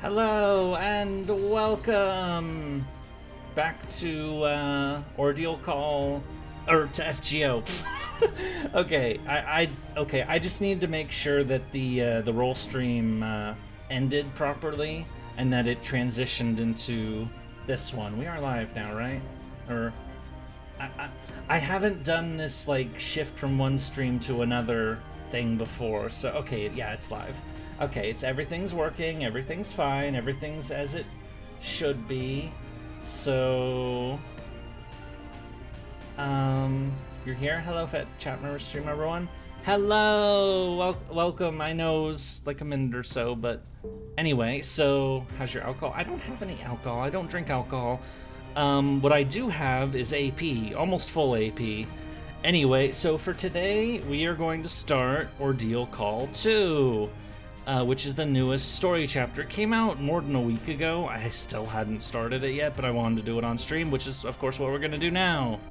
Hello and welcome back to Ordeal Call, or to FGO. Okay, I just need to make sure that the roll stream ended properly and that it transitioned into this one. We are live now, right? Or I haven't done this like shift from one stream to another thing before, so okay, yeah, it's live. Okay, everything's working, everything's fine, everything's as it should be. So, you're here. Hello, chat member, stream everyone. Hello, welcome. I know it's like a minute or so, but anyway. So, how's your alcohol? I don't have any alcohol. I don't drink alcohol. What I do have is AP, almost full AP. Anyway, so for today, we are going to start Ordeal Call 2. Which is the newest story chapter. It came out more than a week ago. I still hadn't started it yet, but I wanted to do it on stream, which is, of course, what we're gonna do now.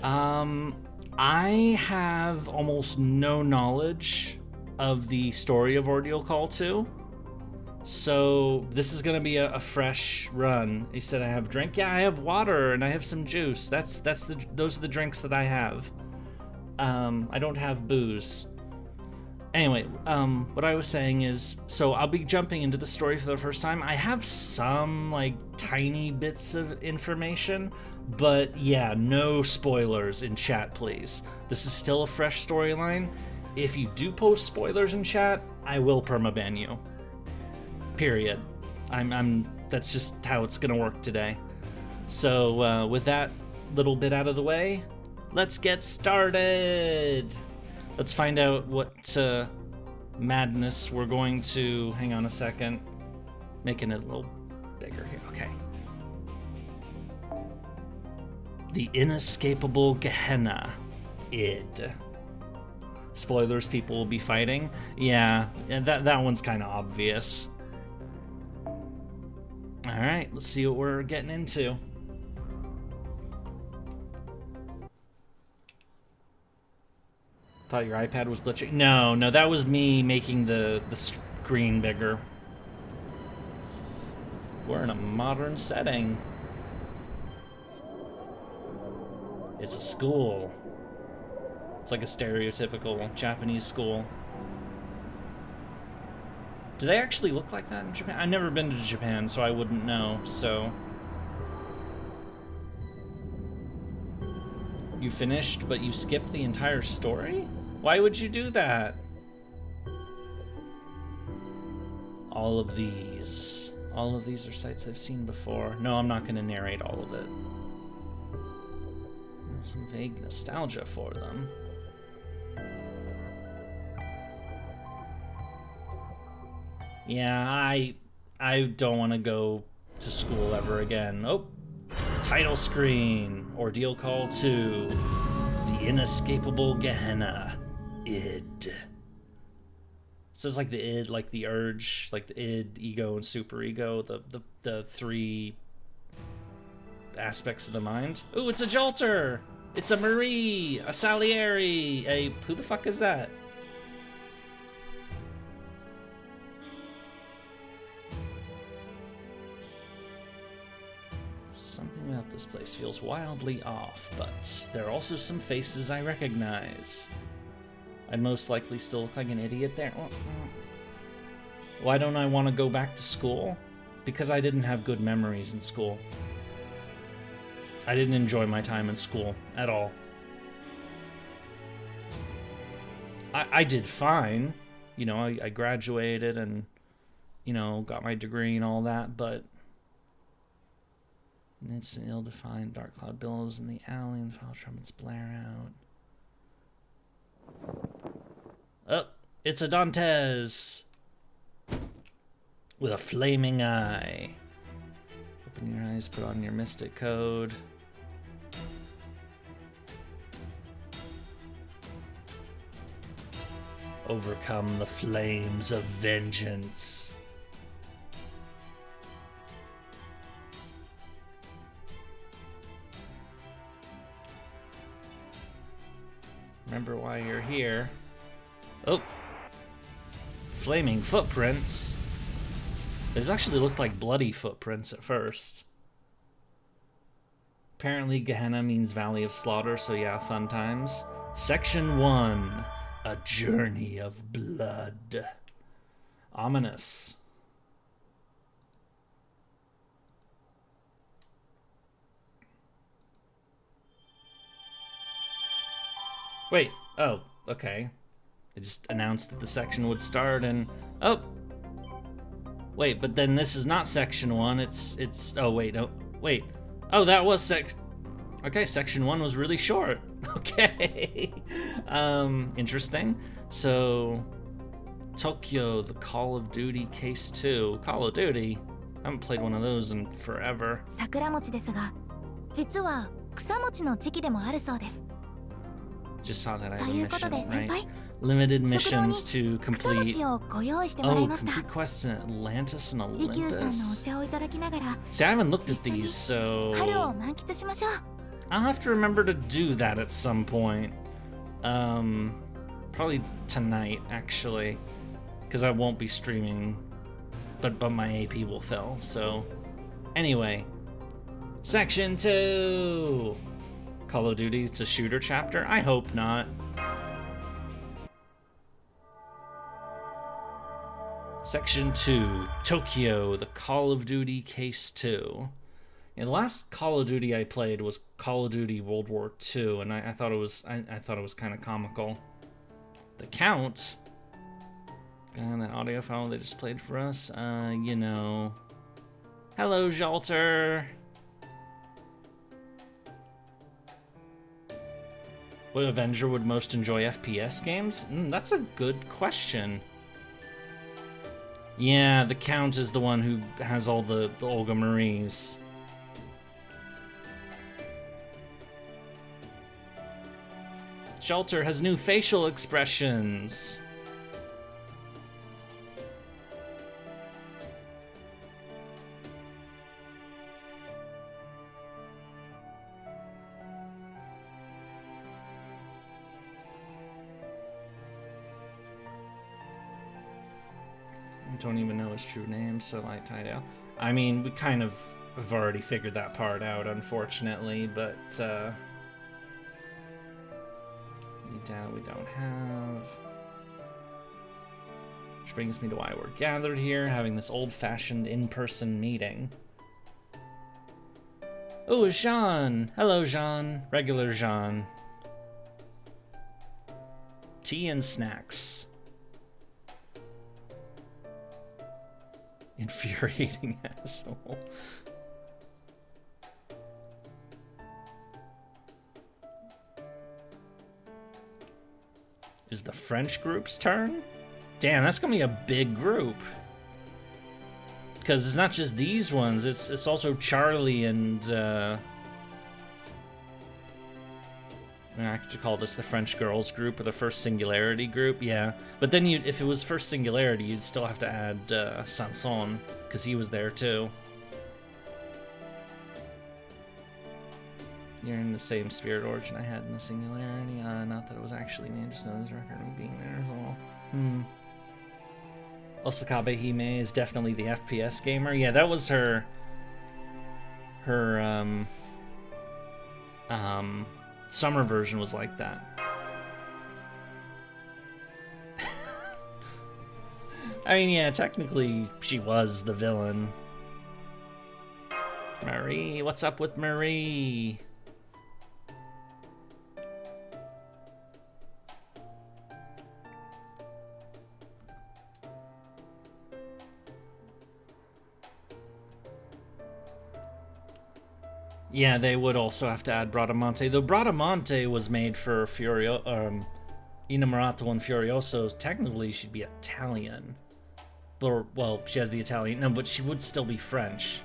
I have almost no knowledge of the story of Ordeal Call 2, so this is gonna be a fresh run. He said I have drink. Yeah, I have water and I have some juice. Those are the drinks that I have. I don't have booze. Anyway, what I was saying is, so I'll be jumping into the story for the first time. I have some, like, tiny bits of information, but yeah, no spoilers in chat, please. This is still a fresh storyline. If you do post spoilers in chat, I will permaban you. Period. That's just how it's gonna work today. So, with that little bit out of the way, let's get started! Let's find out what madness we're going to... Hang on a second. Making it a little bigger here. Okay. The inescapable Gehenna. Id. Spoilers, people will be fighting. Yeah, that one's kind of obvious. Alright, let's see what we're getting into. Thought your iPad was glitching. No, that was me making the screen bigger. We're in a modern setting. It's a school. It's like a stereotypical Japanese school. Do they actually look like that in Japan? I've never been to Japan, so I wouldn't know, so... You finished, but you skipped the entire story? Why would you do that? All of these are sites I've seen before. No, I'm not going to narrate all of it. Some vague nostalgia for them. Yeah, I don't want to go to school ever again. Oh, title screen. Ordeal Call 2. The inescapable Gehenna. Id. So it's like the id, like the urge, like the id, ego, and superego, the three aspects of the mind. Ooh, it's a Jolter! It's a Marie! A Salieri! A... who the fuck is that? Something about this place feels wildly off, but there are also some faces I recognize. I'd most likely still look like an idiot there. Why don't I want to go back to school? Because I didn't have good memories in school. I didn't enjoy my time in school at all. I did fine. You know, I graduated and, you know, got my degree and all that, but... It's an ill-defined dark cloud billows in the alley and the foul trumpets blare out. Oh, it's a Dantes with a flaming eye. Open your eyes, put on your mystic code. Overcome the flames of vengeance. Remember why you're here. Oh. Flaming footprints. These actually looked like bloody footprints at first. Apparently Gehenna means Valley of Slaughter, so yeah, fun times. Section 1, A Journey of Blood. Ominous. Wait, oh, okay. They just announced that the section would start and... Oh! Wait, but then this is not section 1, it's... Oh, wait, oh, wait. Oh, that was Okay, section 1 was really short. Okay. Interesting. So, Tokyo, the Call of Duty Case 2. Call of Duty? I haven't played one of those in forever. 桜餅ですが、実は草餅の時期でもあるそうです。 Just saw that I have a mission, right? Limited missions to complete. Oh, complete quests in Atlantis and Olympus. See, I haven't looked at these, so I'll have to remember to do that at some point. Probably tonight, actually, because I won't be streaming, but my AP will fill. So, anyway, Section 2. Call of Duty, it's a shooter chapter? I hope not. Section 2, Tokyo, the Call of Duty Case 2. Yeah, the last Call of Duty I played was Call of Duty World War II, and I thought it was kind of comical. The Count, and that audio file they just played for us, you know. Hello, Jalter. What Avenger would most enjoy FPS games? That's a good question. Yeah, the Count is the one who has all the Olga Maries. Shelter has new facial expressions. I don't even know his true name, so like Tidal. I mean, we kind of have already figured that part out, unfortunately, but we don't have. Which brings me to why we're gathered here, having this old-fashioned in-person meeting. Oh, it's Jean! Hello, Jean. Regular Jean. Tea and snacks. Infuriating asshole. Is the French group's turn? Damn, that's gonna be a big group. Because it's not just these ones, it's also Charlie and I could call this the French girls group or the First Singularity group, yeah. But then if it was First Singularity, you'd still have to add Sanson, because he was there too. You're in the same spirit origin I had in the Singularity. Not that it was actually me, just know this record of being there as well. Osakabe Hime is definitely the FPS gamer. Yeah, that was her summer version was like that. I mean, yeah, technically she was the villain. Marie, what's up with Marie? Yeah, they would also have to add Bradamante, though Bradamante was made for Innamorato and Furioso. Technically, she'd be Italian. Or, well, she has the Italian, no, but she would still be French.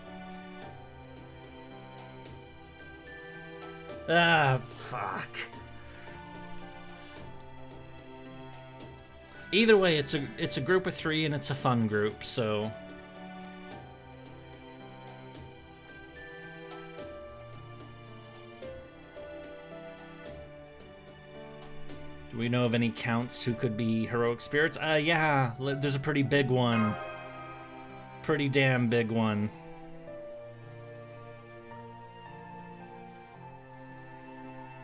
Ah, fuck. Either way, it's a group of 3 and it's a fun group, so... Do we know of any counts who could be heroic spirits? Yeah, there's a pretty big one. pretty damn big one.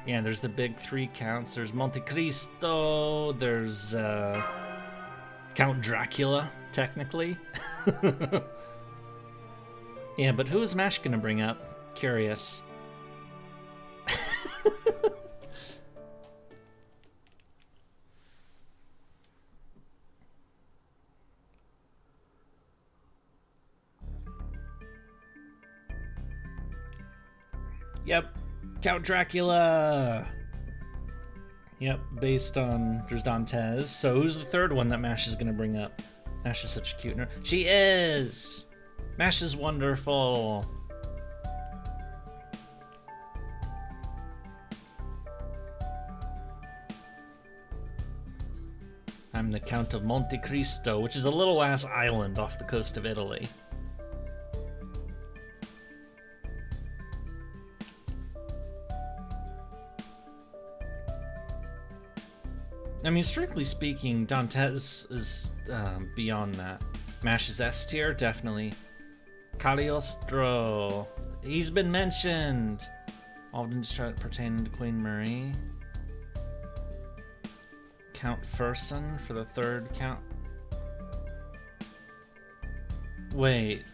Yeah, there's the big 3 counts. There's Monte Cristo. There's Count Dracula, technically. Yeah, but who is Mash gonna bring up? Curious. Yep, Count Dracula. Yep, based on there's Dantes. So who's the third one that Mash is gonna bring up? Mash is such a cute nerd. She is. Mash is wonderful. I'm the Count of Monte Cristo, which is a little ass island off the coast of Italy. I mean, strictly speaking, Dantes is beyond that. Mash is S tier, definitely. Cagliostro, he's been mentioned. Often pertaining to Queen Marie. Count Fersen for the third count. Wait.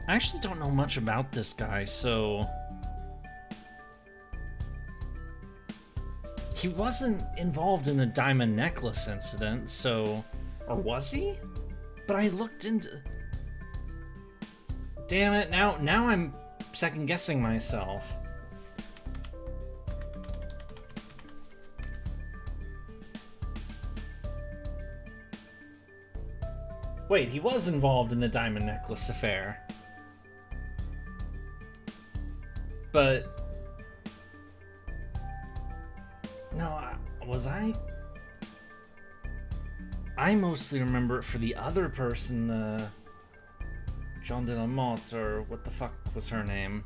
I actually don't know much about this guy, so... He wasn't involved in the diamond necklace incident, so... Or was he? But I looked into... Damn it, now I'm second-guessing myself. Wait, he was involved in the diamond necklace affair. But... No, was I? I mostly remember it for the other person, Jean de la Motte, or what the fuck was her name?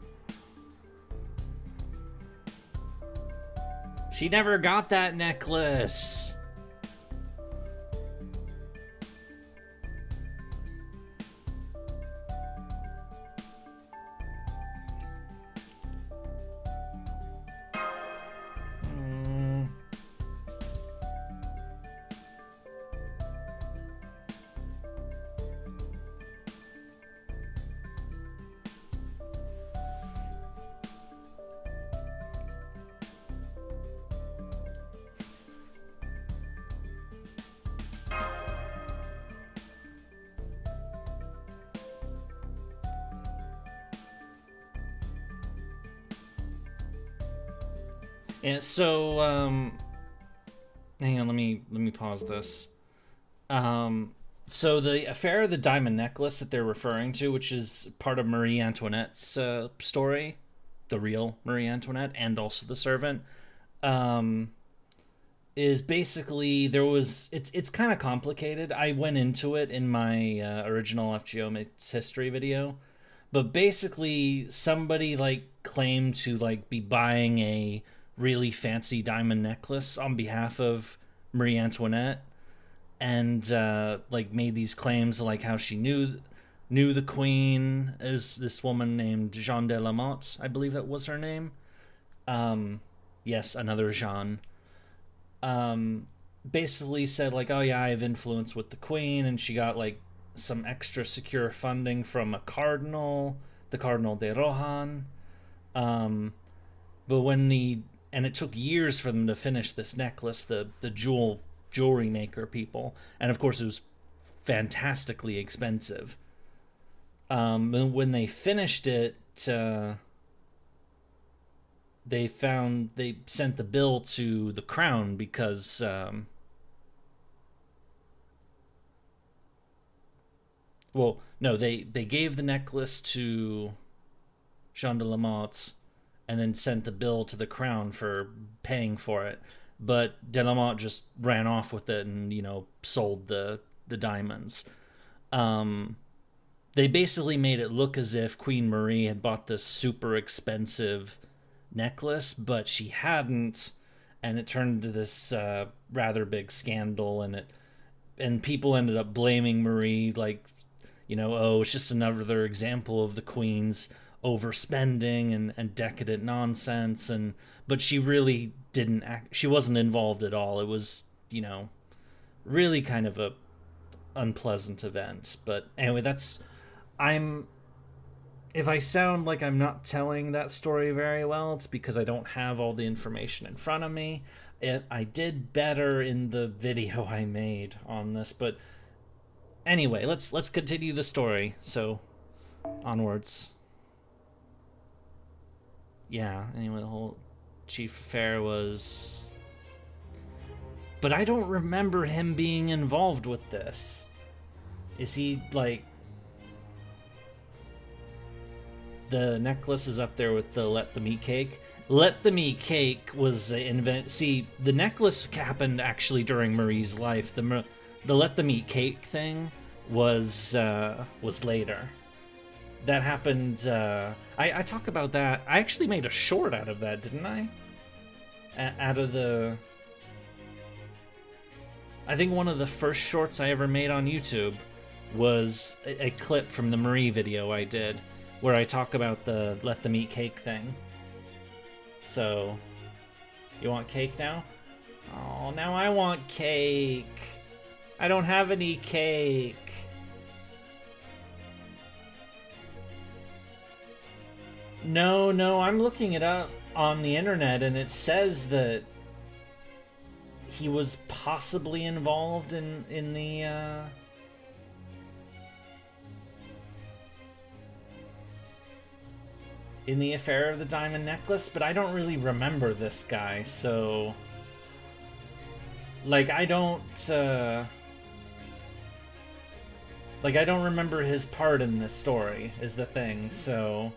She never got that necklace! And so, hang on, let me pause this. So the affair of the diamond necklace that they're referring to, which is part of Marie Antoinette's story, the real Marie Antoinette, and also the servant, is basically it's kind of complicated. I went into it in my original FGO Mates history video, but basically somebody claimed to be buying a really fancy diamond necklace on behalf of Marie Antoinette, and made these claims of how she knew the queen is this woman named Jeanne de la Motte, I believe that was her name. Yes, another Jeanne. Basically said oh yeah, I have influence with the queen, and she got some extra secure funding from a cardinal, the Cardinal de Rohan. But and it took years for them to finish this necklace, the jewelry maker people, and of course it was fantastically expensive. And when they finished it, they sent the bill to the crown because they gave the necklace to Jean de la Motte and then sent the bill to the crown for paying for it. but Delamont just ran off with it and, you know, sold the diamonds. They basically made it look as if Queen Marie had bought this super expensive necklace, but she hadn't, and it turned into this rather big scandal, and people ended up blaming Marie, like, you know, oh, it's just another example of the Queen's overspending and decadent nonsense, but she really didn't act, she wasn't involved at all. It was, you know, really kind of a unpleasant event. But anyway, if I sound like I'm not telling that story very well, it's because I don't have all the information in front of me. I did better in the video I made on this, but anyway, let's continue the story. So, onwards. Yeah, anyway, the whole chief affair was... But I don't remember him being involved with this. Is he, like... The necklace is up there with the Let Them Eat Cake. Let Them Eat Cake was See, the necklace happened actually during Marie's life. The Let Them Eat Cake thing was later. That happened. I talk about that. I actually made a short out of that, didn't I? Out of the... I think one of the first shorts I ever made on YouTube was a clip from the Marie video I did, where I talk about the Let Them Eat Cake thing. So, you want cake now? Oh, now I want cake. I don't have any cake. No, I'm looking it up on the internet, and it says that he was possibly involved in the affair of the diamond necklace, but I don't really remember this guy, so... Like, I don't remember his part in this story, is the thing, so...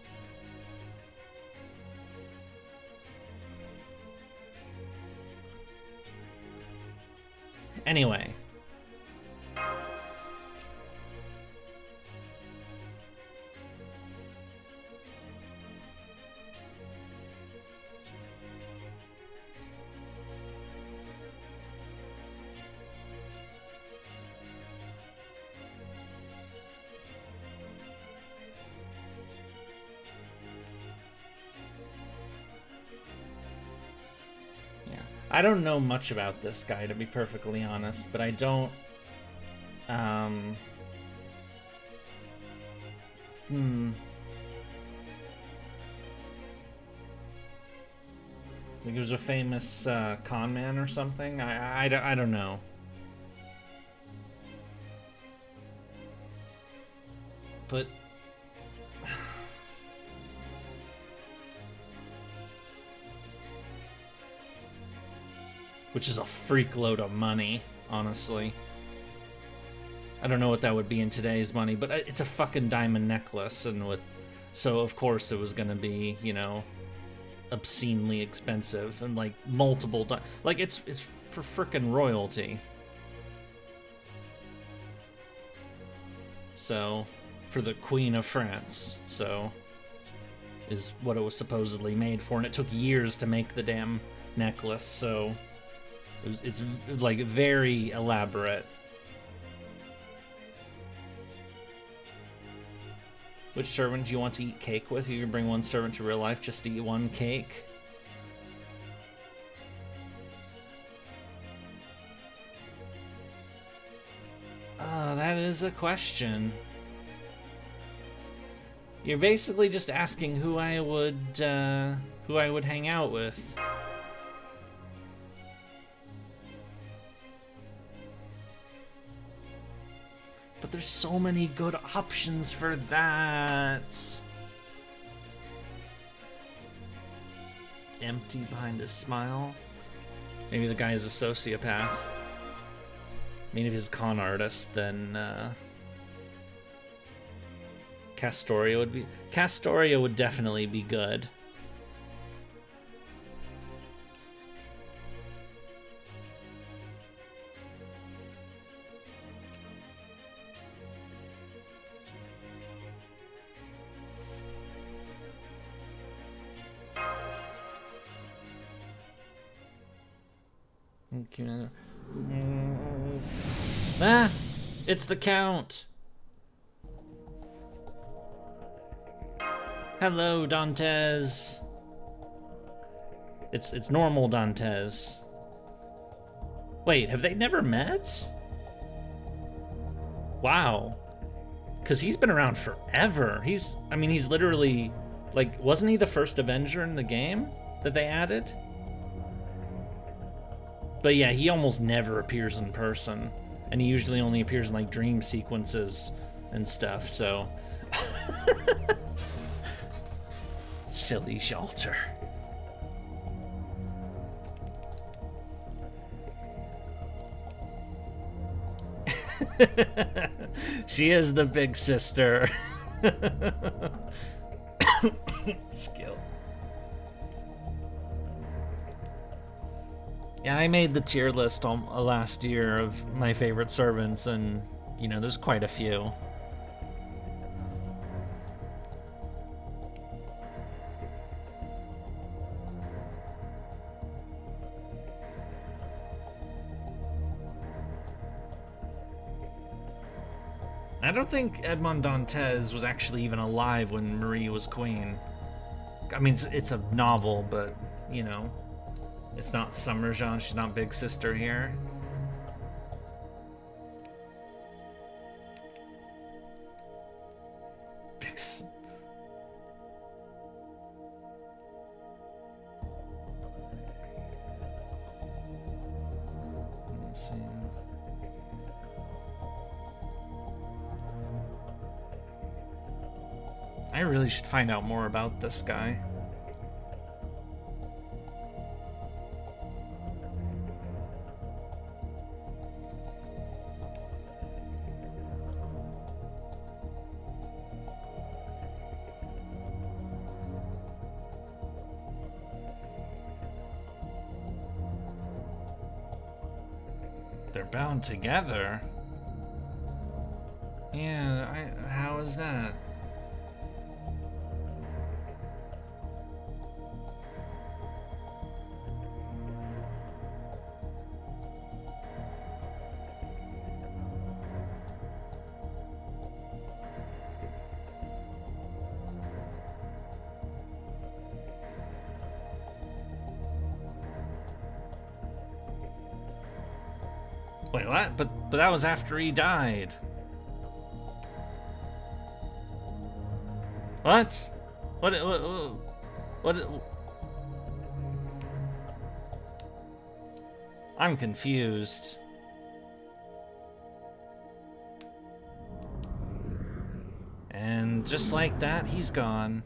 Anyway. I don't know much about this guy, to be perfectly honest, but I don't... Like he was a famous con man or something? I don't know. But... Which is a freak load of money, honestly. I don't know what that would be in today's money, but it's a fucking diamond necklace, and so of course it was gonna be, you know, obscenely expensive, and like multiple like it's for frickin' royalty. So, for the Queen of France, so is what it was supposedly made for, and it took years to make the damn necklace, so it's like very elaborate. Which servant do you want to eat cake with? You can bring one servant to real life just to eat one cake. That is a question. You're basically just asking who I would hang out with. But there's so many good options for that. Empty behind his smile. Maybe the guy is a sociopath. I mean, if he's a con artist, then Castoria would definitely be good. Ah! It's the Count! Hello, Dantes. It's normal Dantes. Wait, have they never met? Wow. Because he's been around forever. He's literally, like, wasn't he the first Avenger in the game that they added? But yeah, he almost never appears in person. And he usually only appears in, like, dream sequences and stuff, so. Silly Shelter. She is the big sister. Skill. Yeah, I made the tier list last year of my favorite servants, and you know, there's quite a few. I don't think Edmond Dantes was actually even alive when Marie was queen. I mean, it's a novel, but, you know, it's not Summer Jean, she's not Big Sister here. Big S- Let me see. I really should find out more about this guy. They're bound together? Yeah, how is that? Wait, what? But that was after he died. What? What? I'm confused. And just like that, he's gone.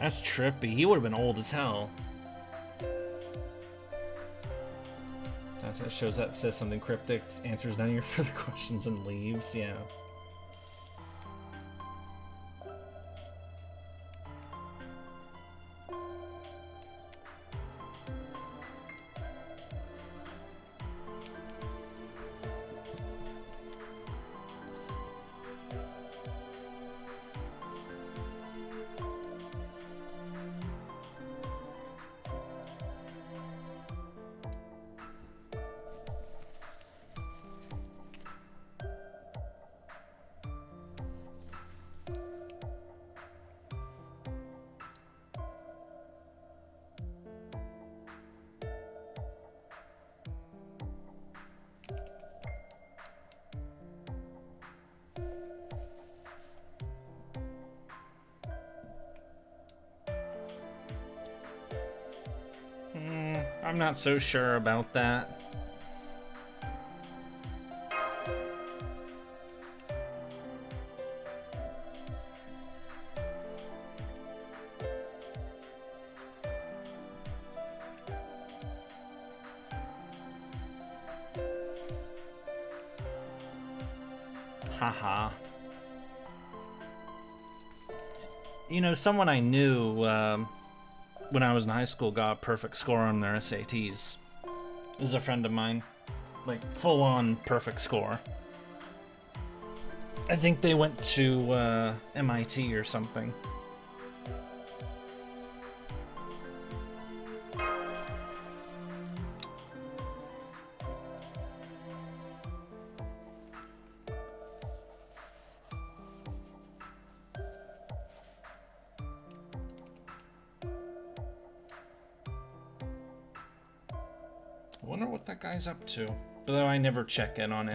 That's trippy. He would have been old as hell. That shows up, says something cryptic, answers none of your further questions, and leaves. Yeah. I'm not so sure about that. Haha. You know, someone I knew when I was in high school got a perfect score on their SATs. This is a friend of mine. Like, full-on perfect score. I think they went to MIT or something. I wonder what that guy's up to. But though I never check in on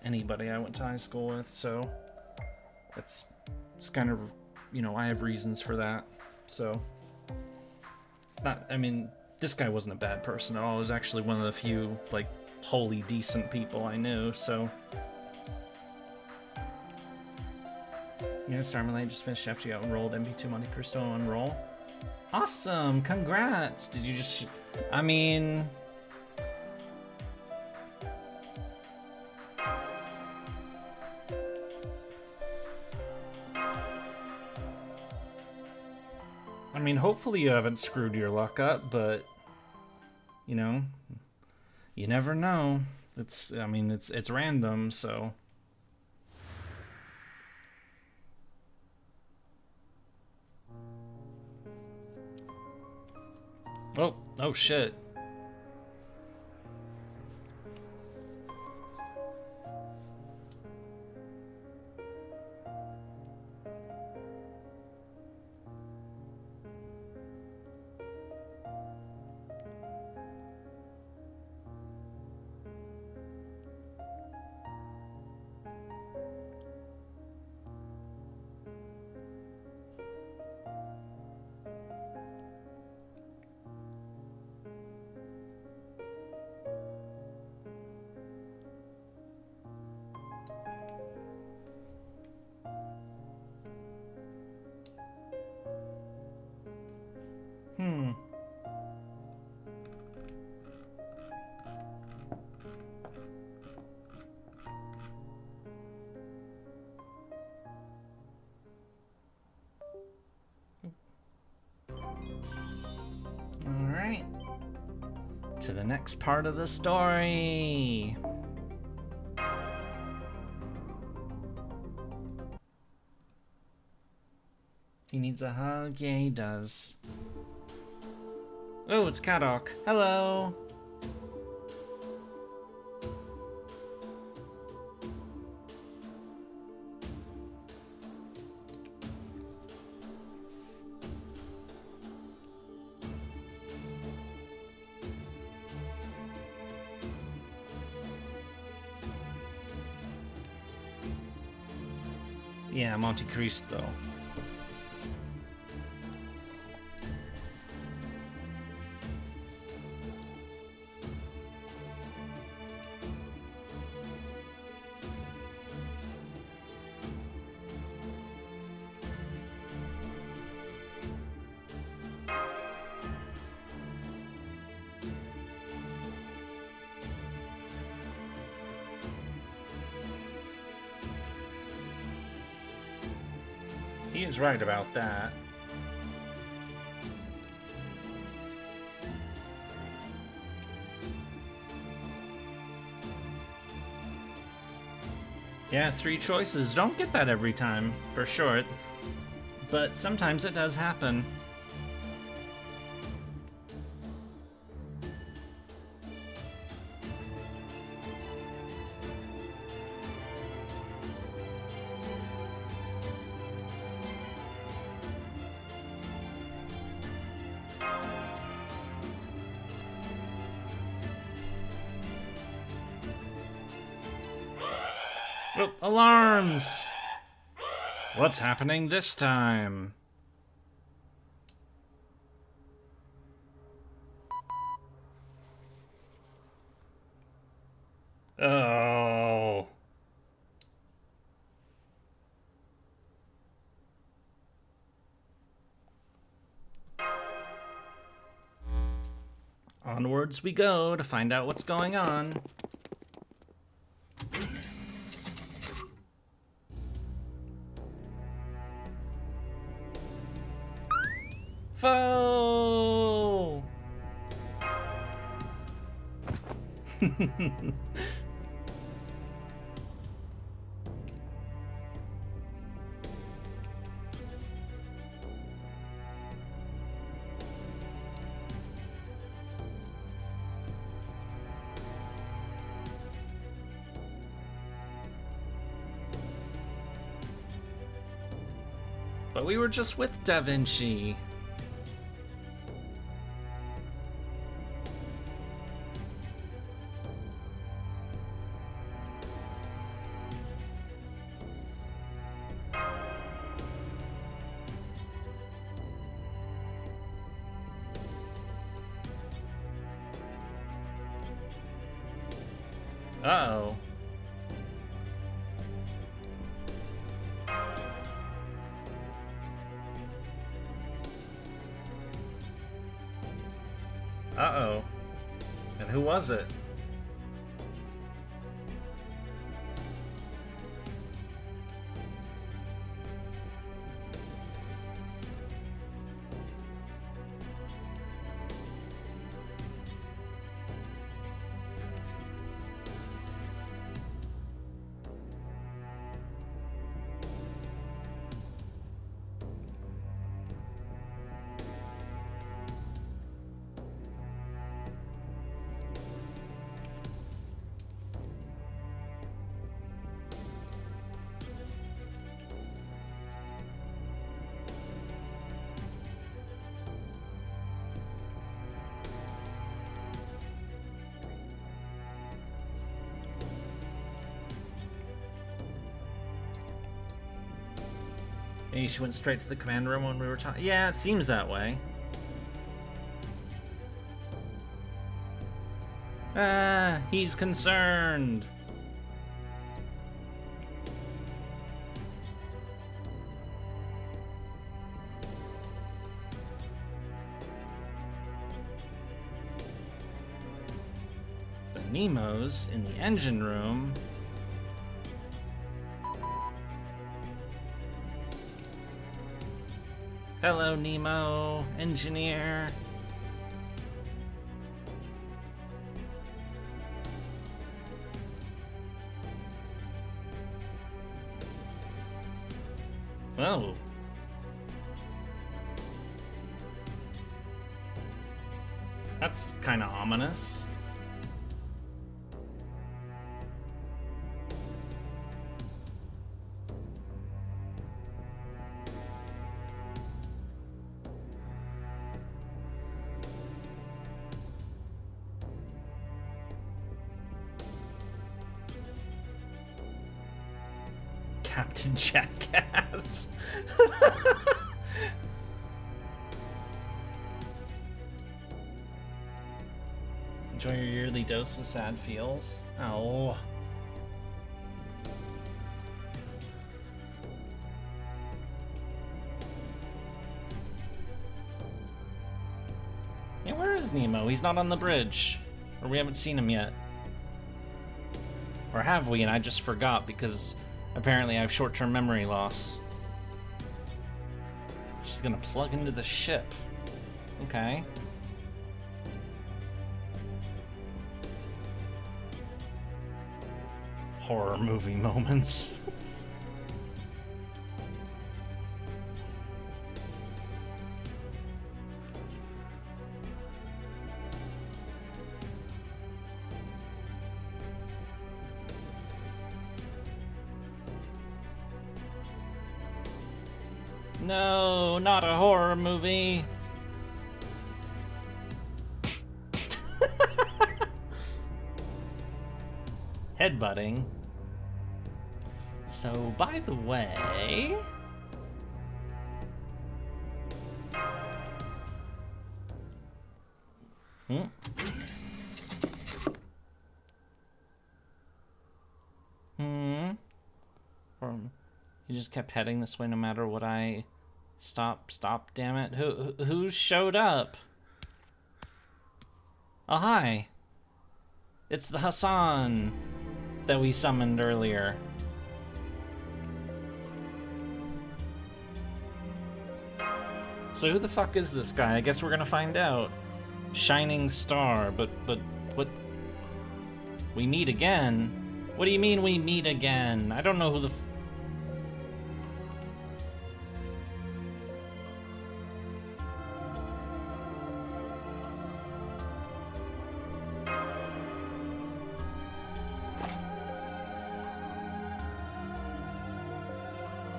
anybody I went to high school with, so it's kind of, you know, I have reasons for that. So, I mean, this guy wasn't a bad person at all. He was actually one of the few, like, wholly decent people I knew, so. Yeah, Starmalay just finished FGO enrolled, MP2 Monte Cristo enroll. Awesome, congrats! Did you just, I mean, hopefully you haven't screwed your luck up, but, you know, you never know. It's random, so. Oh shit. Alright. To the next part of the story. He needs a hug? Yeah, he does. Oh, it's Kadok. Hello! Yeah, Monte Cristo. He is right about that. Yeah, 3 choices. Don't get that every time, for sure. But sometimes it does happen. Oh, alarms! What's happening this time? Oh. Onwards we go to find out what's going on. Foe! But we were just with Da Vinci. Uh-oh. Uh-oh. And who was it? Maybe she went straight to the command room when we were talking. Yeah, it seems that way. Ah, he's concerned. But Nemo's in the engine room. Hello, Nemo, engineer. Oh. That's kind of ominous. Captain Jackass. Enjoy your yearly dose with sad feels. Oh. Yeah, where is Nemo? He's not on the bridge. Or we haven't seen him yet. Or have we and I just forgot because apparently I have short-term memory loss. She's gonna plug into the ship. Okay. Horror movie moments. No, not a horror movie. Headbutting. So, by the way... Or he just kept heading this way no matter what I... Stop, damn it. Who showed up? Oh, hi. It's the Hassan that we summoned earlier. So who the fuck is this guy? I guess we're gonna find out. Shining star, but what? We meet again? What do you mean we meet again? I don't know who the...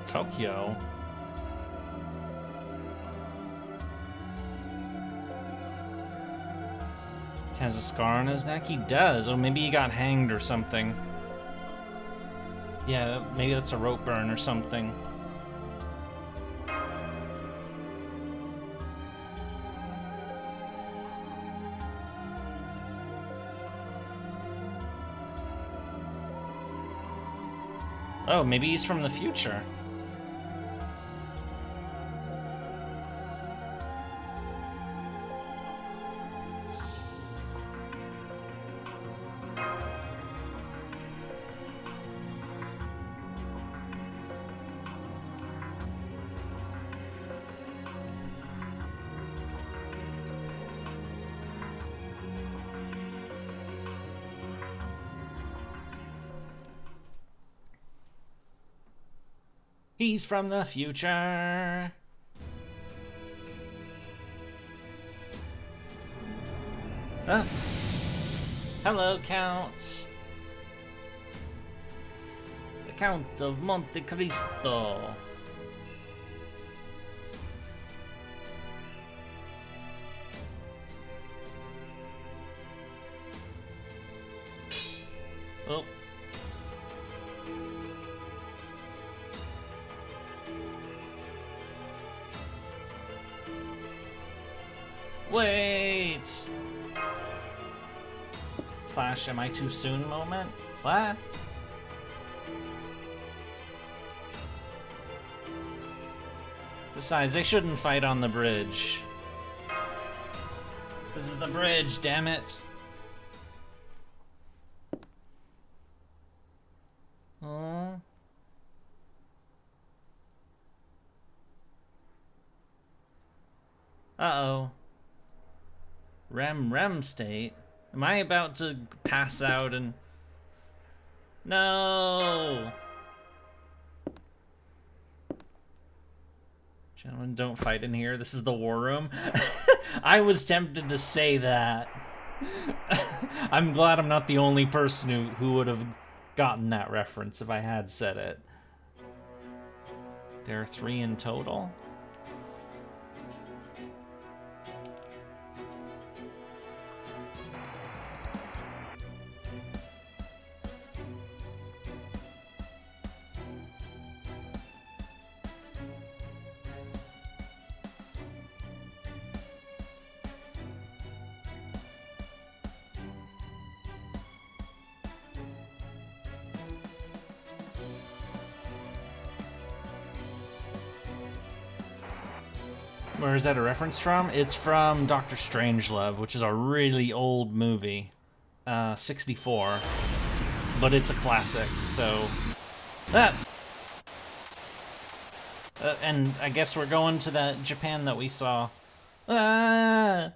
Tokyo? He has a scar on his neck? He does. Oh, maybe he got hanged or something. Yeah, maybe that's a rope burn or something. Oh, maybe he's from the future. He's from the future. Ah. Hello, Count. The Count of Monte Cristo. Oh. Wait! Flash, am I too soon moment? What? Besides, they shouldn't fight on the bridge. This is the bridge, damn it. Oh. Uh-oh. REM state? Am I about to pass out and... No! Gentlemen, don't fight in here. This is the war room. I was tempted to say that. I'm glad I'm not the only person who would have gotten that reference if I had said it. There are 3 in total? Where is that a reference from? It's from Dr. Strangelove, which is a really old movie. 64. But it's a classic, so... That! And I guess we're going to that Japan that we saw. Ah!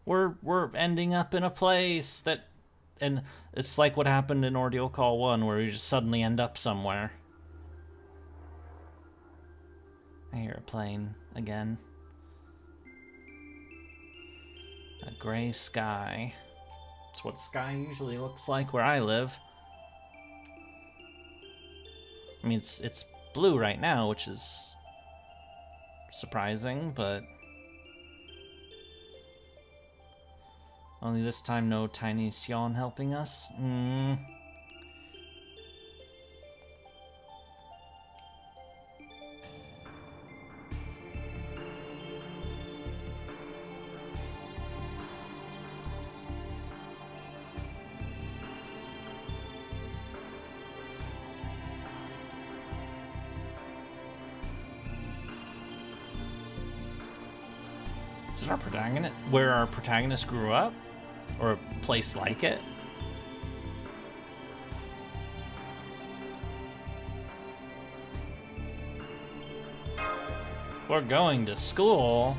We're ending up in a place that... And it's like what happened in Ordeal Call 1, where we just suddenly end up somewhere. I hear a plane again. A gray sky. It's what sky usually looks like where I live. I mean, it's blue right now, which is surprising, but only this time no tiny Sion helping us. Is our protagonist where our protagonist grew up? Or a place like it? We're going to school.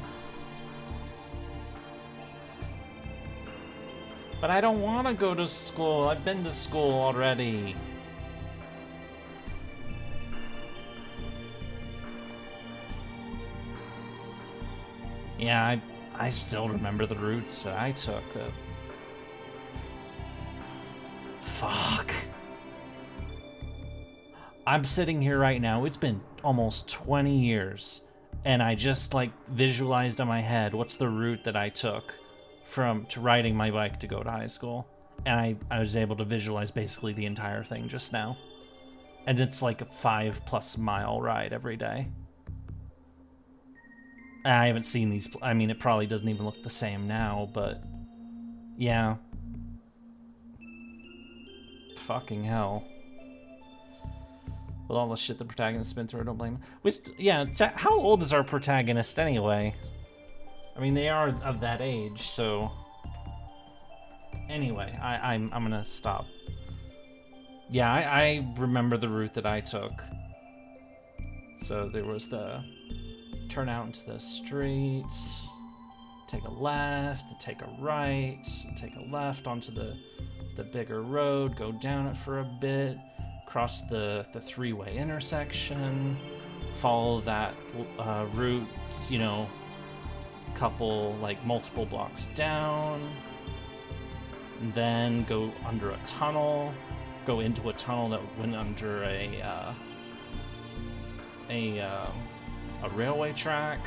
But I don't want to go to school. I've been to school already. Yeah, I still remember the routes that I took. Fuck. I'm sitting here right now. It's been almost 20 years. And I just, like, visualized in my head what's the route that I took to riding my bike to go to high school. And I was able to visualize basically the entire thing just now. And it's like a 5+ mile ride every day. I haven't seen these. I mean, it probably doesn't even look the same now, but yeah. Fucking hell. With all the shit the protagonist's been through, I don't blame him. How old is our protagonist anyway? I mean, they are of that age, so... Anyway, I'm gonna stop. Yeah, I remember the route that I took. So there was the... Turn out into the streets, take a left, take a right, take a left onto the bigger road, go down it for a bit, cross the three-way intersection, follow that route, you know, multiple blocks down, and then go under a tunnel, go into a tunnel that went under a railway track,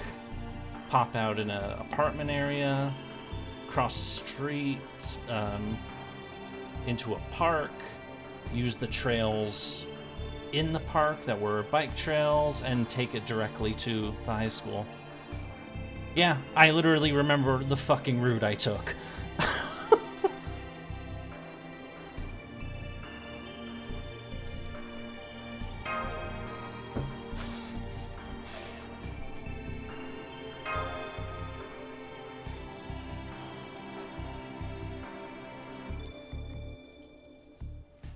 pop out in an apartment area, cross the street into a park, use the trails in the park that were bike trails, and take it directly to the high school. Yeah, I literally remember the fucking route I took.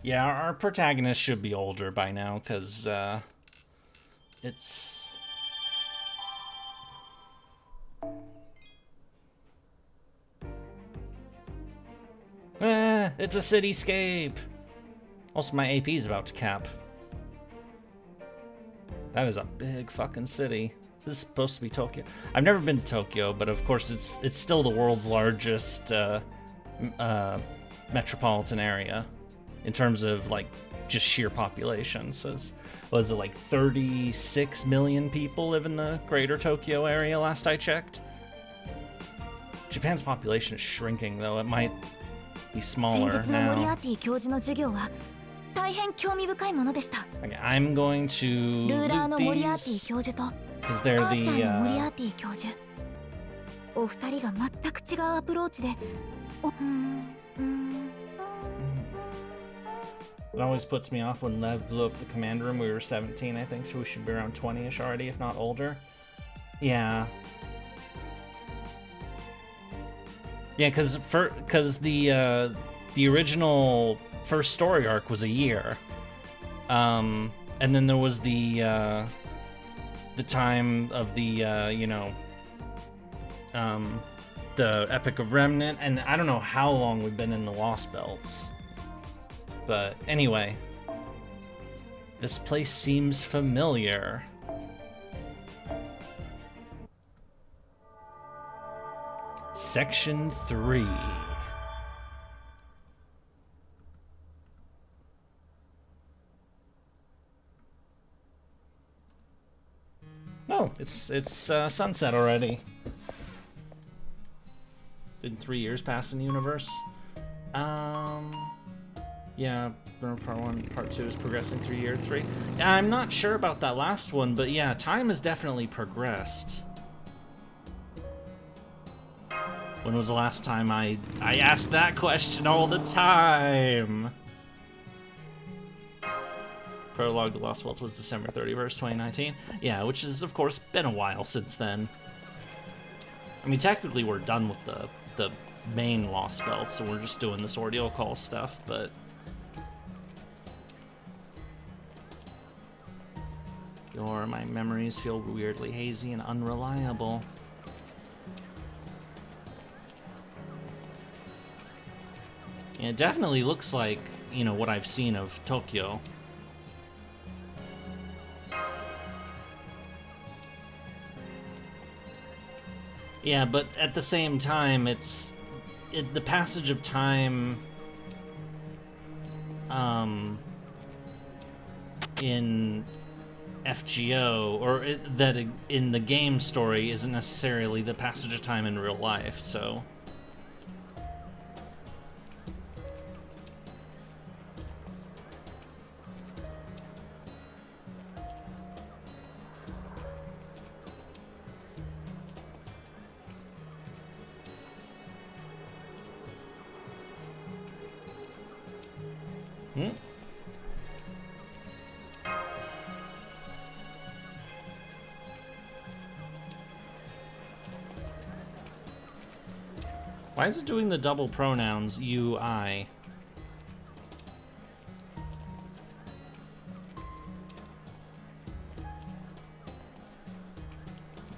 Yeah, our protagonist should be older by now, because, it's... it's a cityscape! Also, my AP is about to cap. That is a big fucking city. This is supposed to be Tokyo. I've never been to Tokyo, but of course it's still the world's largest, metropolitan area. In terms of, like, just sheer population. So, was it like 36 million people live in the greater Tokyo area last I checked? Japan's population is shrinking, though. It might be smaller now. Okay, I'm going to loot these, because they're the, It always puts me off when Lev blew up the command room. We were 17, I think, so we should be around 20-ish already, if not older. Yeah. Yeah, because the original first story arc was a year. And then there was the time of the, the Epic of Remnant, and I don't know how long we've been in the Lost Belts. But anyway, this place seems familiar. Section 3. Oh, it's sunset already. Been 3 years past in the universe. Yeah, part 1, part 2 is progressing through year 3. I'm not sure about that last one, but yeah, time has definitely progressed. When was the last time I asked that question all the time? Prologue to Lost Belts was December 31st, 2019. Yeah, which has, of course, been a while since then. I mean, technically we're done with the main Lost Belts, so we're just doing this Ordeal Call stuff, but... My memories feel weirdly hazy and unreliable. And it definitely looks like, you know, what I've seen of Tokyo. Yeah, but at the same time, the passage of time in FGO, or in the game story, isn't necessarily the passage of time in real life, so... Why is it doing the double pronouns, you, I?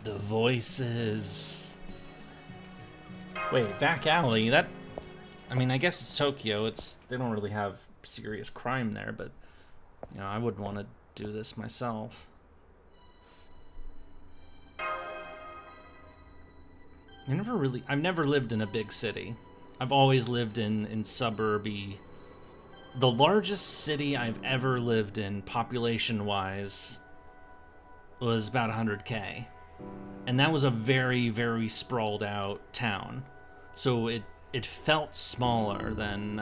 The voices. Wait, back alley? That... I mean, I guess it's Tokyo. They don't really have serious crime there, but... You know, I wouldn't want to do this myself. I've never lived in a big city. I've always lived in suburby. The largest city I've ever lived in, population-wise, was about 100K. And that was a very, very sprawled out town. So it felt smaller than,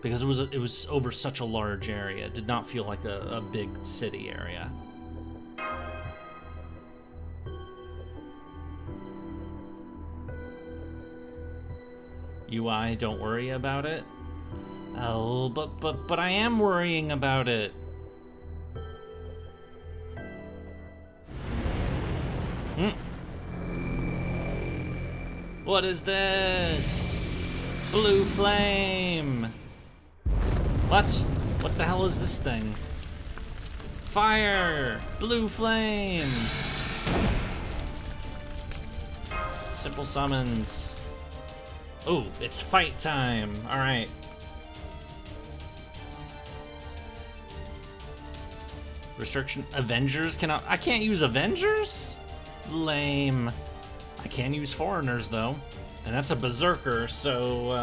because it was over such a large area. It did not feel like a big city area. UI, don't worry about it. Oh, but I am worrying about it. What is this? Blue flame. What? What the hell is this thing? Fire! Blue flame! Simple summons. Oh, it's fight time. All right. Restriction. Avengers cannot... I can't use Avengers? Lame. I can use foreigners, though. And that's a berserker, so...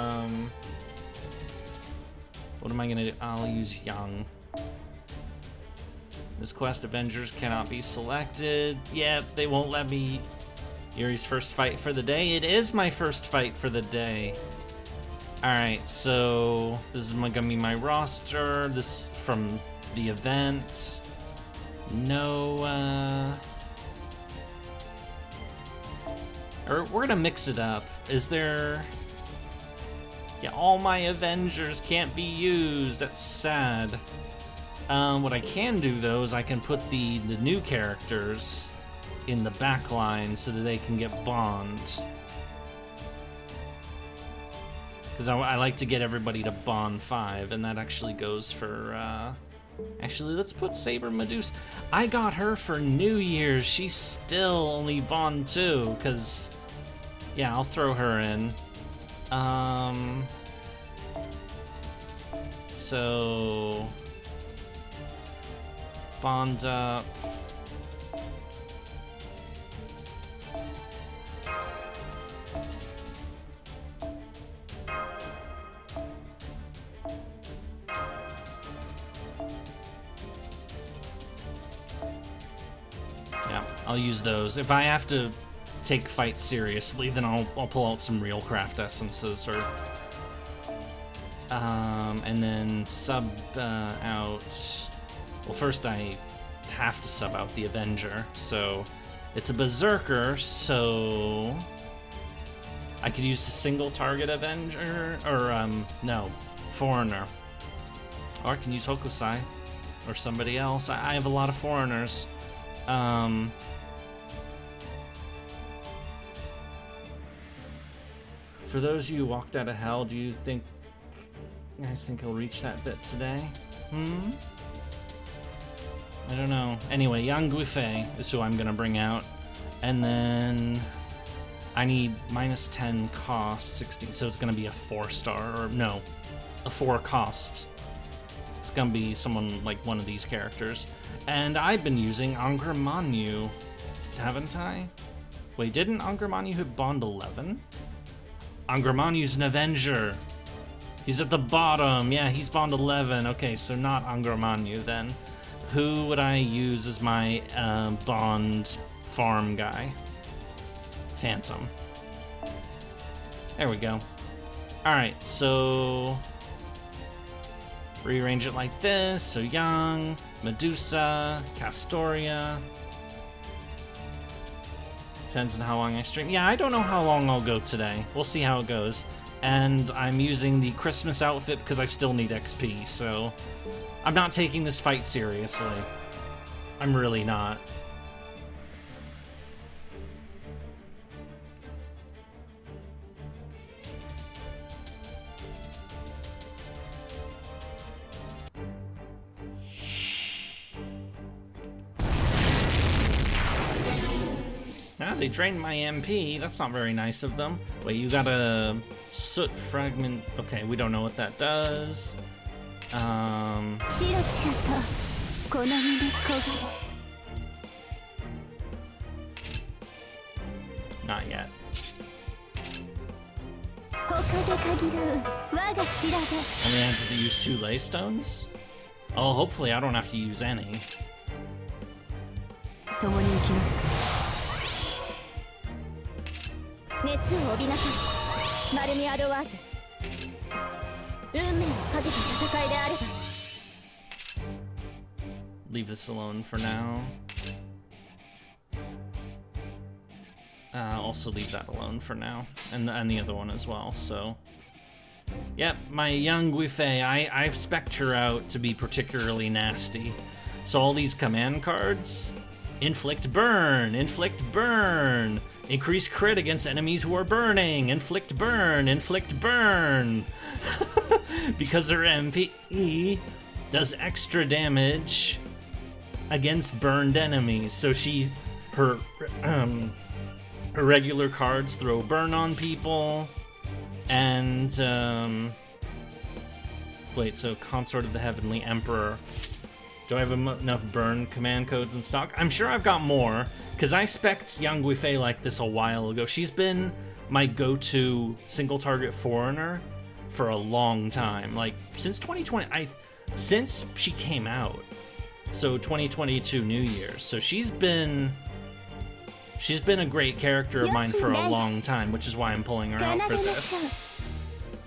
what am I going to do? I'll use Young. This quest, Avengers cannot be selected. Yep, they won't let me... Yuri's first fight for the day. It is my first fight for the day. Alright, so this is gonna be my roster. This from the event. No, or we're gonna mix it up. Is there... Yeah, all my Avengers can't be used. That's sad. What I can do, though, is I can put the new characters in the back line so that they can get Bond. Because I like to get everybody to Bond 5, and that actually goes for, Actually, let's put Saber Medusa. I got her for New Year's. She's still only Bond 2, because... Yeah, I'll throw her in. So... Bond up... I'll use those. If I have to take fights seriously, then I'll pull out some real craft essences, or and then sub out. Well, first I have to sub out the Avenger, so it's a berserker. So I could use a single target Avenger, or no, foreigner, or I can use Hokusai or somebody else. I have a lot of foreigners. For those of you who walked out of hell, do you guys think he'll reach that bit today? I don't know. Anyway, Yang Guifei is who I'm gonna bring out. And then I need minus 10 cost, 16, so it's gonna be a 4-star, or no, a 4 cost. It's gonna be someone like one of these characters. And I've been using Angr Manyu, haven't I? Wait, didn't Angr Manyu hit Bond 11? Angr Manyu's an Avenger. He's at the bottom. Yeah, he's Bond 11. Okay, so not Angr Manyu then. Who would I use as my Bond farm guy? Phantom. There we go. Alright, so rearrange it like this. So Yang, Medusa, Castoria. Depends on how long I stream. Yeah, I don't know how long I'll go today. We'll see how it goes. And I'm using the Christmas outfit because I still need XP, so I'm not taking this fight seriously. I'm really not. Ah, they drained my MP. That's not very nice of them. Wait, you got a soot fragment. Okay, we don't know what that does. Not yet. Only had to use 2 ley stones? Oh, hopefully I don't have to use any. Leave this alone for now. Also leave that alone for now, and the other one as well. So, yep, my Yang Guifei. I've spec'd her out to be particularly nasty. So all these command cards: inflict burn, increase crit against enemies who are burning, inflict burn. Because her MP does extra damage against burned enemies. So her regular cards throw burn on people, and wait, so Consort of the Heavenly Emperor. Do I have enough burn command codes in stock? I'm sure I've got more, because I spec'd Yang Guifei like this a while ago. She's been my go-to single target foreigner for a long time, like since 2020. Since she came out, so 2022 New Year's. So she's been a great character of mine for a long time, which is why I'm pulling her out for this.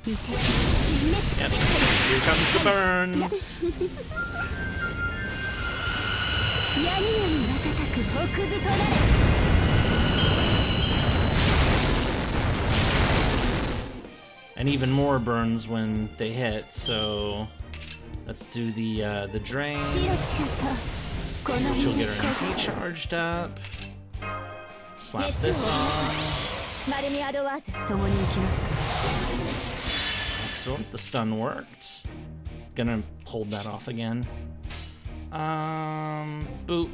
Yep, here comes the burns. And even more burns when they hit, so let's do the drain. She'll get her MP charged up. Slap this on. Excellent, the stun worked. Gonna hold that off again. Boop, boop.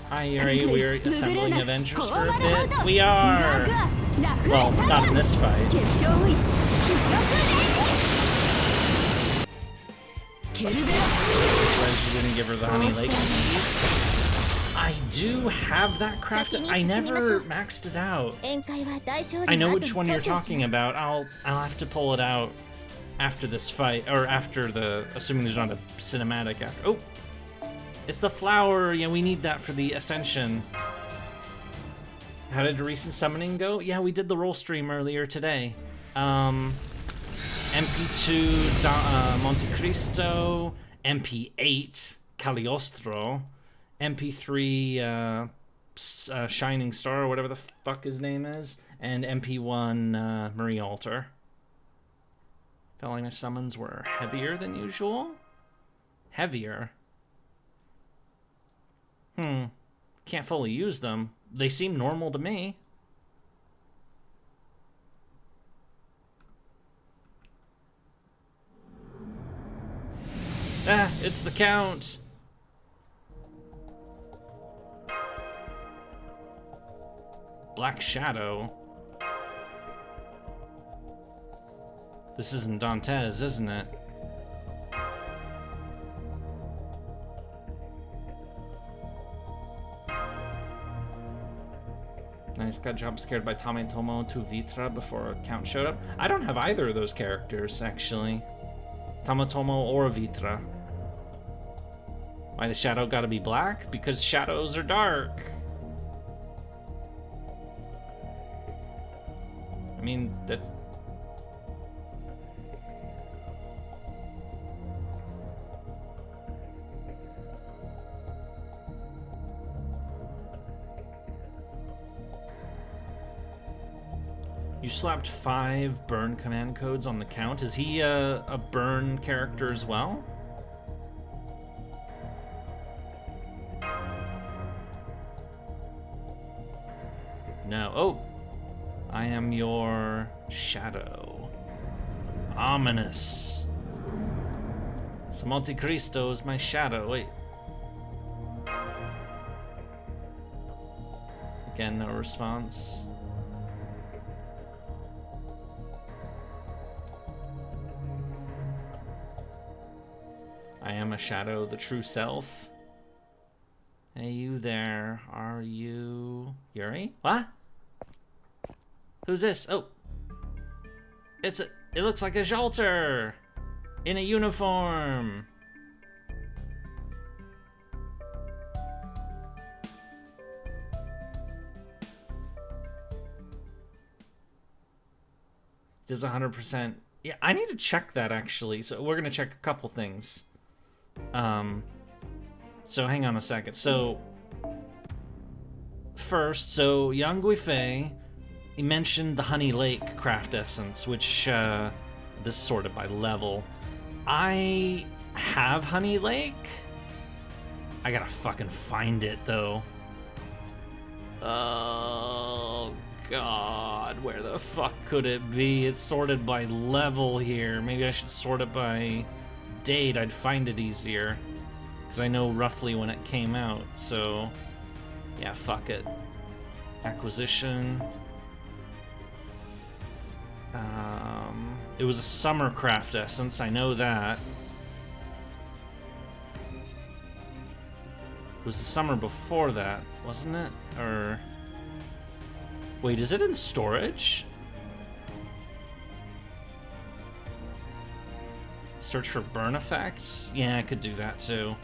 Hi, Yurie. We're assembling Avengers for a bit. We are! Well, not in this fight. Realized you didn't give her the Honey Lake keys. I do have that crafted. I never maxed it out. I know which one you're talking about. I'll have to pull it out after this fight, or after assuming there's not a cinematic after. Oh, it's the flower. Yeah, we need that for the Ascension. How did the recent summoning go? Yeah, we did the roll stream earlier today. MP2 Monte Cristo, MP8 Cagliostro, MP3 Shining Star, or whatever the fuck his name is, and MP1 Marie Altar. Felt like my summons were heavier than usual? Heavier? Can't fully use them. They seem normal to me. Ah, it's the Count. Black Shadow. This isn't Dantes, isn't it? Nice, got jump scared by Tametomo to Vitra before Count showed up. I don't have either of those characters, actually. Tametomo or Vitra. Why the shadow gotta be black? Because shadows are dark. I mean, that's... You slapped 5 burn command codes on the Count. Is he a burn character as well? No. Oh! I am your shadow. Ominous. So Monte Cristo is my shadow. Wait. Again, no response. I am a shadow, the true self. Hey, you there. Are you Yurie? What? Who's this? Oh. It looks like a Jalter in a uniform. Does 100%. Yeah, I need to check that actually. So we're gonna check a couple things. So hang on a second. So first, so Yang Guifei, he mentioned the Honey Lake craft essence, which this is sorted by level. I have Honey Lake. I gotta fucking find it though. Oh god, where the fuck could it be? It's sorted by level here. Maybe I should sort it by date. I'd find it easier because I know roughly when it came out. So yeah, fuck it. Acquisition. It was a summer craft essence, I know that. It was the summer before that, wasn't it? Or... Wait, is it in storage? Search for burn effects? Yeah, I could do that too.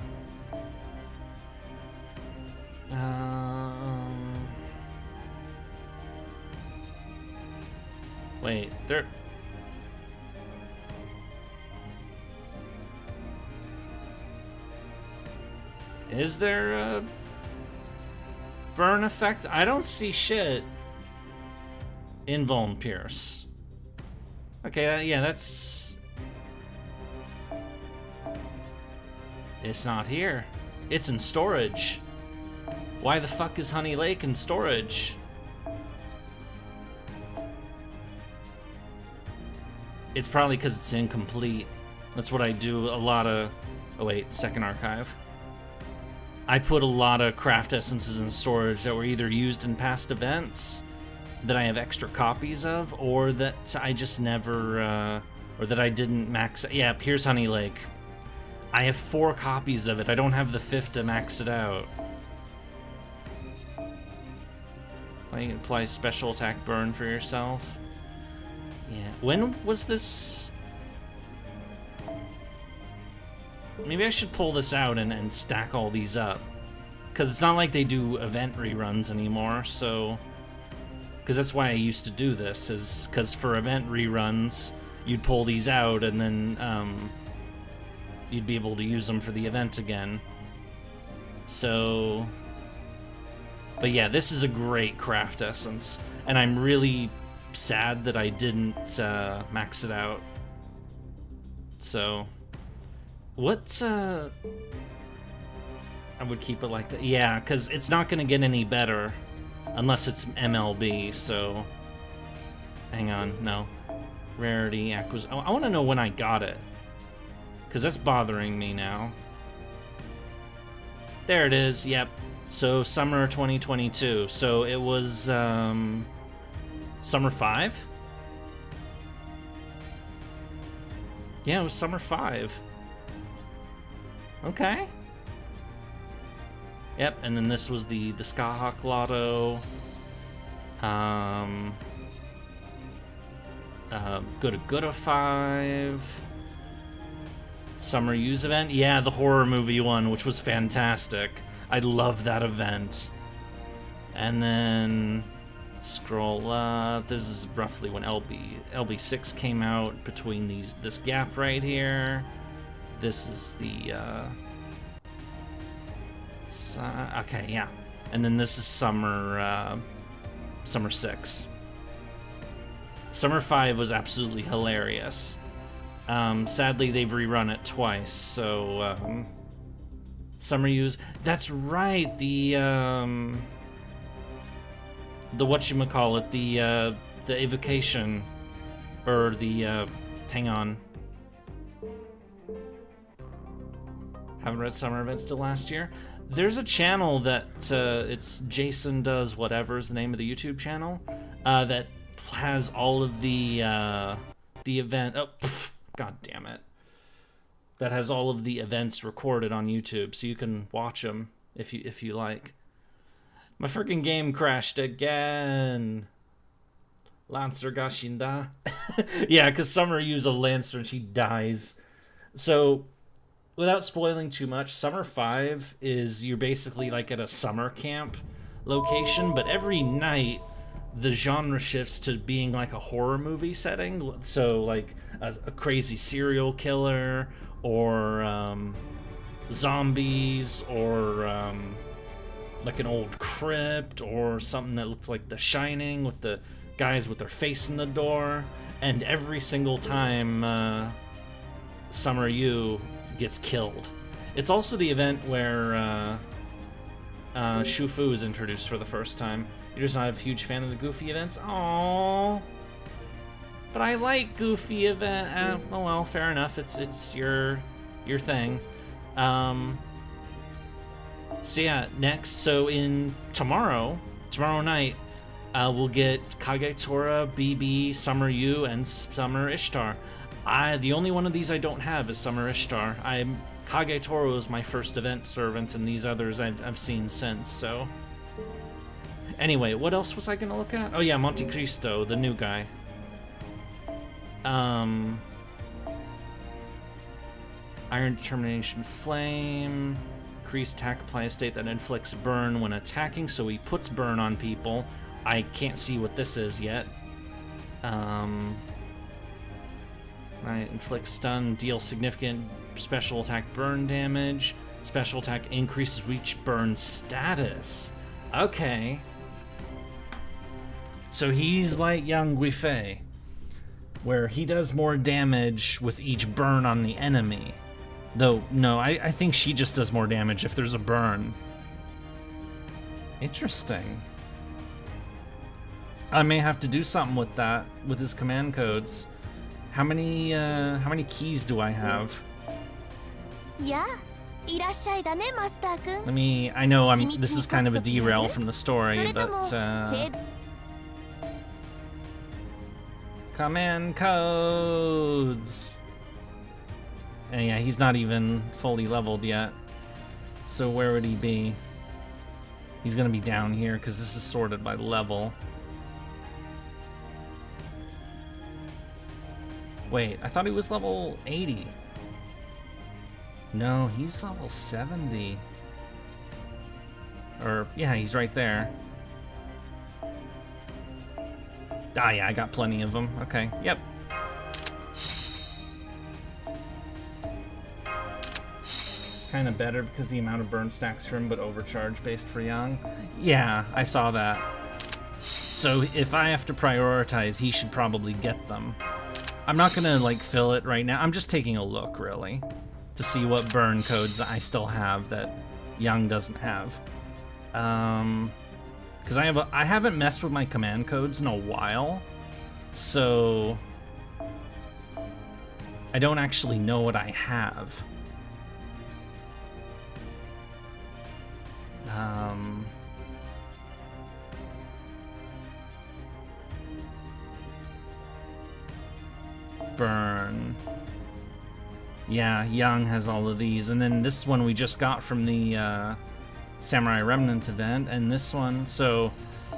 Wait, there... Is there a burn effect? I don't see shit. Invuln Pierce. Okay, yeah, that's... It's not here. It's in storage. Why the fuck is Honey Lake in storage? It's probably because it's incomplete. That's what I do a lot of... Oh wait, second archive. I put a lot of craft essences in storage that were either used in past events that I have extra copies of, or that I just never, or that I didn't max. Yeah, here's Honey Lake. I have 4 copies of it. I don't have the 5th to max it out. Apply special attack burn for yourself. Yeah. When was this? Maybe I should pull this out and stack all these up. Because it's not like they do event reruns anymore, so... Because that's why I used to do this, is because for event reruns, you'd pull these out and then you'd be able to use them for the event again. So... But yeah, this is a great craft essence, and I'm really sad that I didn't max it out. So... What, I would keep it like that. Yeah, because it's not going to get any better unless it's MLB, so... Hang on, no. Rarity, acquisition... Oh, I want to know when I got it. because that's bothering me now. There it is, yep. So summer 2022. So it was summer 5? Yeah, it was summer 5. Okay. Yep, and then this was the Skahawk Lotto. Good 5. Summer Use event. Yeah, the horror movie one, which was fantastic. I love that event. And then scroll up. This is roughly when LB6 came out, between this gap right here. This is the okay, yeah. And then this is summer 6. Summer 5 was absolutely hilarious. Sadly, they've rerun it twice, so summer use. That's right. The whatchamacallit, the evocation, or the hang on. Haven't read summer events till last year. There's a channel that it's Jason Does Whatever is the name of the YouTube channel, that has all of the event. Oh, pff, god damn it! That has all of the events recorded on YouTube, so you can watch them if you like. My freaking game crashed again. Lancer Gashinda. Yeah, because Summer used a Lancer and she dies. So, without spoiling too much, Summer 5 is you're basically like at a summer camp location, but every night the genre shifts to being like a horror movie setting. So like a crazy serial killer, or zombies, or like an old crypt, or something that looks like The Shining with the guys with their face in the door. And every single time Summer Yu gets killed. It's also the event where Shufu is introduced for the first time. You're just not a huge fan of the Goofy events? Aww. But I like Goofy event. Oh well, fair enough. It's your thing. So yeah, next. So in tomorrow night, we'll get Kagetora, BB, Summer Yu, and Summer Ishtar. The only one of these I don't have is Summer Ishtar. Kagetora was my first event servant, and these others I've seen since. So anyway, what else was I gonna look at? Oh yeah, Monte Cristo, the new guy. Iron Determination Flame. Increased attack, apply a state that inflicts burn when attacking, so he puts burn on people. I can't see what this is yet. Right, inflict stun, deal significant special attack burn damage. Special attack increases each burn status. Okay. So he's like Yang Guifei, where he does more damage with each burn on the enemy. Though, no, I think she just does more damage if there's a burn. Interesting. I may have to do something with that, with his command codes. How many keys do I have? Yeah. Let me, I know this is kind of a derail from the story, but command codes. And yeah, he's not even fully leveled yet. So where would he be? He's gonna be down here because this is sorted by level. Wait, I thought he was level 80. No, he's level 70. Or, yeah, he's right there. Ah, yeah, I got plenty of them. Okay, yep. It's kind of better because the amount of burn stacks for him, but overcharge based for Young. Yeah, I saw that. So if I have to prioritize, he should probably get them. I'm not gonna like fill it right now. I'm just taking a look really to see what burn codes I still have that Young doesn't have. Because I haven't messed with my command codes in a while, so I don't actually know what I have. Burn. Yeah, Young has all of these. And then this one we just got from the Samurai Remnant event. And this one, so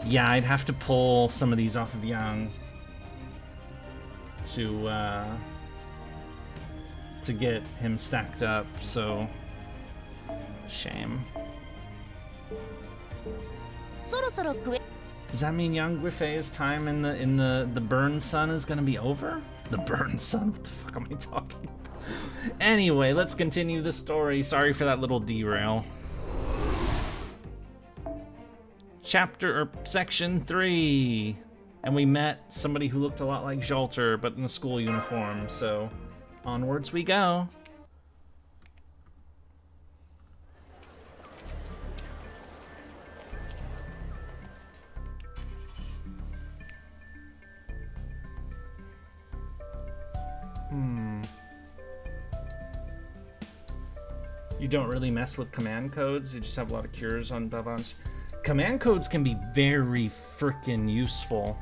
yeah, I'd have to pull some of these off of Young to get him stacked up, so shame. Does that mean young Guifei's time in the Burn Sun is gonna be over? The Burn Sun? What the fuck am I talking about? Anyway, let's continue the story. Sorry for that little derail. Section 3. And we met somebody who looked a lot like Jalter, but in a school uniform, so onwards we go. You don't really mess with command codes, you just have a lot of cures on Bavans. Command codes can be very freaking useful.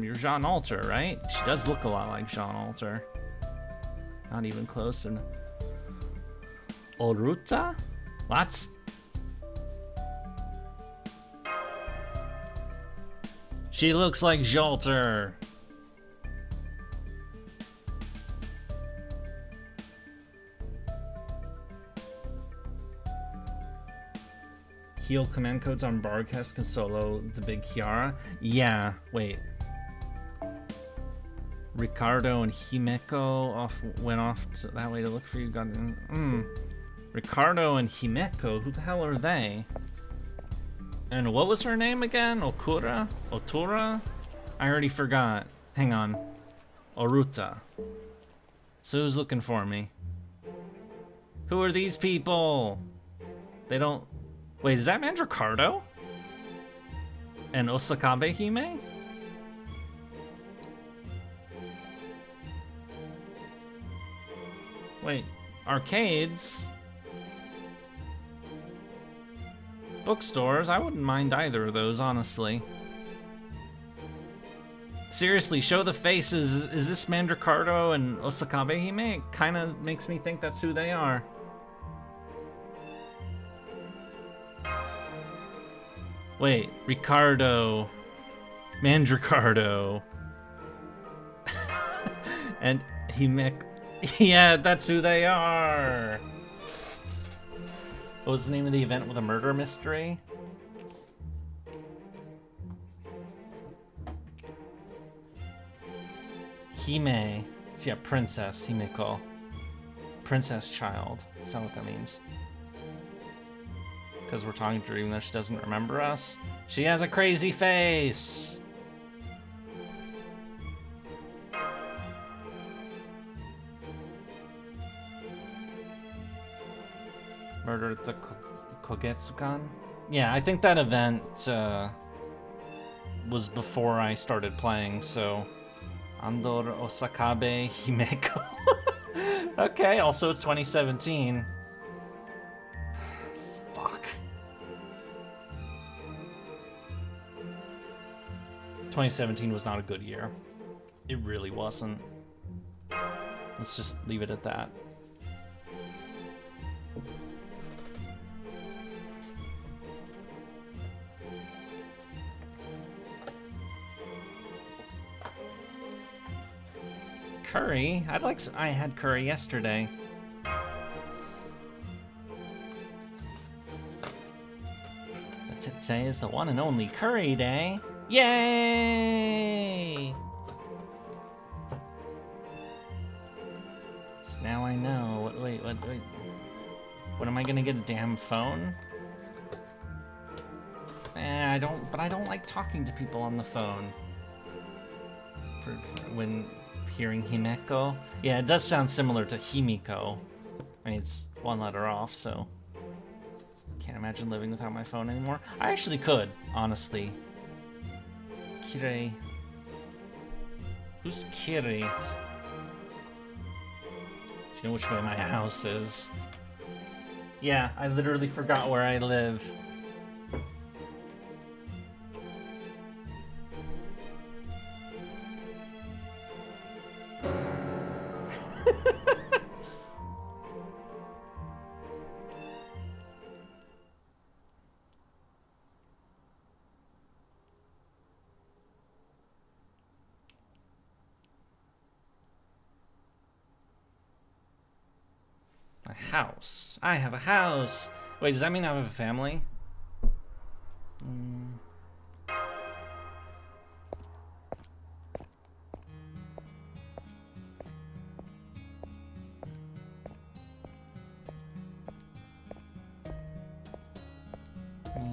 You're Jean Alter, right? She does look a lot like Jean Alter. Not even close. And Oruta? What? She looks like Jalter. Heal command codes on Barcast can solo the big Kiara. Yeah, wait. Ricardo and Himeko went off that way to look for you. Ricardo and Himeko, who the hell are they? And what was her name again? Okura? Otura? I already forgot. Hang on. Oruta. So who's looking for me? Who are these people? They don't... Wait, is that Mandricardo? And Osakabe Hime? Wait, arcades? Bookstores? I wouldn't mind either of those, honestly. Seriously, show the faces. Is this Mandricardo and Osakabe Hime? It kind of makes me think that's who they are. Wait, Ricardo, Mandricardo, and Himeko. Yeah, that's who they are. What was the name of the event with a murder mystery? Hime. Yeah, princess, Himeko. Princess child. Is that what that means? Because we're talking to her even though she doesn't remember us. She has a crazy face! Murder at the Kogetsukan? Yeah, I think that event was before I started playing, so... Andor Osakabe Himeko. Okay, also it's 2017. Fuck. 2017 was not a good year. It really wasn't. Let's just leave it at that. Curry? I had curry yesterday. But today is the one and only curry day. Yay! So now I know. Wait. What, am I gonna get a damn phone? I don't like talking to people on the phone. When hearing Himeko. Yeah, it does sound similar to Himiko. I mean, it's one letter off, so... Can't imagine living without my phone anymore. I actually could, honestly. Kirei. Who's Kiri? Do you know which way my house is? Yeah, I literally forgot where I live. My house. I have a house. Wait, does that mean I have a family?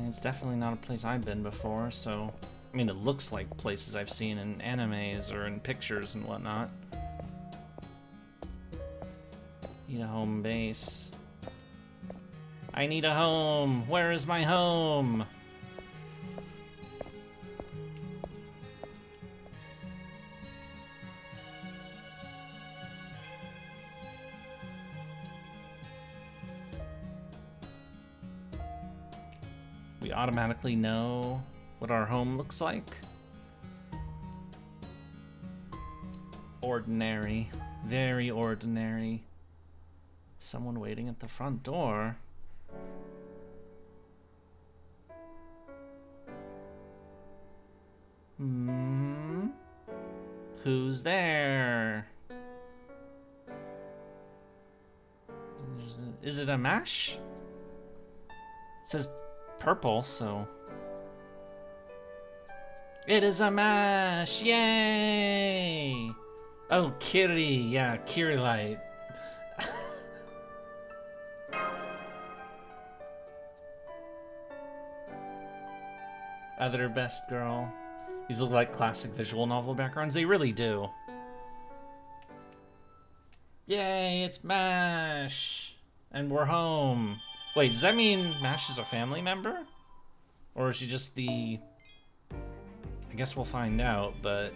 It's definitely not a place I've been before, so... I mean, it looks like places I've seen in animes or in pictures and whatnot. Need a home base. I need a home! Where is my home? We automatically know what our home looks like. Ordinary. Very ordinary. Someone waiting at the front door. Who's there? Is it a mash? It says purple, so... It is a mash! Yay! Oh, Kiri. Yeah, Kiri light. Other best girl. These look like classic visual novel backgrounds. They really do. Yay, it's MASH! And we're home. Wait, does that mean MASH is a family member? Or is she just the... I guess we'll find out, but...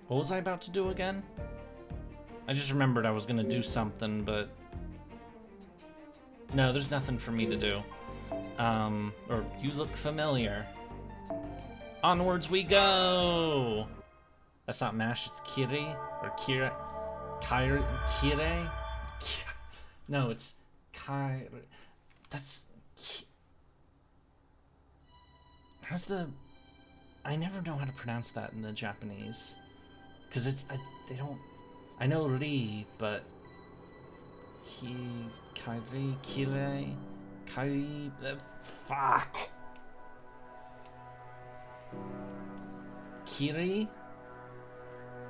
What was I about to do again? I just remembered I was gonna do something, but... No, there's nothing for me to do. Or you look familiar. Onwards we go! That's not MASH, it's Kiri? Or Kira? Kire? No, it's Kai. That's... How's the... I never know how to pronounce that in the Japanese. Because it's... they don't... I know Ri, but... Kairi, Kire... Kairi... fuck! Kiri?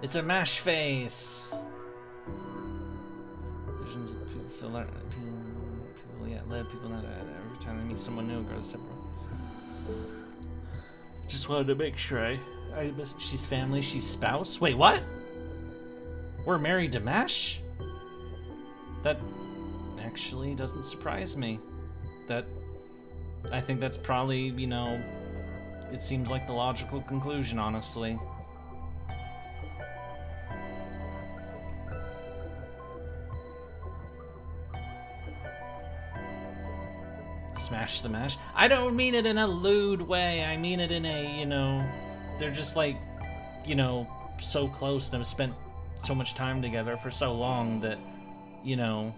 It's a MASH face! Visions of people feel like... People yet live, people not... Every time they meet someone new, it grows separate. Just wanted to make sure she's family, she's spouse? Wait, what? We're married to MASH? That actually doesn't surprise me. I think that's probably, you know, it seems like the logical conclusion, honestly. Smash the MASH. I don't mean it in a lewd way. I mean it in a, you know, they're just like, you know, so close and have spent so much time together for so long that, you know,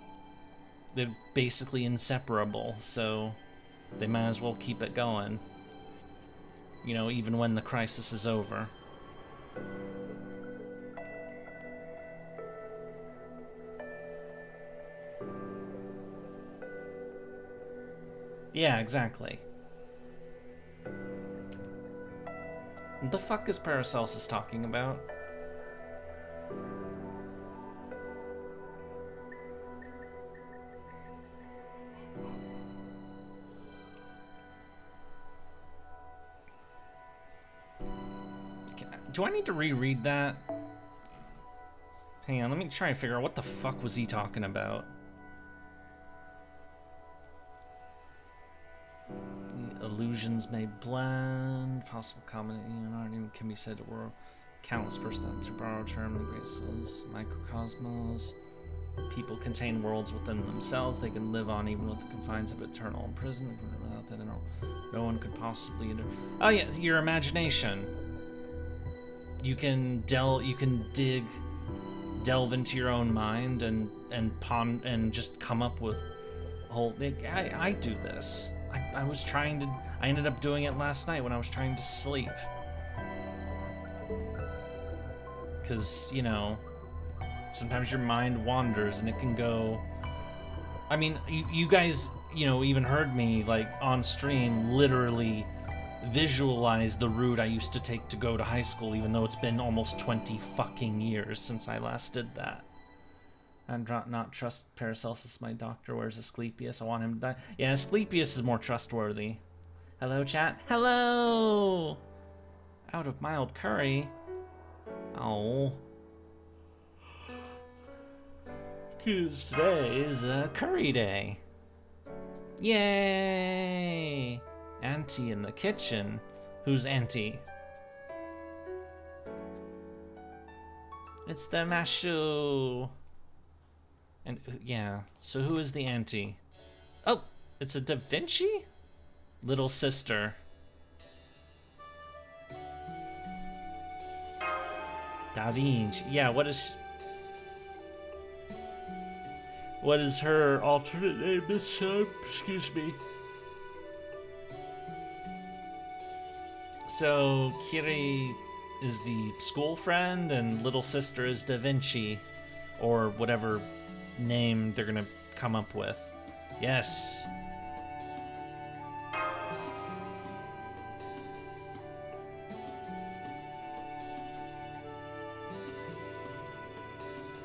they're basically inseparable, so they might as well keep it going. You know, even when the crisis is over. Yeah, exactly. What the fuck is Paracelsus talking about? Do I need to reread that? Hang on, let me try and figure out what the fuck was he talking about. illusions may blend. Possible combination can be said to world. Countless person to borrow a term in the great souls. Microcosmos. People contain worlds within themselves. They can live on even with the confines of eternal imprisonment. Without that, no one could possibly. Oh yeah, your imagination. You can delve into your own mind and just come up with whole. I do this. I was trying to. I ended up doing it last night when I was trying to sleep. Because, you know, sometimes your mind wanders and it can go. I mean, you guys, you know, even heard me, like, on stream, literally visualize the route I used to take to go to high school, even though it's been almost 20 fucking years since I last did that. I'd not trust Paracelsus, my doctor wears Asclepius. I want him to die. Yeah, Asclepius is more trustworthy. Hello, chat. Hello! Out of mild curry. Oh. Because today is a curry day. Yay! Auntie in the kitchen. Who's Auntie? It's the Mashu. And yeah, so who is the Auntie? Oh, it's a Da Vinci? Little sister. Da Vinci. Yeah, what is her alternate name this time? Excuse me. So Kiri is the school friend and little sister is Da Vinci, or whatever name they're gonna come up with. Yes.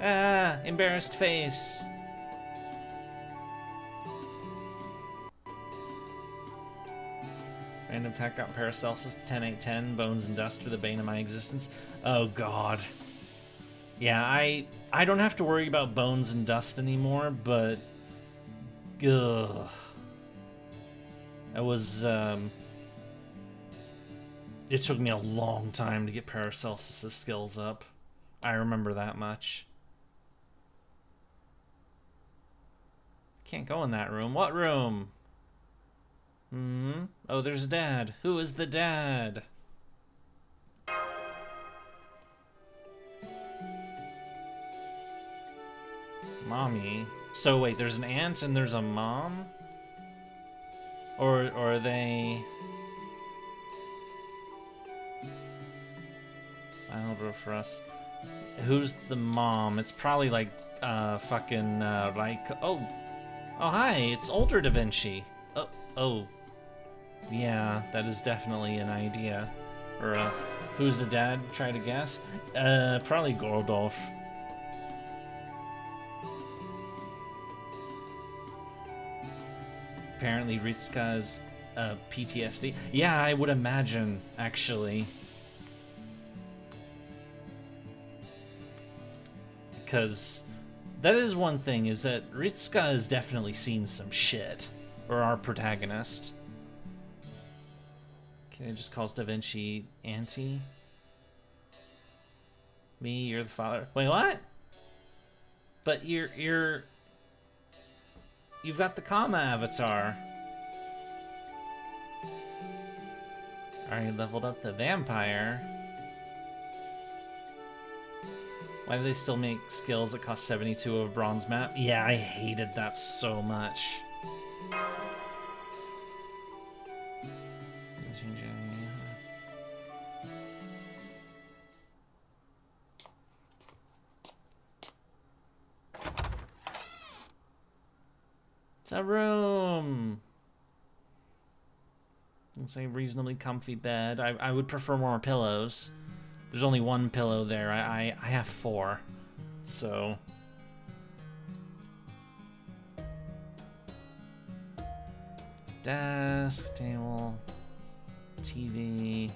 Ah, embarrassed face. Random fact got Paracelsus 10-8-10, bones and dust are the bane of my existence. Oh god. Yeah, I don't have to worry about bones and dust anymore, but ugh. It was it took me a long time to get Paracelsus' skills up. I remember that much. Can't go in that room. What room? Oh, there's Dad. Who is the dad? Mommy. So wait, there's an aunt and there's a mom? Or are they... I'll go for us. Who's the mom? It's probably like fucking Oh, hi, it's older Da Vinci. Oh, yeah, that is definitely an idea. Or who's the dad? Try to guess. Probably Gordolf. Apparently Ritsuka's PTSD. Yeah, I would imagine, actually. Because that is one thing, is that Ritsuka has definitely seen some shit. Or our protagonist. Okay, it just calls Da Vinci Auntie. Me, you're the father. Wait, what? But you've got the comma avatar. Already leveled up the vampire. Why do they still make skills that cost 72 of a bronze map? Yeah, I hated that so much. It's a room. It's a reasonably comfy bed. I would prefer more pillows. There's only one pillow there. I have 4. So... Desk, table, TV.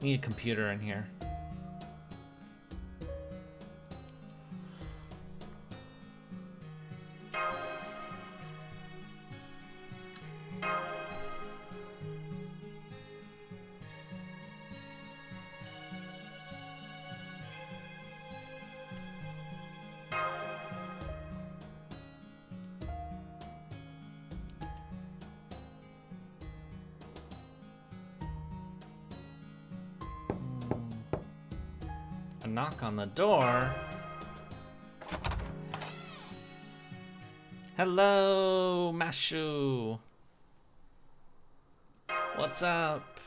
Need a computer in here. A knock on the door. Hello, Mashu. What's up?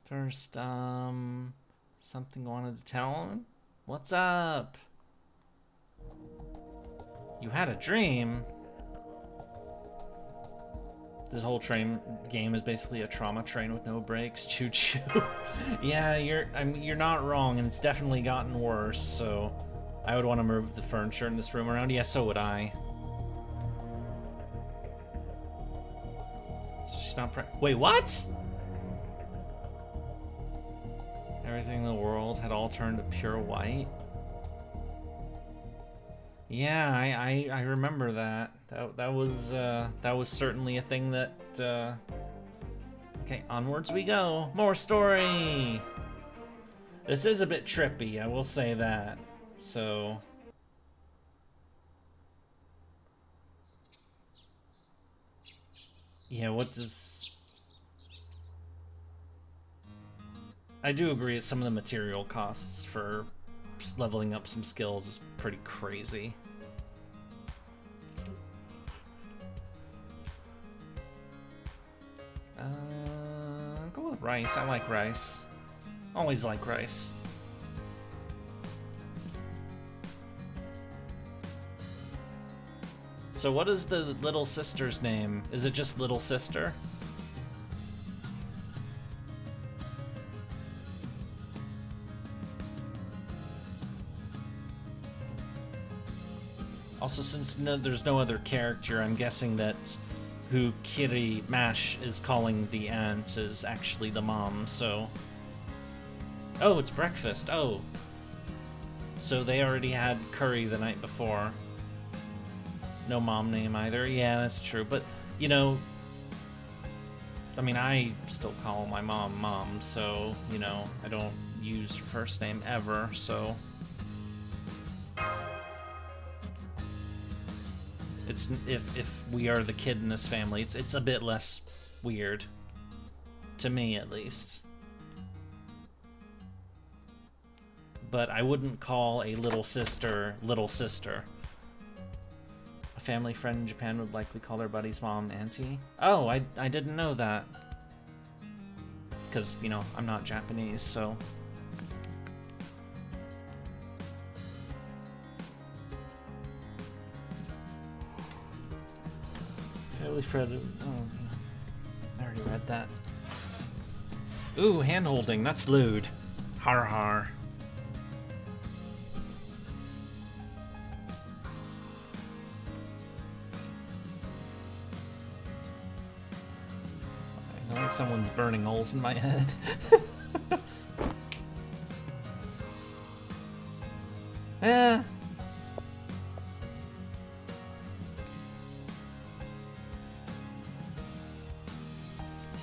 First, something I wanted to tell him? What's up? You had a dream? This whole train game is basically a trauma train with no brakes. Choo choo. Yeah, you're not wrong, and it's definitely gotten worse, so I would want to move the furniture in this room around. Yeah, so would I. She's not wait, what? Everything in the world had all turned to pure white. Yeah, I remember that. That was certainly a thing that. Okay, onwards we go. More story. This is a bit trippy, I will say that. So. Yeah, what does. I do agree that some of the material costs for leveling up some skills is pretty crazy. Go with rice. I like rice. Always like rice. So what is the little sister's name? Is it just Little Sister? Also, since there's no other character, I'm guessing that who Kiri Mash is calling the aunt is actually the mom, so... Oh, it's breakfast. Oh. So they already had curry the night before. No mom name either. Yeah, that's true. But, you know... I mean, I still call my mom Mom, so, you know, I don't use her first name ever, so... It's if we are the kid in this family, it's a bit less weird, to me at least. But I wouldn't call a little sister Little Sister. A family friend in Japan would likely call their buddy's mom Auntie. Oh, I didn't know that. Because, you know, I'm not Japanese, so... Fred. Oh, I already read that. Ooh, hand-holding. That's lewd. Har har. I think someone's burning holes in my head. Yeah.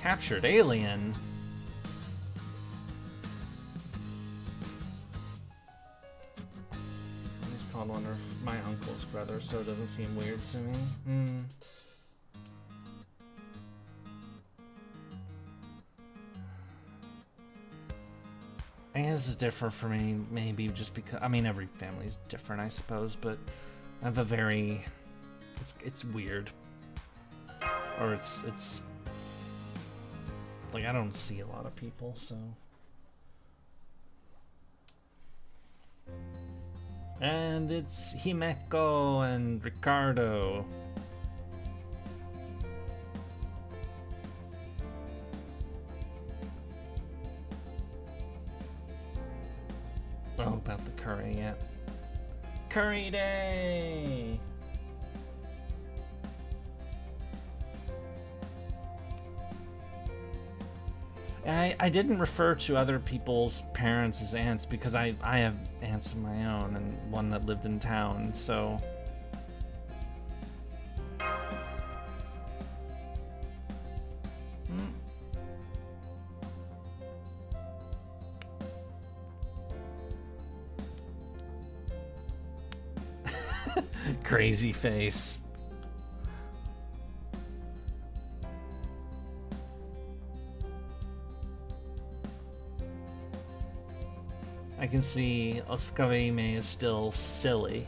Captured alien. I just called one of my uncle's brother, so it doesn't seem weird to me. I guess this is different for me, maybe just because, I mean, every family's different, I suppose, but I have a very, it's weird. Or it's like, I don't see a lot of people, so. And it's Himeko and Ricardo. Oh, about the curry, yeah. Curry day! I didn't refer to other people's parents as aunts because I have aunts of my own and one that lived in town, so... Crazy face. can see Oskavime is still silly.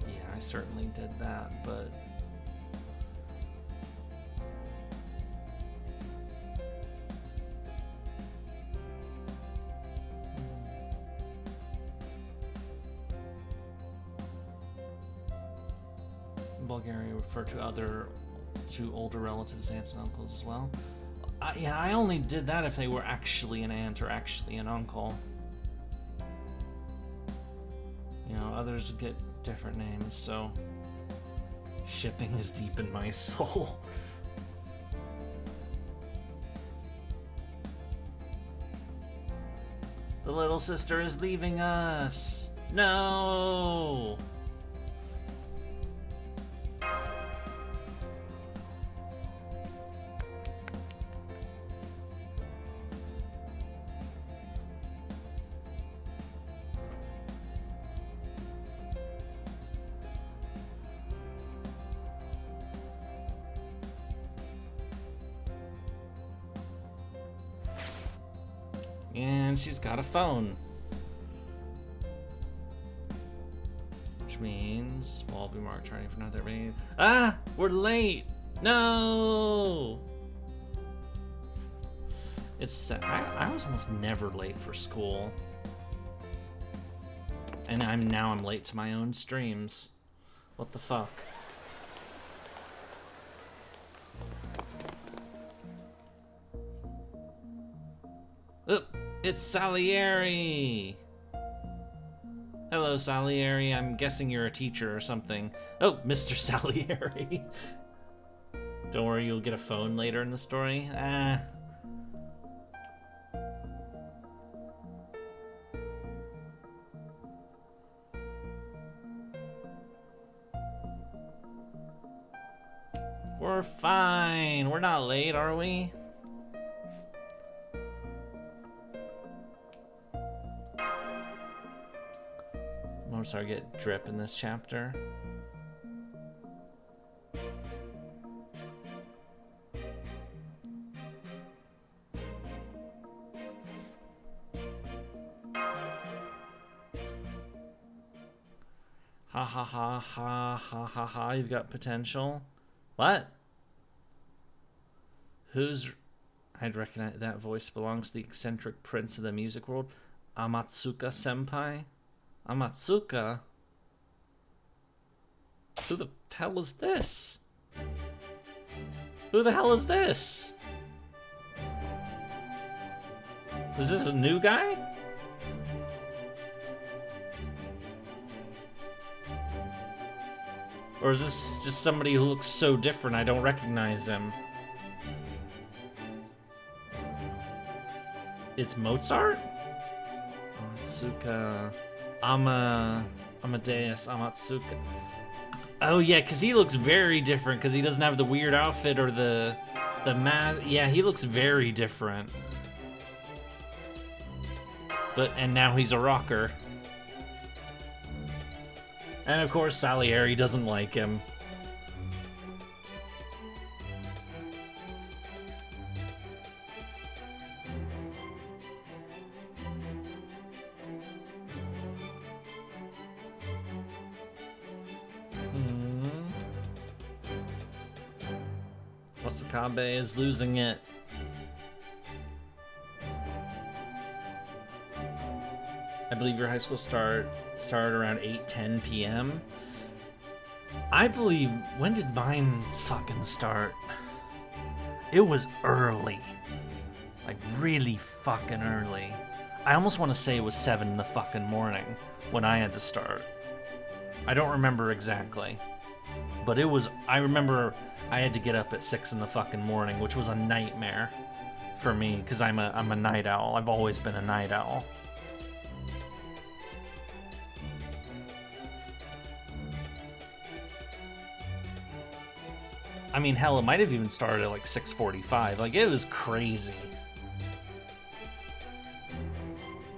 Yeah, I certainly did that, but Bulgaria refer to older relatives, aunts and uncles as well. Yeah, I only did that if they were actually an aunt or actually an uncle. You know, others get different names, so shipping is deep in my soul. The little sister is leaving us. No. And she's got a phone. Which means we'll all be marked trying for another raid. Ah! We're late! No! It's sad. I was almost never late for school. And I'm late to my own streams. What the fuck? Oh, it's Salieri! Hello, Salieri. I'm guessing you're a teacher or something. Oh, Mr. Salieri. Don't worry, you'll get a phone later in the story. Ah. We're fine. We're not late, are we? Notice I get drip in this chapter. Ha ha ha ha ha ha ha, you've got potential. What? I'd recognize that voice belongs to the eccentric prince of the music world, Amatsuka Senpai. Amatsuka? Who the hell is this? Who the hell is this? Is this a new guy? Or is this just somebody who looks so different I don't recognize him? It's Mozart? Amatsuka... Amadeus Amatsuka. Oh yeah, because he looks very different because he doesn't have the weird outfit or the mask. Yeah, he looks very different. And now he's a rocker. And of course Salieri doesn't like him. Wasakabe is losing it. I believe your high school started around 8:10 p.m. I believe, when did mine fucking start? It was early. Like really fucking early. I almost want to say it was 7 in the fucking morning when I had to start. I don't remember exactly. But it was, I remember I had to get up at 6 in the fucking morning, which was a nightmare for me, because I'm a night owl. I've always been a night owl. I mean, hell, it might have even started at like 6:45. Like, it was crazy.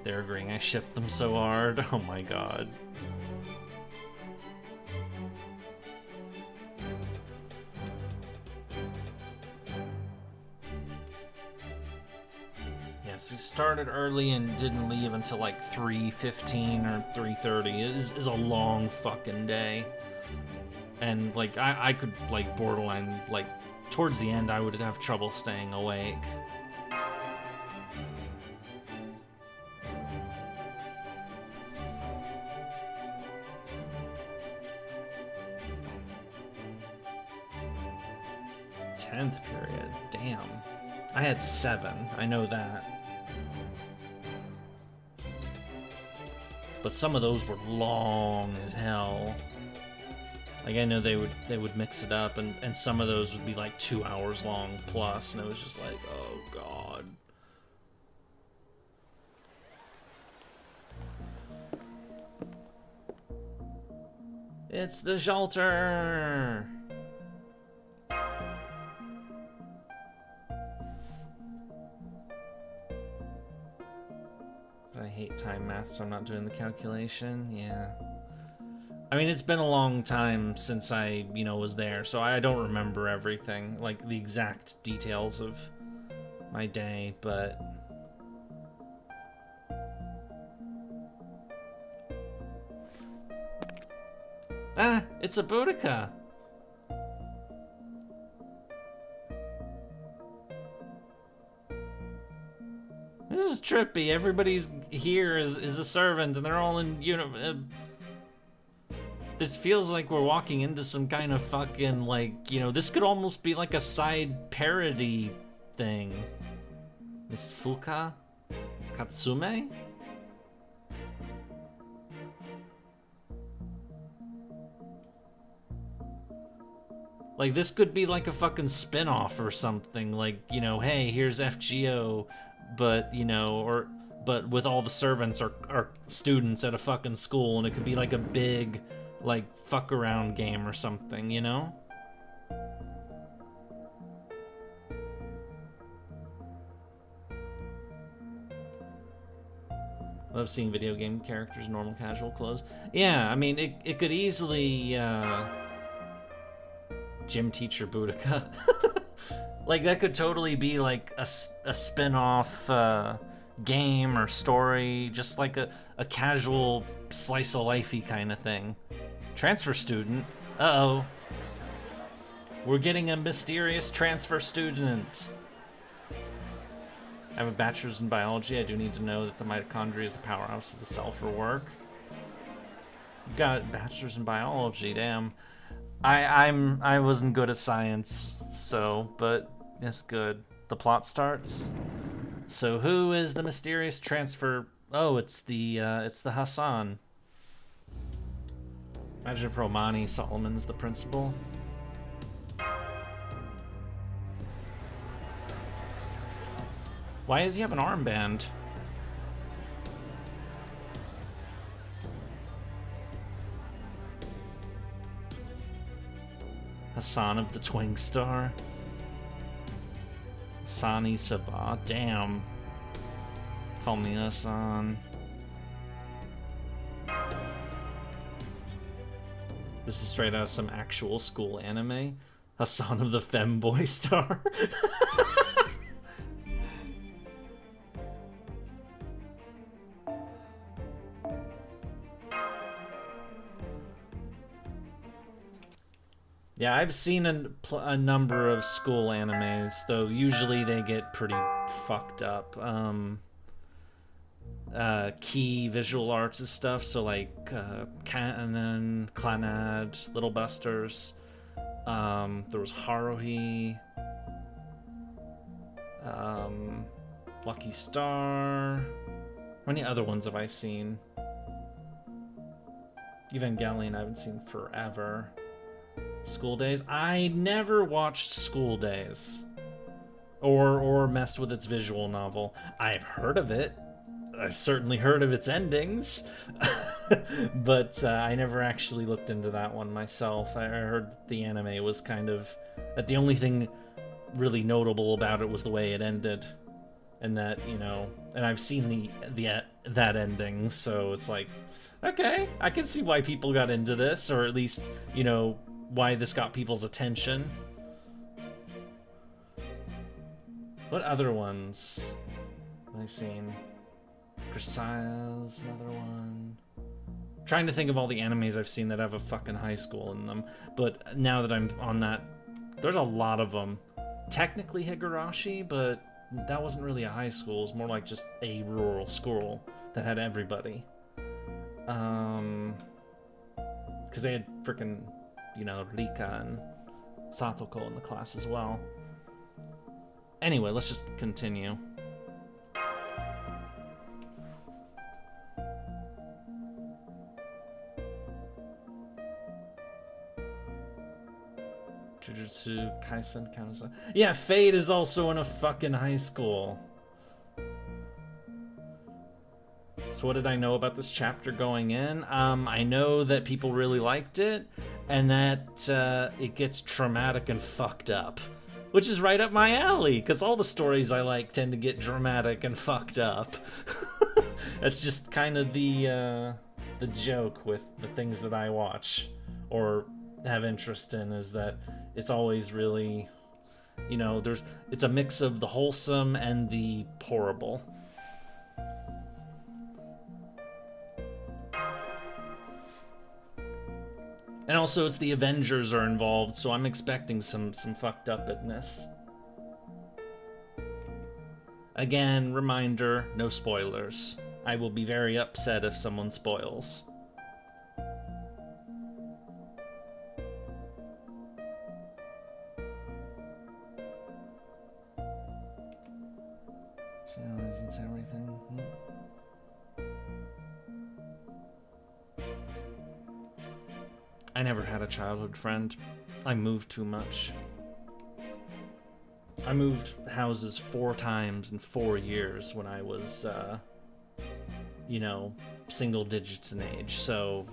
They're agreeing I shipped them so hard. Oh my god. Yes, we started early and didn't leave until like 3:15 or 3:30. It is a long fucking day. And like I could like borderline, like towards the end I would have trouble staying awake. Tenth period, damn. I had 7, I know that. But some of those were long as hell. Like I know they would mix it up, and some of those would be like 2 hours long plus, and it was just like, oh god. It's the shelter! I hate time math, so I'm not doing the calculation. Yeah. I mean, it's been a long time since I, was there, so I don't remember everything, like the exact details of my day, but... Ah, it's a Boudica! This is trippy. Everybody's here is a servant, and they're all in this feels like we're walking into some kind of fucking, like, this could almost be like a side parody thing. Miss Fuka? Katsume? Like, this could be like a fucking spin-off or something. Like, hey, here's FGO, but, but with all the servants are students at a fucking school, and it could be like a big, like, fuck around game or something, Love seeing video game characters in normal casual clothes. Yeah, I mean, it could easily, gym teacher Boudica. Like, that could totally be like a spin-off game or story, just like a casual slice of lifey kind of thing. Transfer student? Uh-oh. We're getting a mysterious transfer student. I have a bachelor's in biology. I do need to know that the mitochondria is the powerhouse of the cell for work. You got a bachelor's in biology, damn. I wasn't good at science, so, but it's good. The plot starts. So who is the mysterious transfer? Oh, it's the Hassan. Imagine if Romani Solomon's the principal. Why does he have an armband? Hassan of the Twin Star. Hassani Sabah. Damn. Call me Hassan. This is straight out of some actual school anime. Hassan of the Femboy Star. Yeah, I've seen a number of school animes, though usually they get pretty fucked up. Key visual arts and stuff, so like Kanon, Clannad, Little Busters. There was Haruhi, Lucky Star. How many other ones have I seen? Evangelion I haven't seen forever. School Days? I never watched School Days. Or messed with its visual novel. I've heard of it. I've certainly heard of its endings. But I never actually looked into that one myself. I heard the anime was kind of... that the only thing really notable about it was the way it ended. And that, and I've seen the that ending, so it's like, okay, I can see why people got into this, or at least, you know, why this got people's attention. What other ones have I seen? Grisaille's another one. I'm trying to think of all the animes I've seen that have a fucking high school in them, but now that I'm on that, there's a lot of them. Technically Higurashi, but that wasn't really a high school. It was more like just a rural school that had everybody. Because they had freaking, you know, Rika and Satoko in the class as well. Anyway, let's just continue. Jujutsu Kaisen Kanasa. Yeah, Fate is also in a fucking high school. So what did I know about this chapter going in? I know that people really liked it, and that it gets traumatic and fucked up. Which is right up my alley, because all the stories I like tend to get dramatic and fucked up. That's just kind of the joke with the things that I watch or have interest in, is that it's always really, you know, it's a mix of the wholesome and the horrible. And also it's the Avengers are involved, so I'm expecting some fucked upness. Again, reminder, no spoilers. I will be very upset if someone spoils. She realizes everything. I never had a childhood friend. I moved too much. I moved houses 4 times in 4 years when I was, you know, single digits in age. So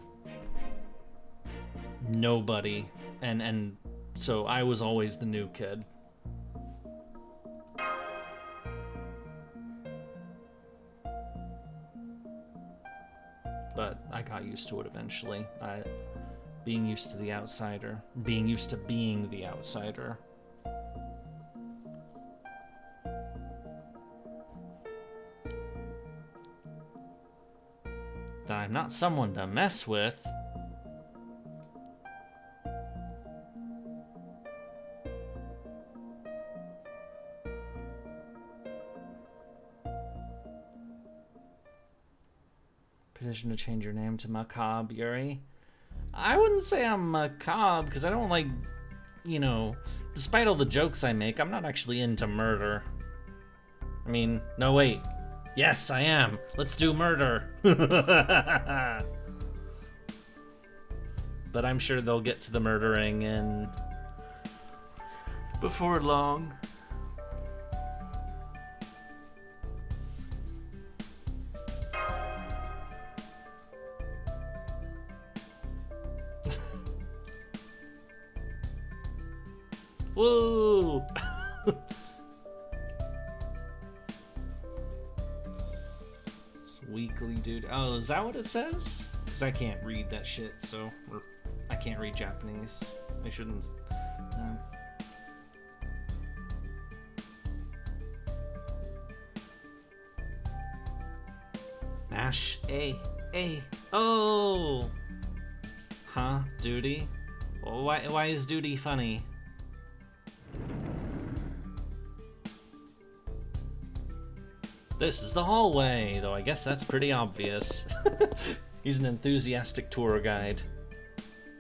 nobody, and so I was always the new kid. But I got used to it eventually. Being used to the outsider. Being used to being the outsider. That I'm not someone to mess with. Petition to change your name to Macabre, Yurie. I wouldn't say I'm macabre, because I don't like, you know, despite all the jokes I make, I'm not actually into murder. I mean, no wait. Yes, I am. Let's do murder. But I'm sure they'll get to the murdering and before long. Whoa! Weekly dude. Oh, is that what it says? Because I can't read that shit, so I can't read Japanese. I shouldn't. No. Mash A. Oh! Huh? Duty? Well, why is duty funny? This is the hallway, though I guess that's pretty obvious. He's an enthusiastic tour guide.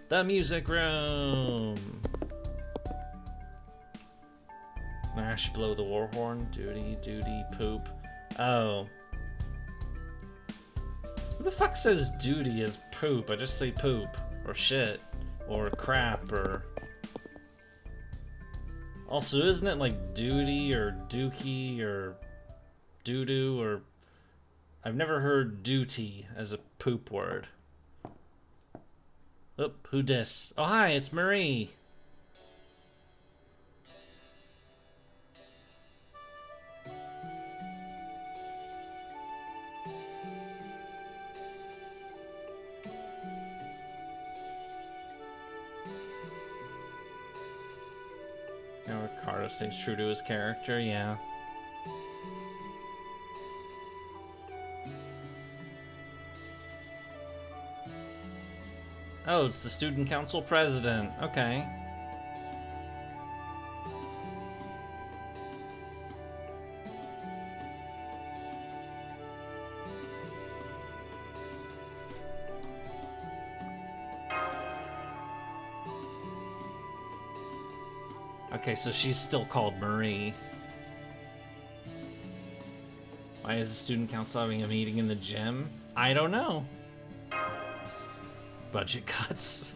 The music room! Mash, blow the war horn. Duty, poop. Oh. Who the fuck says duty is poop? I just say poop. Or shit. Or crap, or... Also, isn't it like duty, or dookie, or... doo-doo, or... I've never heard duty as a poop word. Oop, who dis? Oh, hi, it's Marie. Ricardo stays true to his character, yeah. Oh, it's the student council president. Okay. Okay, so she's still called Marie. Why is the student council having a meeting in the gym? I don't know. Budget cuts.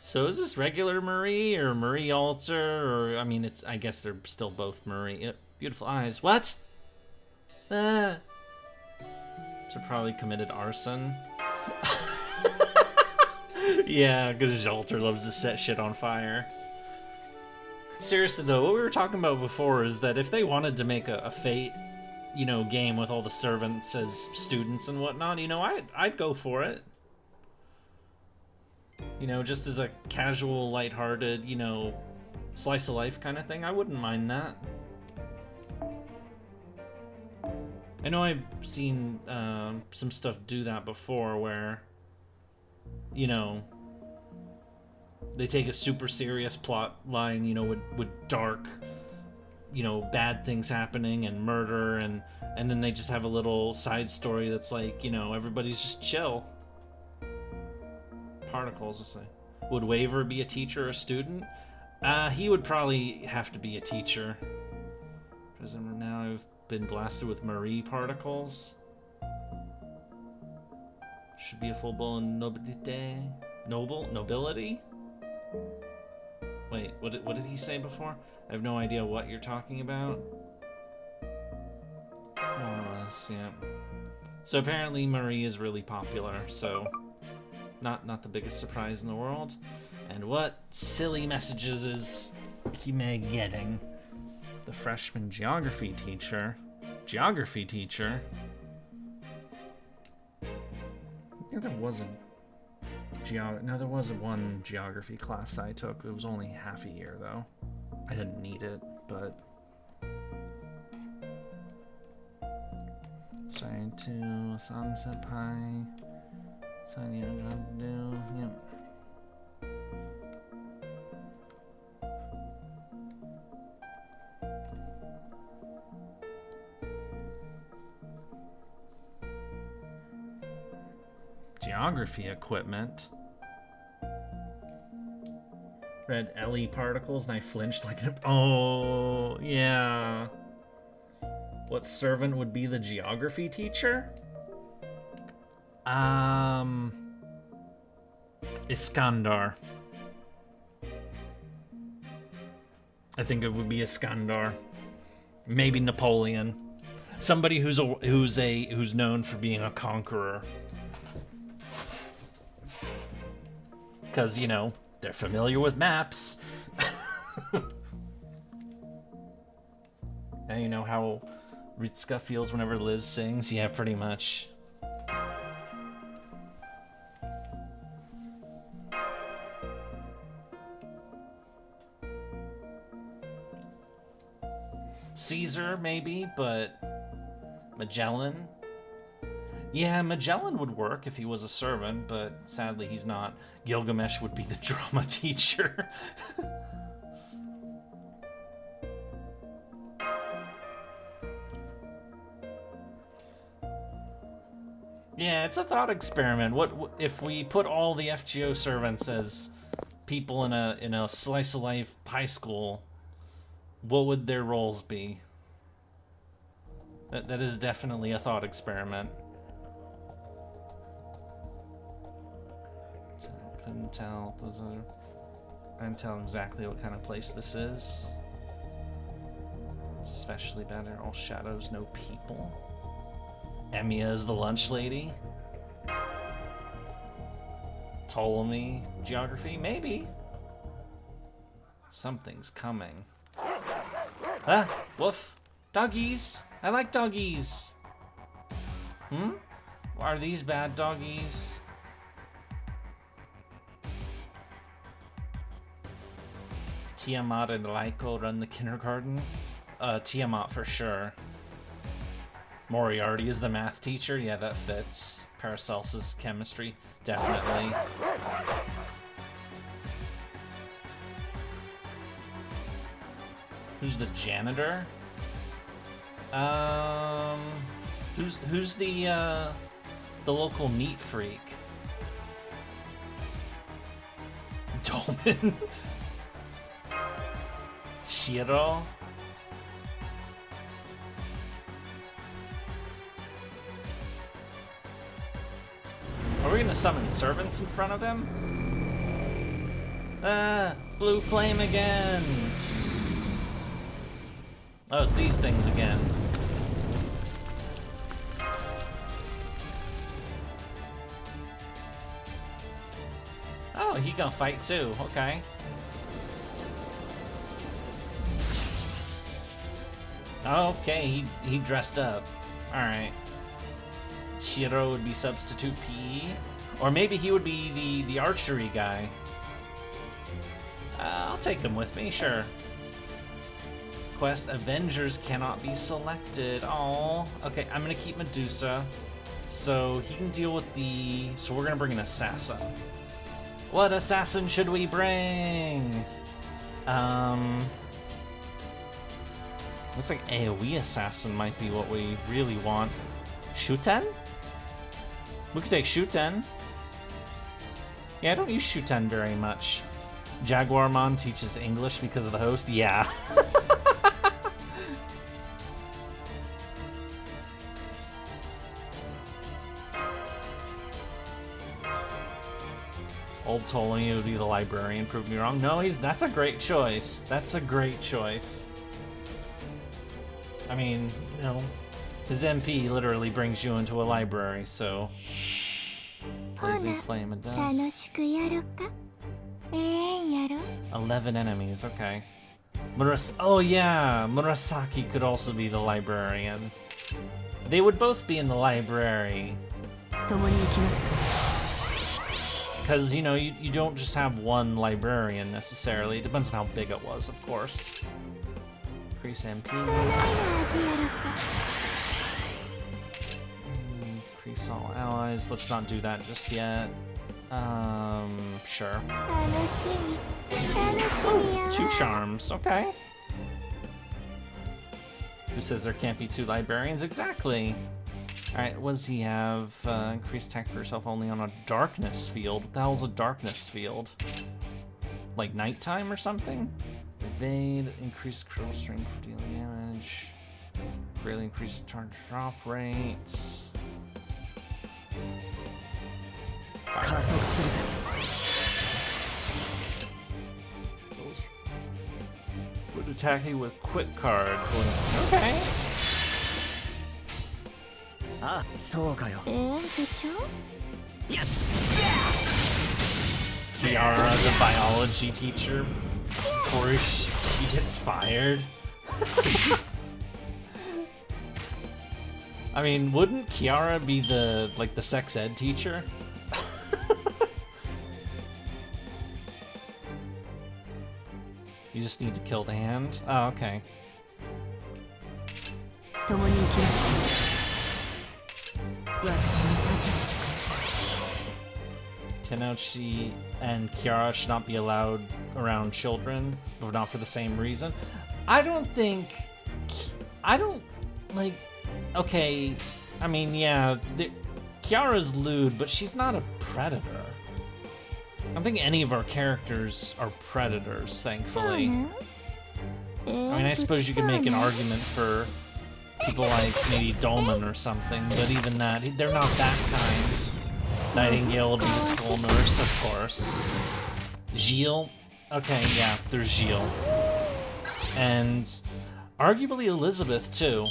So is this regular Marie or Marie Alter? Or, I mean, I guess they're still both Marie. Beautiful eyes. What? She probably committed arson. Yeah, because Alter loves to set shit on fire. Seriously though, what we were talking about before is that if they wanted to make a Fate, you know, game with all the servants as students and whatnot, you know, I'd go for it. You know, just as a casual, lighthearted, you know, slice of life kind of thing, I wouldn't mind that. I know I've seen some stuff do that before where, you know, they take a super serious plot line, you know, with dark, you know, bad things happening and murder, and then they just have a little side story that's like, you know, everybody's just chill. Particles, let's say. Would Waver be a teacher or a student? He would probably have to be a teacher. President, now I've been blasted with Marie particles. Should be a full-blown nobility? Wait, what did he say before? I have no idea what you're talking about. More or less, yeah. So apparently Marie is really popular, so not the biggest surprise in the world. And what silly messages is Hime getting? The freshman geography teacher? Geography teacher? I think there was a there was one geography class I took. It was only half a year though. I didn't need it, but sorry to Sansepai. Sanya do. Yep. Geography equipment. Read LE particles and I flinched like an... Oh, yeah. What servant would be the geography teacher? Iskandar. I think it would be Iskandar. Maybe Napoleon. Somebody who's known for being a conqueror. Because, you know, they're familiar with maps. And you know how Ritsuka feels whenever Liz sings? Yeah, pretty much. Caesar, maybe, but Magellan? Yeah, Magellan would work if he was a servant, but sadly he's not. Gilgamesh would be the drama teacher. Yeah, it's a thought experiment. What if we put all the FGO servants as people in a slice of life high school? What would their roles be? That is definitely a thought experiment. Couldn't tell those other. I can tell exactly what kind of place this is. Especially better. All shadows, no people. Emiya is the lunch lady. Ptolemy geography, maybe. Something's coming. Ah, woof. Doggies. I like doggies. Hmm? Are these bad doggies? Tiamat and Laiko run the kindergarten? Tiamat for sure. Moriarty is the math teacher? Yeah, that fits. Paracelsus chemistry? Definitely. Who's the janitor? Who's the local neat freak? Dolman? Shiro? Are we gonna summon servants in front of him? Blue flame again! Oh, it's these things again. Oh, he gonna fight too, okay. Okay, he dressed up. Alright. Shiro would be substitute PE. Or maybe he would be the archery guy. I'll take him with me, sure. Quest Avengers cannot be selected. Oh, okay, I'm gonna keep Medusa. So he can deal with the... So we're gonna bring an assassin. What assassin should we bring? Looks like AoE assassin might be what we really want. Shuten? We could take Shuten. Yeah, I don't use Shuten very much. Jaguarmon teaches English because of the host? Yeah. Old Ptolemy would be the librarian, prove me wrong. No, that's a great choice. That's a great choice. I mean, you know, his MP literally brings you into a library, so... Blazing Flame, it does. 11 enemies, okay. Oh yeah, Murasaki could also be the librarian. They would both be in the library. Because, you know, you don't just have one librarian necessarily. It depends on how big it was, of course. Increase MP. Increase all allies. Let's not do that just yet. Sure. Oh, 2 charms, okay. Who says there can't be 2 librarians? Exactly. Alright, what does he have? Increased attack for yourself only on a darkness field. What the hell's a darkness field? Like nighttime or something? Evade, increased critical strength for dealing damage. Greatly increased charge drop rates. Would attack you with quick cards. Okay. Kiara, the biology teacher, before she gets fired. I mean, wouldn't Kiara be the sex ed teacher? You just need to kill the hand? Oh, okay. Tenouchi and Kiara should not be allowed around children, but not for the same reason. Okay, I mean, yeah, Kiara's lewd, but she's not a predator. I don't think any of our characters are predators, thankfully. I mean, I suppose you could make an argument for people like maybe Dolman or something, but even that, they're not that kind. Nightingale would be the school nurse, of course. Gilles? Okay, yeah, there's Gilles. And arguably Elizabeth, too.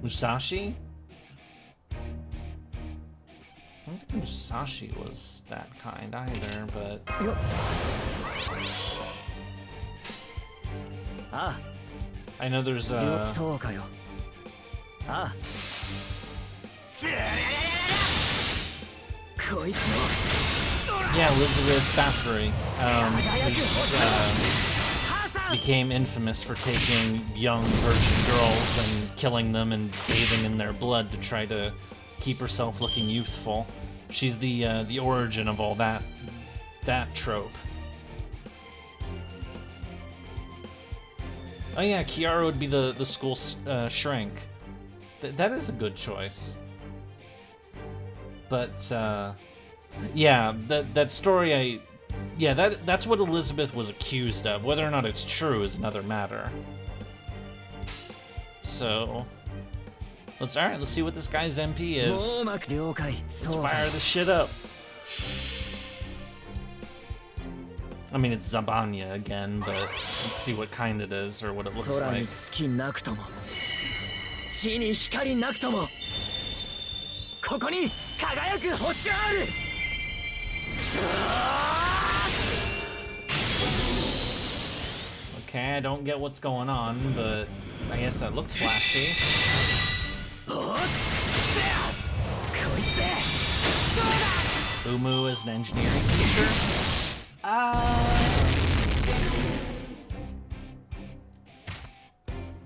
Musashi? I don't think Musashi was that kind either, but... Ah. I know there's Yeah, Elizabeth Bathory became infamous for taking young virgin girls and killing them and bathing in their blood to try to keep herself looking youthful. She's the origin of all that trope. Oh yeah, Kiara would be the school shrink. That is a good choice. But yeah, that story that's what Elizabeth was accused of. Whether or not it's true is another matter. So let's see what this guy's MP is. Let's fire this shit up. I mean, it's Zabanya again, but let's see what kind it is or what it looks like. Okay, I don't get what's going on, but I guess that looked flashy. Umu is an engineering teacher?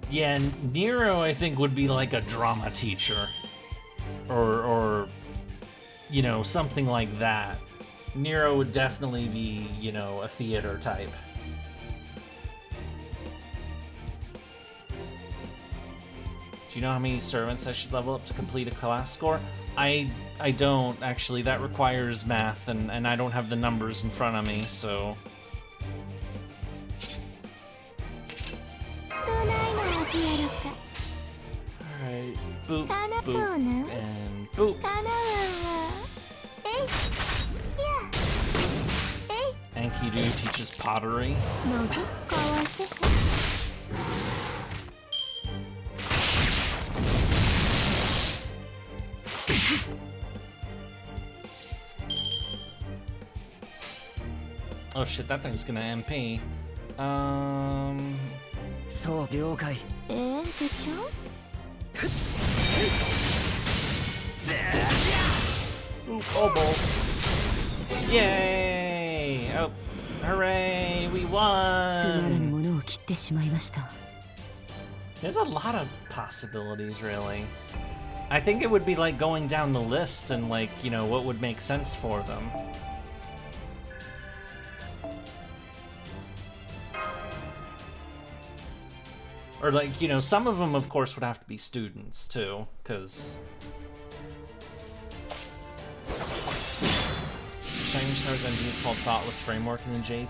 Yeah, Nero I think would be like a drama teacher. Or you know, something like that. Nero would definitely be, you know, a theater type. Do you know how many servants I should level up to complete a class score? I don't, actually. That requires math, and I don't have the numbers in front of me, so... Alright, boop, boop, and boop. Enkidu teaches pottery. Oh shit, that thing's gonna MP. Oop, almost. Yay! Oh, hooray, we won! There's a lot of possibilities, really. I think it would be like going down the list and like, you know, what would make sense for them. Or like, you know, some of them, of course, would have to be students, too, because... Shining Stars MD is called Thoughtless Framework in the JP.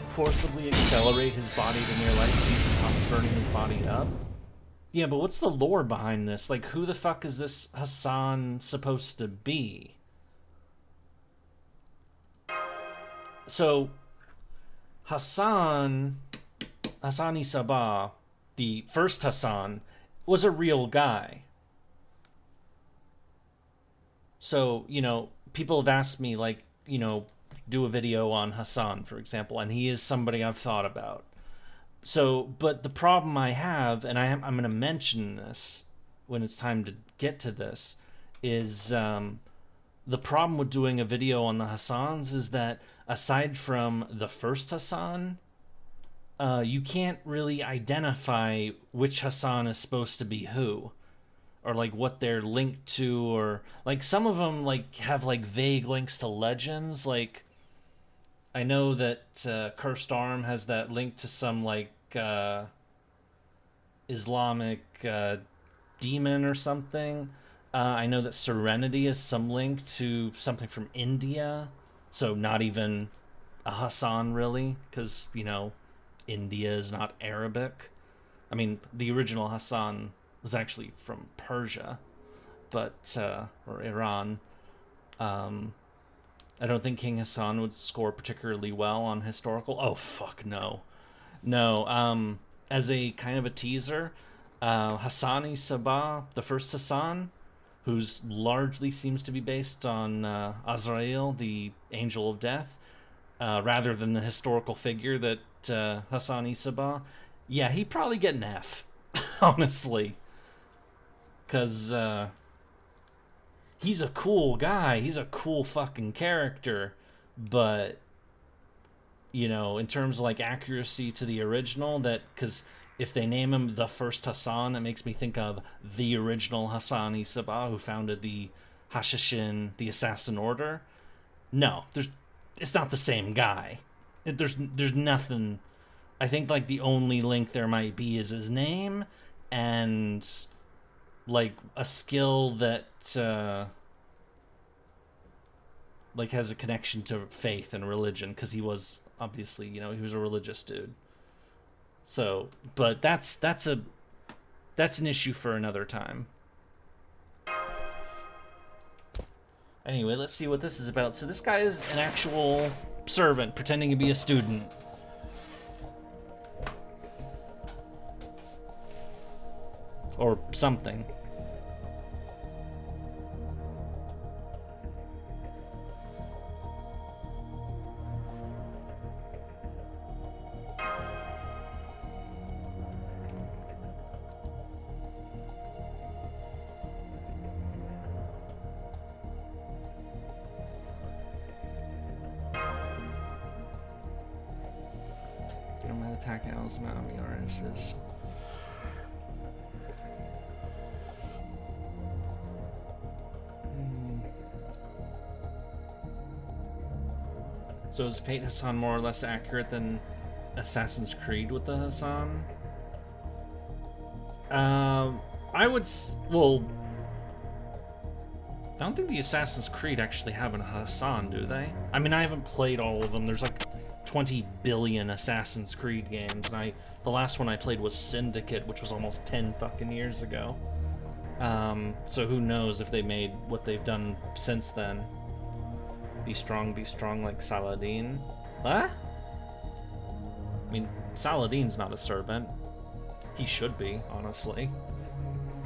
Forcibly accelerate his body to near light speed at the cost of burning his body up. Yeah, but what's the lore behind this? Like, who the fuck is this Hassan supposed to be? So... Hassani Sabah, the first Hassan, was a real guy. So, you know, people have asked me, like, you know, do a video on Hassan, for example, and he is somebody I've thought about. So, but the problem I have, and I'm going to mention this when it's time to get to this, is the problem with doing a video on the Hassans is that aside from the first Hassan, you can't really identify which Hassan is supposed to be who, or like what they're linked to, or like some of them like have like vague links to legends. Like I know that Cursed Arm has that link to some like Islamic demon or something. I know that Serenity is some link to something from India. So not even a Hassan, really, because, you know, India is not Arabic. I mean, the original Hassan was actually from Persia, but, or Iran. I don't think King Hassan would score particularly well on historical. Oh, fuck, no. No, as a kind of a teaser, Hassani Sabah, the first Hassan, who's largely seems to be based on Azrael, the Angel of Death, rather than the historical figure that Hassani Sabah. Yeah, he'd probably get an F, honestly. Because he's a cool guy. He's a cool fucking character. But, you know, in terms of like accuracy to the original, that because if they name him the first Hassan, it makes me think of the original Hassan Isaba who founded the Hashashin, the Assassin Order. No, it's not the same guy. There's nothing. I think like the only link there might be is his name and like a skill that like has a connection to faith and religion because he was obviously, you know, he was a religious dude. So, but that's an issue for another time. Anyway, let's see what this is about. So this guy is an actual servant pretending to be a student. Or something. Pack owls, Miami oranges. So is Fate Hassan more or less accurate than Assassin's Creed with the Hassan? I would. Well, I don't think the Assassin's Creed actually have a Hassan, do they? I mean, I haven't played all of them. There's like 20 billion Assassin's Creed games, and the last one I played was Syndicate, which was almost 10 fucking years ago. So who knows if they made what they've done since then. Be strong like Saladin. What? I mean, Saladin's not a servant. He should be, honestly.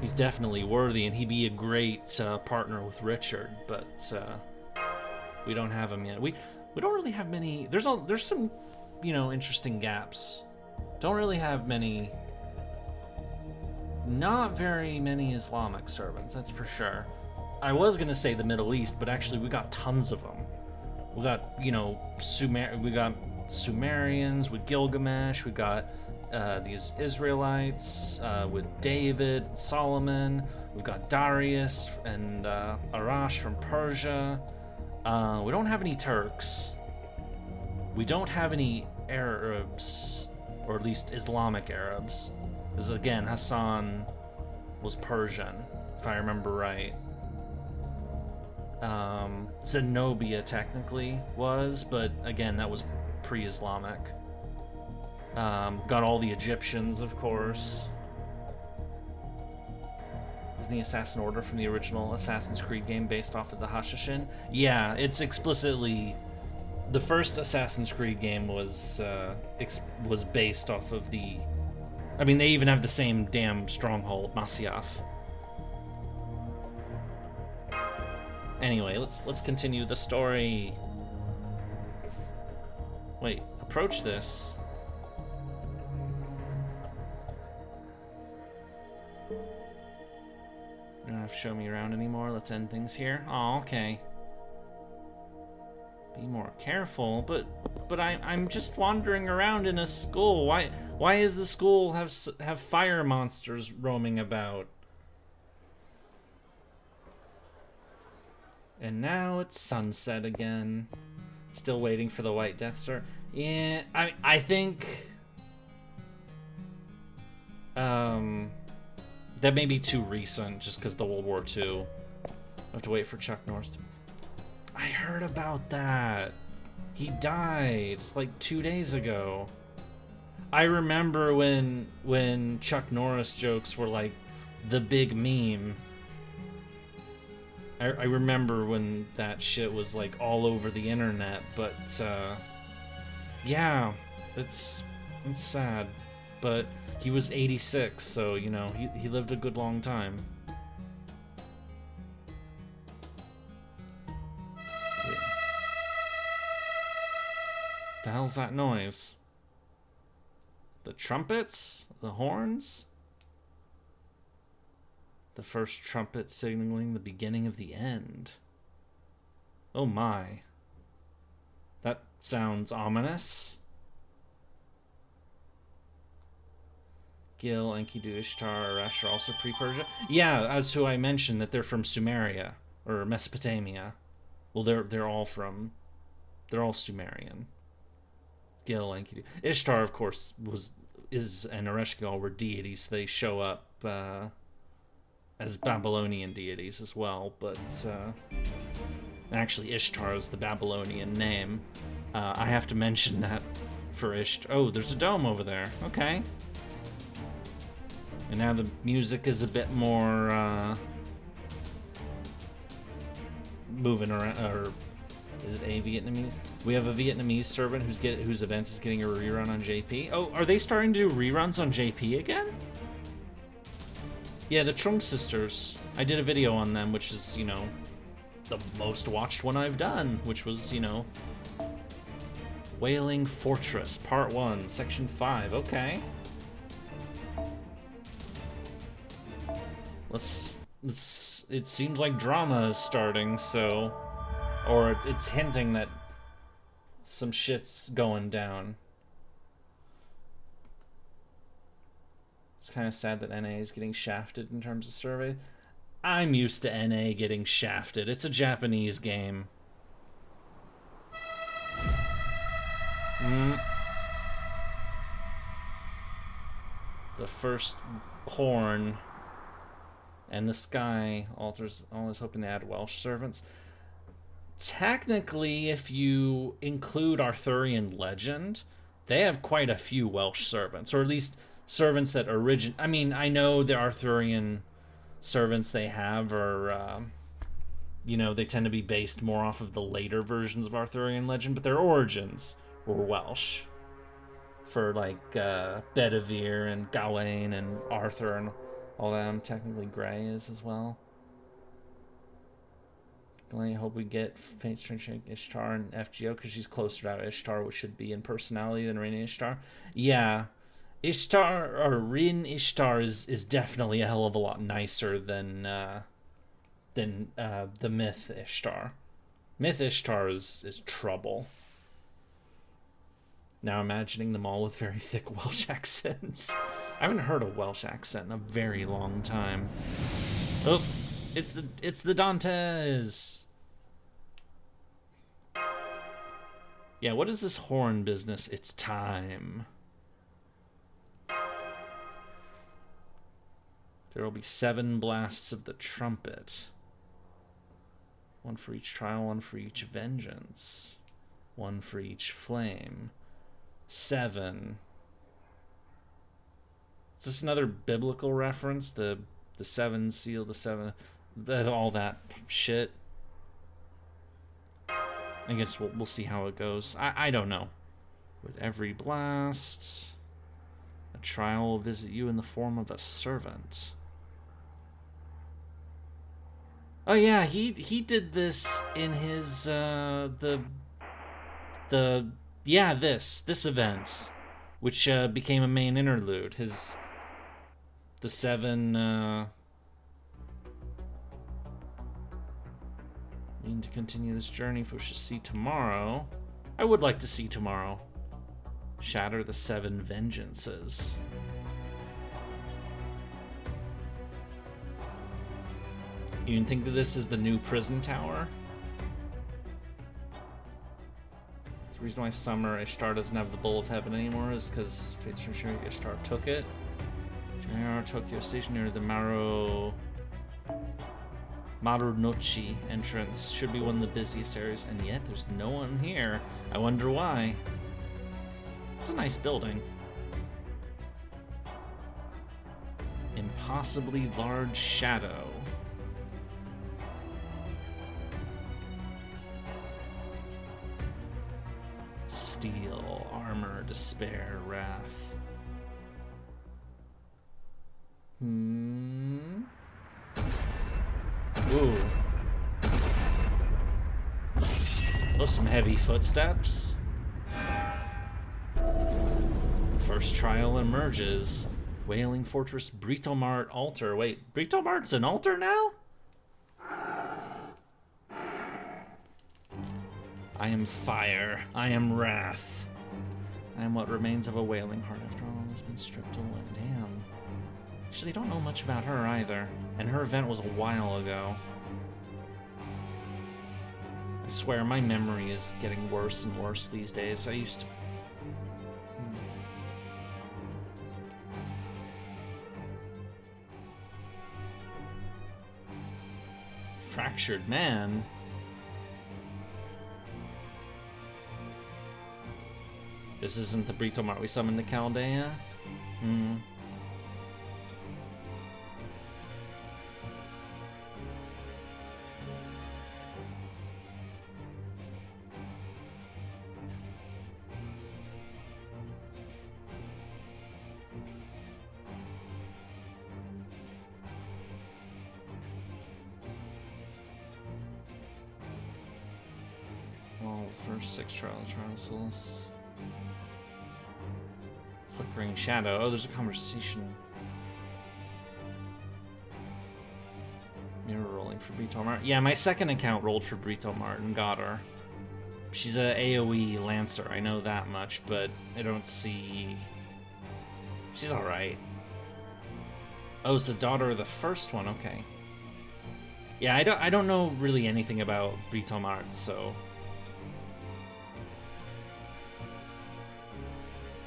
He's definitely worthy, and he'd be a great partner with Richard, but we don't have him yet. We don't really have many. There's some, you know, interesting gaps. Don't really have many. Not very many Islamic servants, that's for sure. I was gonna say the Middle East, but actually we got tons of them. We got, you know, we got Sumerians with Gilgamesh. We got these Israelites with David, Solomon. We've got Darius and Arash from Persia. We don't have any Turks. We don't have any Arabs, or at least Islamic Arabs. Because again, Hassan was Persian, if I remember right. Zenobia technically was, but again, that was pre-Islamic. Got all the Egyptians, of course. Isn't the Assassin Order from the original Assassin's Creed game based off of the Hashashin? Yeah, it's explicitly... The first Assassin's Creed game was based off of the... I mean, they even have the same damn stronghold, Masyaf. Anyway, let's continue the story. Wait, approach this. You don't have to show me around anymore. Let's end things here. Oh, okay. Be more careful, but I'm just wandering around in a school. Why is the school have fire monsters roaming about? And now it's sunset again. Still waiting for the White Death Star. Yeah, I think that may be too recent just because the World War II. I have to wait for Chuck Norris to... I heard about that. He died like 2 days ago. I remember when Chuck Norris jokes were like the big meme. I remember when that shit was like all over the internet, but yeah, it's sad. But he was 86, so you know he lived a good long time. The hell's that noise? The trumpets? The horns? The first trumpet signaling the beginning of the end. Oh my. That sounds ominous. Gil, Enkidu, Ishtar, Arash are also pre-Persia. Yeah, that's who I mentioned, that they're from Sumeria or Mesopotamia. Well, they're all Sumerian. Gil, Enkidu, Ishtar, of course, and Ereshkigal were deities. So they show up as Babylonian deities as well, but actually Ishtar is the Babylonian name. I have to mention that for Ishtar. Oh, there's a dome over there. Okay. And now the music is a bit more moving around, or is it a Vietnamese? We have a Vietnamese servant whose event is getting a rerun on JP. Oh, are they starting to do reruns on JP again? Yeah, the Trung sisters. I did a video on them, which is, you know, the most watched one I've done, which was, you know, Wailing Fortress, Part 1, Section 5. Okay. It seems like drama is starting, so... Or it's hinting that some shit's going down. It's kind of sad that NA is getting shafted in terms of survey. I'm used to NA getting shafted. It's a Japanese game. The first horn and the sky altars, always hoping they add Welsh servants. Technically, if you include Arthurian legend, they have quite a few Welsh servants, or at least servants that I mean, I know the Arthurian servants they have are, you know, they tend to be based more off of the later versions of Arthurian legend, but their origins were Welsh. For, like, Bedivere and Gawain and Arthur and all that. Technically Grey is as well. I hope we get Fate Strange Ishtar and FGO, because she's closer to Ishtar, which should be in personality than Reign Ishtar. Yeah, Ishtar, or Reign Ishtar is definitely a hell of a lot nicer than the Myth Ishtar. Myth Ishtar is trouble. Now imagining them all with very thick Welsh accents. I haven't heard a Welsh accent in a very long time. Oh, it's the Dantes. Yeah, what is this horn business? It's time. There will be 7 blasts of the trumpet. 1 for each trial, 1 for each vengeance. 1 for each flame. 7. Is this another biblical reference? The 7 seal, the 7, all that shit. I guess we'll see how it goes. I don't know. With every blast, a trial will visit you in the form of a servant. Oh yeah, he did this in his this event, which became a main interlude. The 7 need to continue this journey if we should see tomorrow. I would like to see tomorrow. Shatter the 7 vengeances. You can think that this is the new prison tower? The reason why Summer Ishtar doesn't have the Bull of Heaven anymore is because Fate's Retreat Ishtar took it. Tokyo Station near the Marunouchi entrance should be one of the busiest areas, and yet there's no one here. I wonder why. It's a nice building. Impossibly large shadow. Steel, armor, despair, wrath. Ooh. Those some heavy footsteps. First trial emerges. Wailing Fortress Britomart altar. Wait, Britomart's an altar now? I am fire. I am wrath. I am what remains of a wailing heart after all has been stripped away. Damn. Actually, I don't know much about her either. And her event was a while ago. I swear, my memory is getting worse and worse these days. I used to... Fractured Man? This isn't the Britomart we summoned to Chaldea? Hmm. Well, first 6 trials. Flickering shadow. Oh, there's a conversation. Mirror rolling for Britomart. Yeah, my second account rolled for Britomart and got her. She's a AoE Lancer, I know that much, but I don't see... She's alright. Oh, it's the daughter of the first one, okay. Yeah, I don't know really anything about Britomart, so...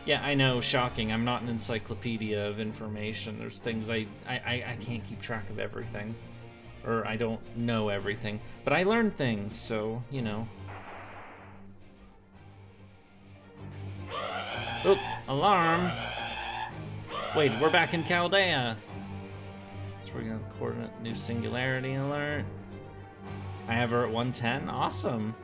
Yeah, I know, shocking. I'm not an encyclopedia of information. There's things I can't keep track of everything. Or I don't know everything. But I learn things, so, you know. Oop, alarm. Wait, we're back in Chaldea. So we're gonna coordinate new singularity alert. I have her at 110, awesome.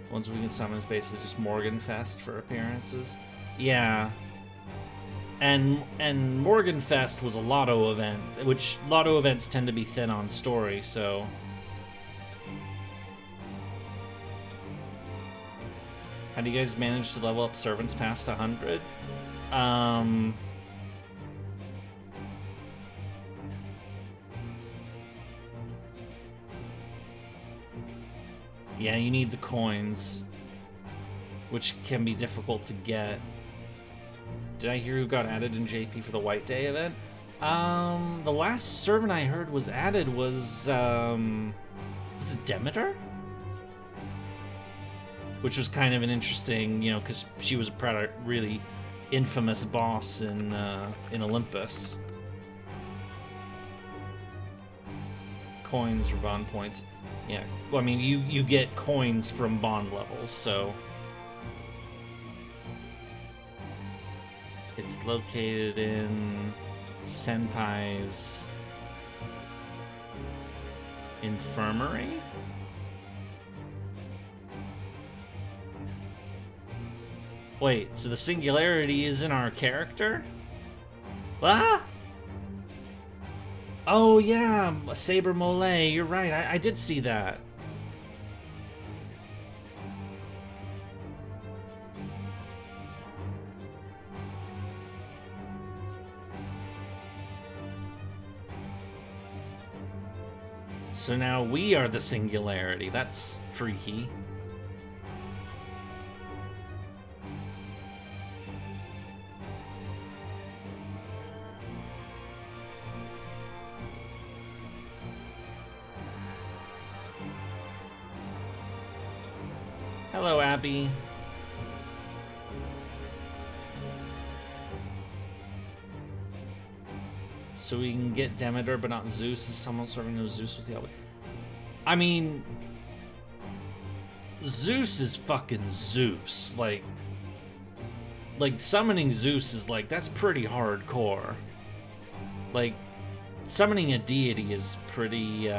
Ones we can summon is basically just Morganfest for appearances. Yeah. And Morganfest was a lotto event, which lotto events tend to be thin on story, so... How do you guys manage to level up servants past 100? Yeah, you need the coins, which can be difficult to get. Did I hear who got added in JP for the White Day event? The last servant I heard was added was it Demeter? Which was kind of an interesting, you know, because she was a really infamous boss in Olympus. Coins or bond points. Yeah, well, I mean, you get coins from bond levels, so... It's located in Senpai's infirmary? Wait, so the singularity is in our character? Ah! Oh yeah, Saber Mole, you're right, I did see that. So now we are the singularity, that's freaky. Hello, Abby. So we can get Demeter, but not Zeus. Is someone serving no Zeus was the other? I mean, Zeus is fucking Zeus. Like summoning Zeus is like, that's pretty hardcore. Like, summoning a deity is pretty,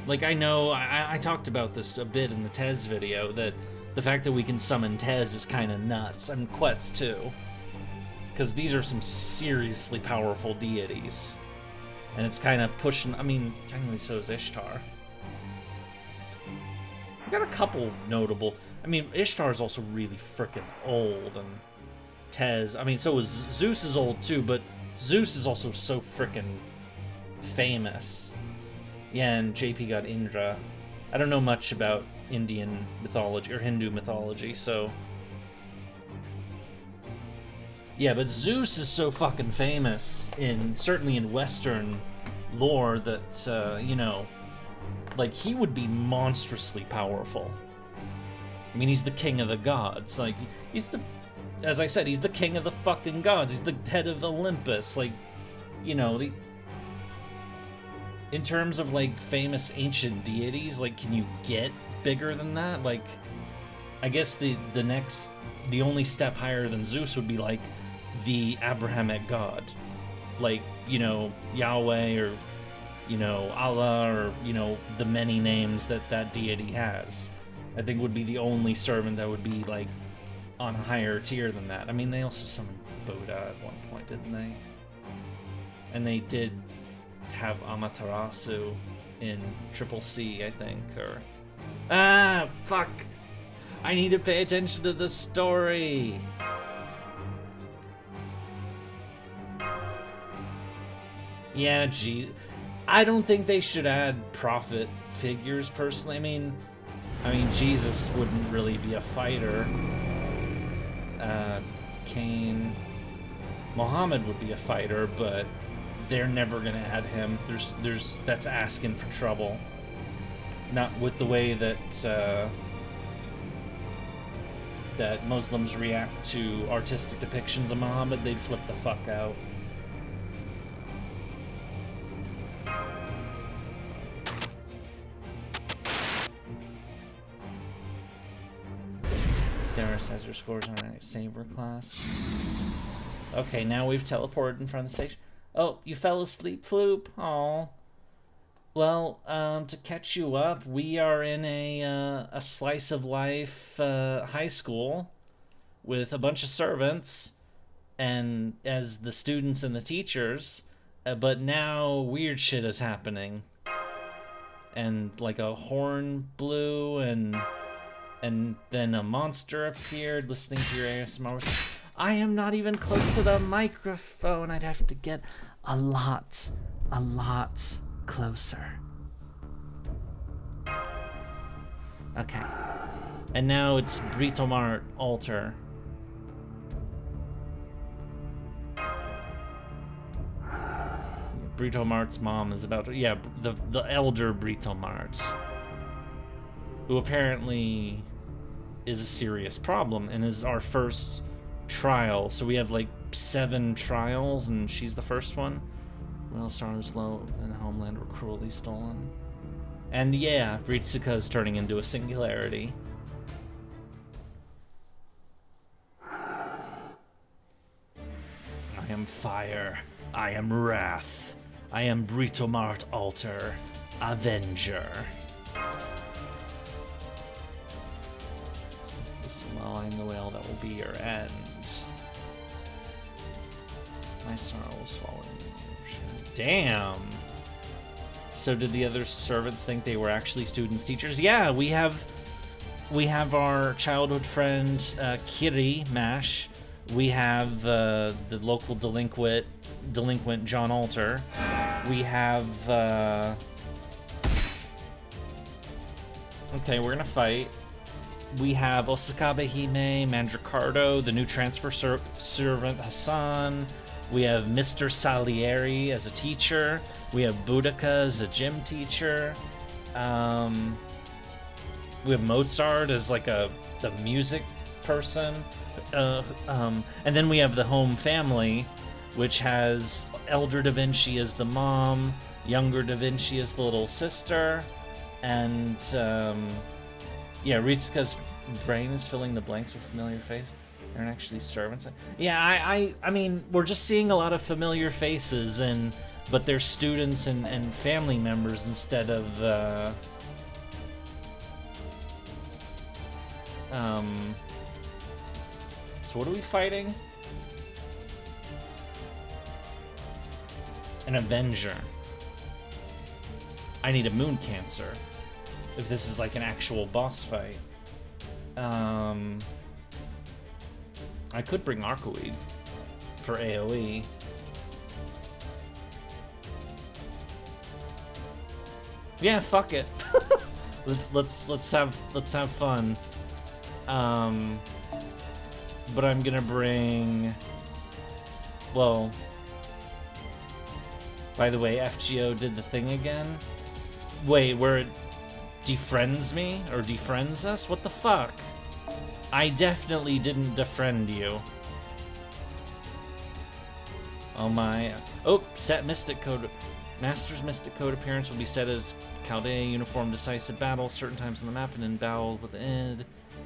Like, I know, I talked about this a bit in the Tez video, that the fact that we can summon Tez is kind of nuts, and Quetz too. because these are some seriously powerful deities. And it's kind of pushing, I mean, technically so is Ishtar. We got a couple notable, I mean, Ishtar is also really freaking old, and Tez, I mean, so is Zeus is old too, but Zeus is also so freaking famous. Yeah, and JP got Indra. I don't know much about Indian mythology or Hindu mythology, so... Yeah, but Zeus is so fucking famous, certainly in Western lore, that, you know, like, he would be monstrously powerful. I mean, he's the king of the gods. Like, he's the... As I said, he's the king of the fucking gods. He's the head of Olympus. Like, you know, in terms of, like, famous ancient deities, like, can you get bigger than that? Like, I guess the only step higher than Zeus would be, like, the Abrahamic God. Like, you know, Yahweh, or, you know, Allah, or, you know, the many names that deity has. I think would be the only servant that would be, like, on a higher tier than that. I mean, they also summoned Buddha at one point, didn't they? And they did have Amaterasu in Triple C, I think, or... Ah, fuck! I need to pay attention to the story! Yeah, gee... I don't think they should add prophet figures, personally. I mean, Jesus wouldn't really be a fighter. Cain... Muhammad would be a fighter, but they're never gonna add him. That's asking for trouble. Not with the way that that Muslims react to artistic depictions of Muhammad. They'd flip the fuck out. Darius has her scores on a saber class. Okay, now we've teleported in front of the station. Oh, you fell asleep, Floop? Aw. Well, to catch you up, we are in a slice of life high school with a bunch of servants and as the students and the teachers, but now weird shit is happening. And like a horn blew, and then a monster appeared listening to your ASMR. I am not even close to the microphone. I'd have to get a lot closer. Okay. And now it's Britomart altar. Britomart's mom is about to... Yeah, the elder Britomart, who apparently is a serious problem and is our first trial. So we have like 7 trials and she's the first one. Well, Sarno's love and homeland were cruelly stolen. And yeah, Ritsuka is turning into a singularity. I am fire. I am wrath. I am Britomart Altar. Avenger. Well, I know well that will be your end. My sorrow will swallow you. Damn. So did the other servants think they were actually students, teachers? Yeah, we have our childhood friend Kiri Mash. We have the local delinquent John Alter. We have okay, we're gonna fight. We have Osakabe Hime, Mandricardo, the new transfer servant Hassan. We have Mr. Salieri as a teacher. We have Boudica as a gym teacher. We have Mozart as like the music person. And then we have the home family, which has Elder Da Vinci as the mom, younger Da Vinci as the little sister, and yeah, Ritsuka's brain is filling the blanks with familiar faces. They're actually servants. Yeah, I mean, we're just seeing a lot of familiar faces, but they're students and family members instead of so what are we fighting? An Avenger. I need a Moon Cancer. If this is like an actual boss fight. I could bring Arcoid for AoE. Yeah, fuck it. let's have fun. But I'm gonna bring. Well, by the way, FGO did the thing again. Wait, where it defriends me or defriends us? What the fuck? I definitely didn't defriend you. Oh my. Oh, set Mystic Code. Master's Mystic Code appearance will be set as Chaldea Uniform Decisive Battle certain times on the map, and in battle with the end,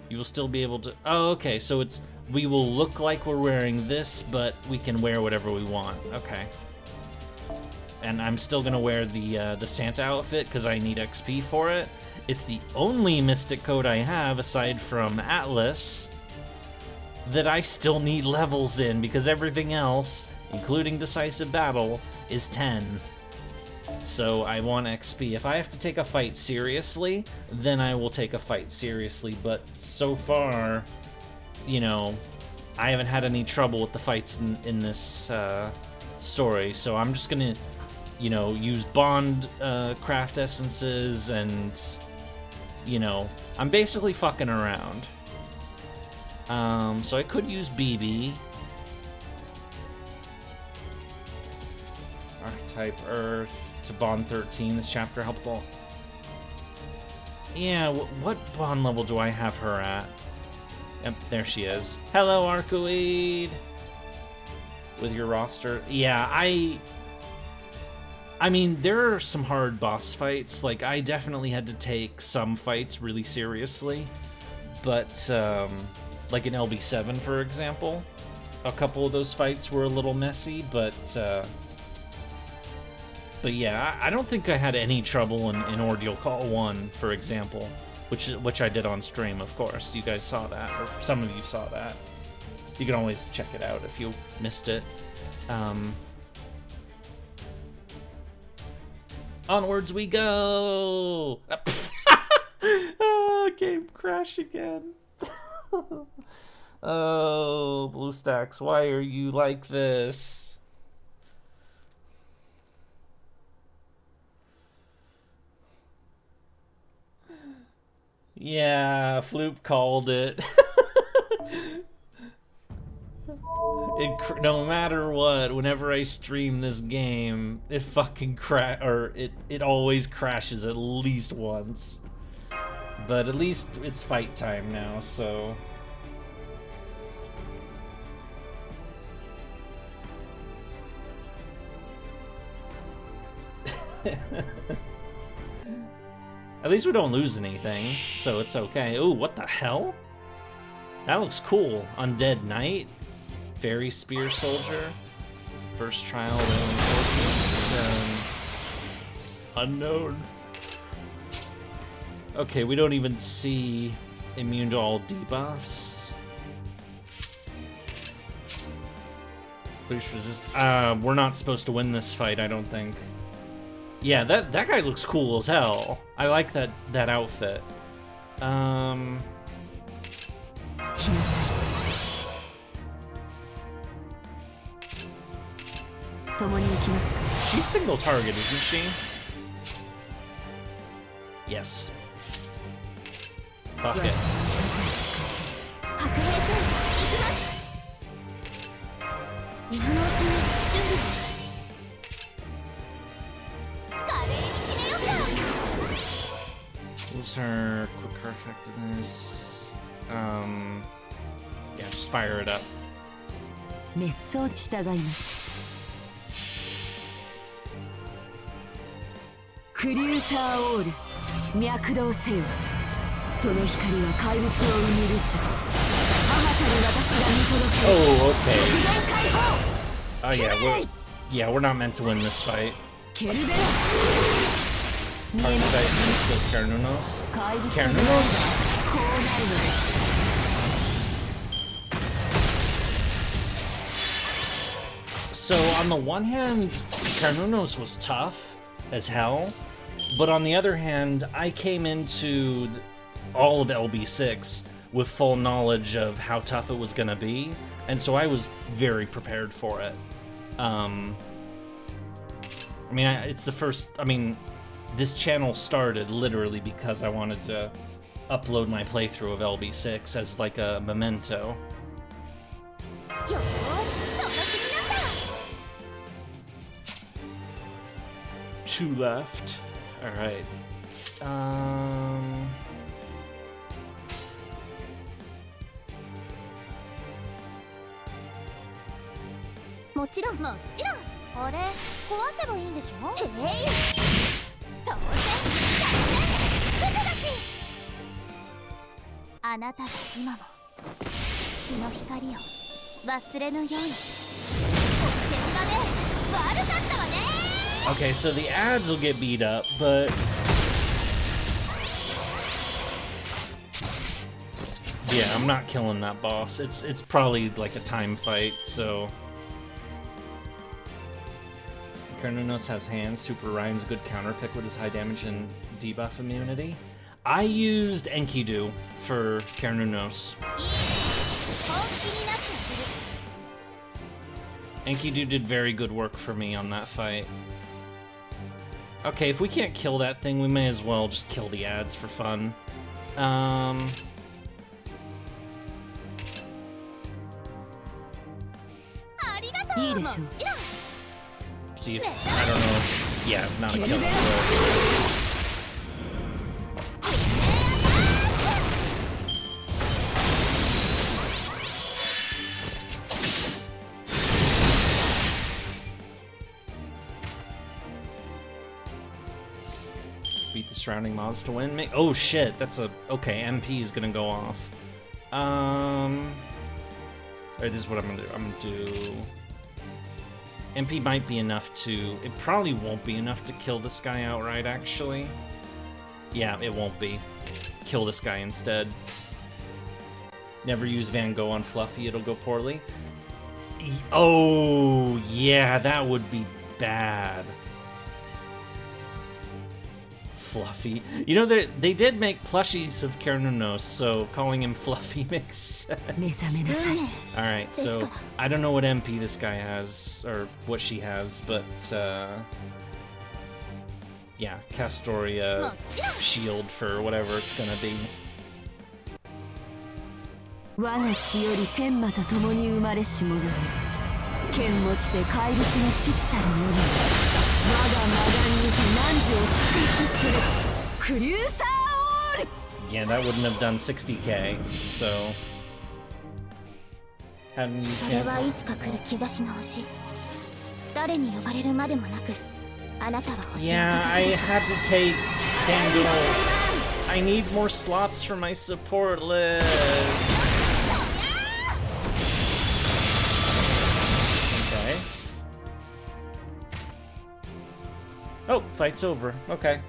you will still be able to. Oh, okay. So it's we will look like we're wearing this, but we can wear whatever we want. Okay. And I'm still gonna wear the Santa outfit because I need XP for it. It's the only Mystic Code I have aside from Atlas that I still need levels in because everything else, including Decisive Battle, is 10. So I want XP. If I have to take a fight seriously, then I will take a fight seriously. But so far, you know, I haven't had any trouble with the fights in this story. So I'm just gonna, you know, use Bond craft essences and, you know, I'm basically fucking around. So I could use BB. Archetype Earth to Bond 13. This chapter helped all. Yeah, what Bond level do I have her at? Yep, there she is. Hello, Arcoid. With your roster. Yeah, I mean, there are some hard boss fights. Like, I definitely had to take some fights really seriously. But, like in LB7, for example, a couple of those fights were a little messy, but yeah, I don't think I had any trouble in Ordeal Call 1, for example, which I did on stream, of course. You guys saw that, or some of you saw that. You can always check it out if you missed it. Onwards we go! Oh, game crash again. Oh, BlueStacks, why are you like this? Yeah, Floop called it. No matter what, whenever I stream this game, it fucking it always crashes at least once. But at least it's fight time now, so. At least we don't lose anything, so it's okay. Ooh, what the hell? That looks cool. Undead Knight, Fairy Spear Soldier, First Trial Unknown. Okay, we don't even see immune to all debuffs. Please resist. We're not supposed to win this fight, I don't think. Yeah, that guy looks cool as hell. I like that outfit. She's single target, isn't she? Yes. Fuck it. What's her quick car effectiveness? Yeah, just fire it up. Oh, okay. Oh yeah, we're not meant to win this fight. Carnunos? So on the one hand, Carnunos was tough as hell, but on the other hand, I came into all of LB6 with full knowledge of how tough it was gonna be, and so I was very prepared for it. I mean, it's the first, I mean, this channel started literally because I wanted to upload my playthrough of LB6 as like a memento. 2 left. All right. もちろんあれ壊せばいいんでしょ当然祝女だしあなたが今も月の光を忘れぬようにお手がね悪かったわね Okay, so the ads will get beat up, but yeah, I'm not killing that boss. It's probably like a time fight, so Carnunos has hands. Super Ryan's a good counter pick with his high damage and debuff immunity. I used Enkidu for Carnunos. Enkidu did very good work for me on that fight. Okay, if we can't kill that thing, we may as well just kill the ads for fun. See if, I don't know. Yeah, not a kill. Beat the surrounding mobs to win. Oh shit, that's a... Okay, MP is gonna go off. Alright, this is what I'm gonna do. I'm gonna do... MP might be enough to... It probably won't be enough to kill this guy outright, actually. Yeah, it won't be. Kill this guy instead. Never use Van Gogh on Fluffy, it'll go poorly. Oh, yeah, that would be bad. Fluffy. You know, they did make plushies of Carnunos, so calling him Fluffy makes sense. Alright, so I don't know what MP this guy has, or what she has, but yeah, Castoria shield for whatever it's gonna be. Yeah, that wouldn't have done 60k, so... Hadn't used Yeah, I had to take Candle. I need more slots for my support list. Okay. Oh, fight's over. Okay.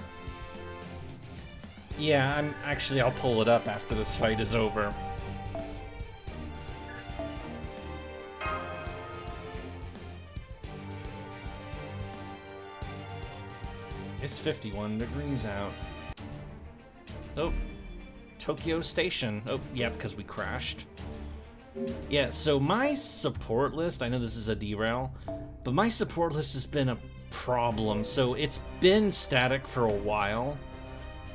Yeah, I'll pull it up after this fight is over. It's 51 degrees out. Oh, Tokyo Station. Oh, yeah, because we crashed. Yeah, so my support list, I know this is a derail, but my support list has been a problem. So it's been static for a while.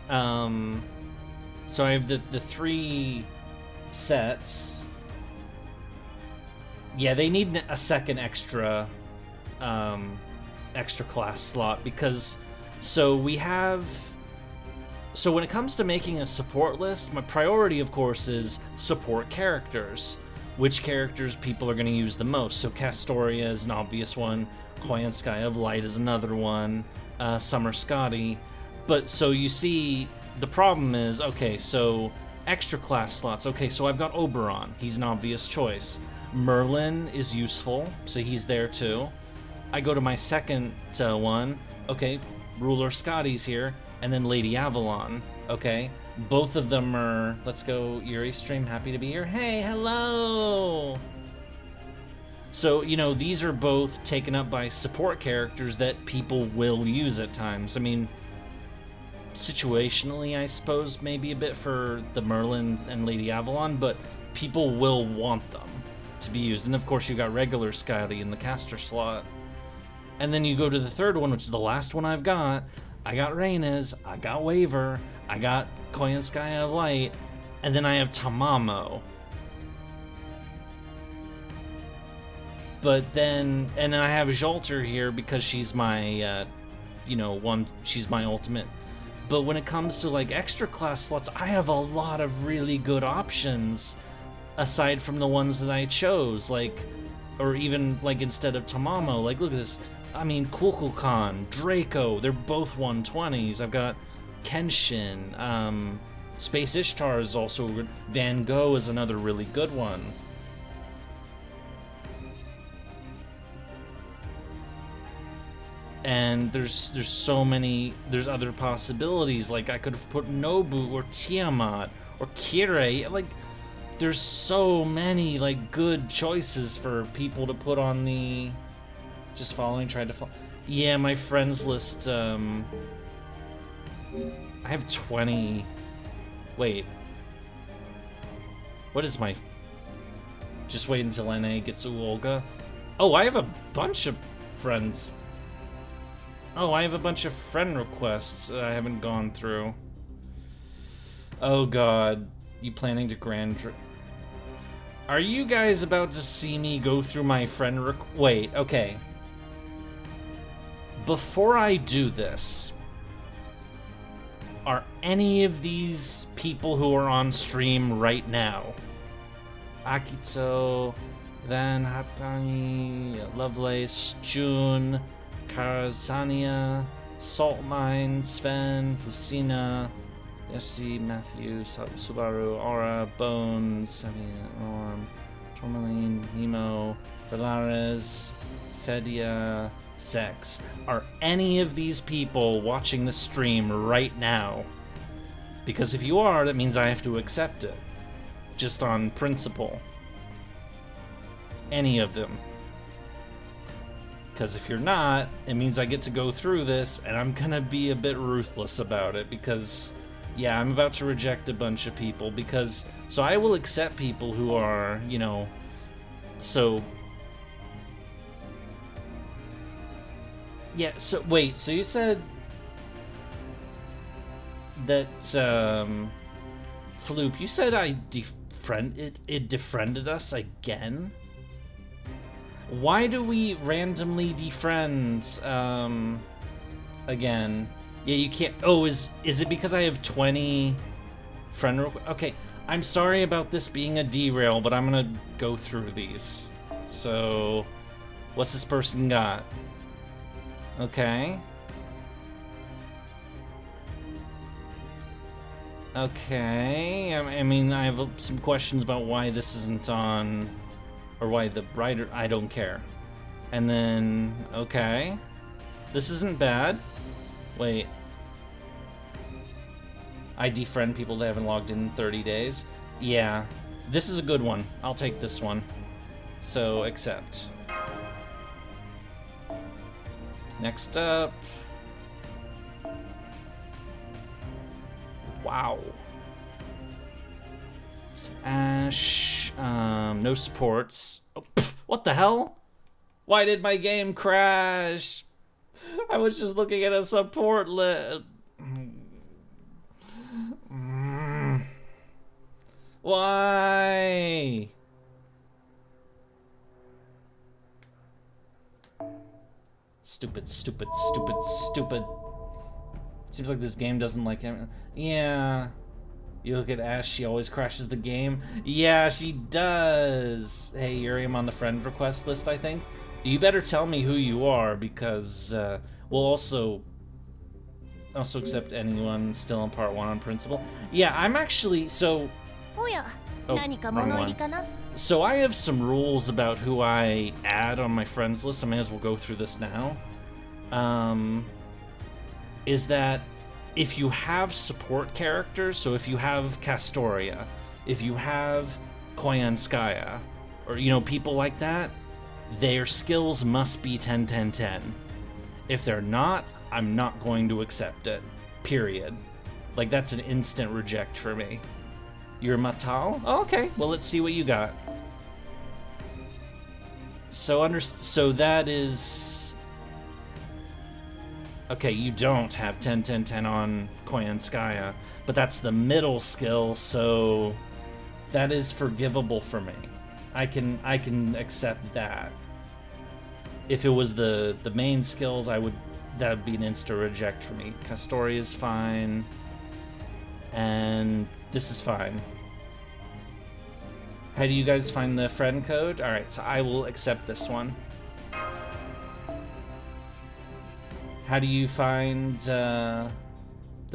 So I have the 3 sets. Yeah, they need a second extra class slot because so when it comes to making a support list, my priority of course is support characters. Which characters people are going to use the most. So Castoria is an obvious one, Koyansky of Light is another one, Summer Scotty. But so you see, the problem is, okay, so extra class slots. Okay, so I've got Oberon. He's an obvious choice. Merlin is useful, so he's there too. I go to my second one. Okay, Ruler Scotty's here, and then Lady Avalon. Okay, both of them are... Let's go, Yurie stream. Happy to be here. Hey, hello! So, you know, these are both taken up by support characters that people will use at times. I mean, situationally, I suppose, maybe a bit for the Merlin and Lady Avalon, but people will want them to be used. And of course, you got regular Scotty in the caster slot. And then you go to the third one, which is the last one I've got. I got Reyna's, I got Waver, I got Koyanskaya of Light, and then I have Tamamo. But then, and then I have Jolter here because she's my, you know, she's my ultimate. But when it comes to like extra class slots, I have a lot of really good options aside from the ones that I chose, like, or even like instead of Tamamo. Like, look at this. I mean, Kukulkan, Draco, they're both 120s. I've got Kenshin, Space Ishtar is also good. Van Gogh is another really good one. And there's so many, there's other possibilities. Like I could have put Nobu or Tiamat or Kirei. Like there's so many like good choices for people to put on the just following, tried to follow. Yeah, my friends list, I have 20. Wait. What is my, just wait until NA gets Uolga. Oh, I have a bunch of friends. Oh, I have a bunch of friend requests I haven't gone through. Oh god. You planning to Are you guys about to see me go through my friend wait, okay. Before I do this, are any of these people who are on stream right now? Akito, Van Hatani, Lovelace, June, Karazania, Saltmine, Sven, Lucina, Yessi, Matthew, Subaru, Aura, Bones, Sabian, Norm, Tourmaline, Nemo, Valares, Fedia, Sex. Are any of these people watching the stream right now? Because if you are, that means I have to accept it. Just on principle. Any of them. Because if you're not, it means I get to go through this, and I'm gonna be a bit ruthless about it, because, yeah, I'm about to reject a bunch of people, because, so I will accept people who are, you know, so, yeah, so, wait, so you said that, Floop, you said it defriended us again? Why do we randomly defriend, again? Yeah, you can't, oh, is it because I have 20 friend requests? Okay, I'm sorry about this being a derail, but I'm gonna go through these. So, what's this person got? Okay. Okay, I mean, I have some questions about why this isn't on... Or why the brighter, I don't care. And then, okay. This isn't bad. Wait. I defriend people that haven't logged in 30 days. Yeah, this is a good one. I'll take this one. So, accept. Next up. Wow. Ash, no supports. Oh, pff, what the hell? Why did my game crash? I was just looking at a support list. Why? Stupid, stupid, stupid, stupid. Seems like this game doesn't like him. Yeah. You look at Ash, she always crashes the game. Yeah, she does. Hey, Yurie, I'm on the friend request list, I think. You better tell me who you are, because we'll also accept anyone still in part 1 on principle. Yeah, I'm actually, so... Oh, wrong one. So I have some rules about who I add on my friends list. I may as well go through this now. Is that... if you have support characters, so if you have Castoria, if you have Koyanskaya, or, you know, people like that, their skills must be 10, 10, 10. If they're not, I'm not going to accept it. Period. Like, that's an instant reject for me. You're Matal? Oh, okay, well, let's see what you got. So that is... Okay, you don't have 10, 10, 10 on Koyanskaya, but that's the middle skill, so that is forgivable for me. I can accept that. If it was the main skills, that would be an insta reject for me. Castori is fine, and this is fine. How do you guys find the friend code? All right, so I will accept this one. How do you find the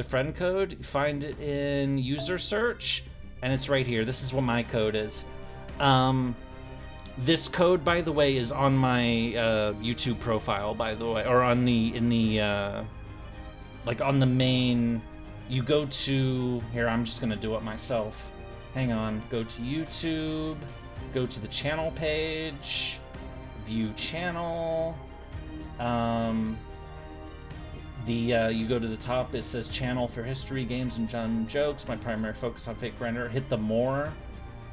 friend code? You find it in user search, and it's right here. This is what my code is. This code, by the way, is on my YouTube profile, by the way, or on like on the main. You go to here. I'm just gonna do it myself. Hang on. Go to YouTube. Go to the channel page. View channel. You go to the top. It says channel for history, games, and John jokes. My primary focus on fake render. Hit the more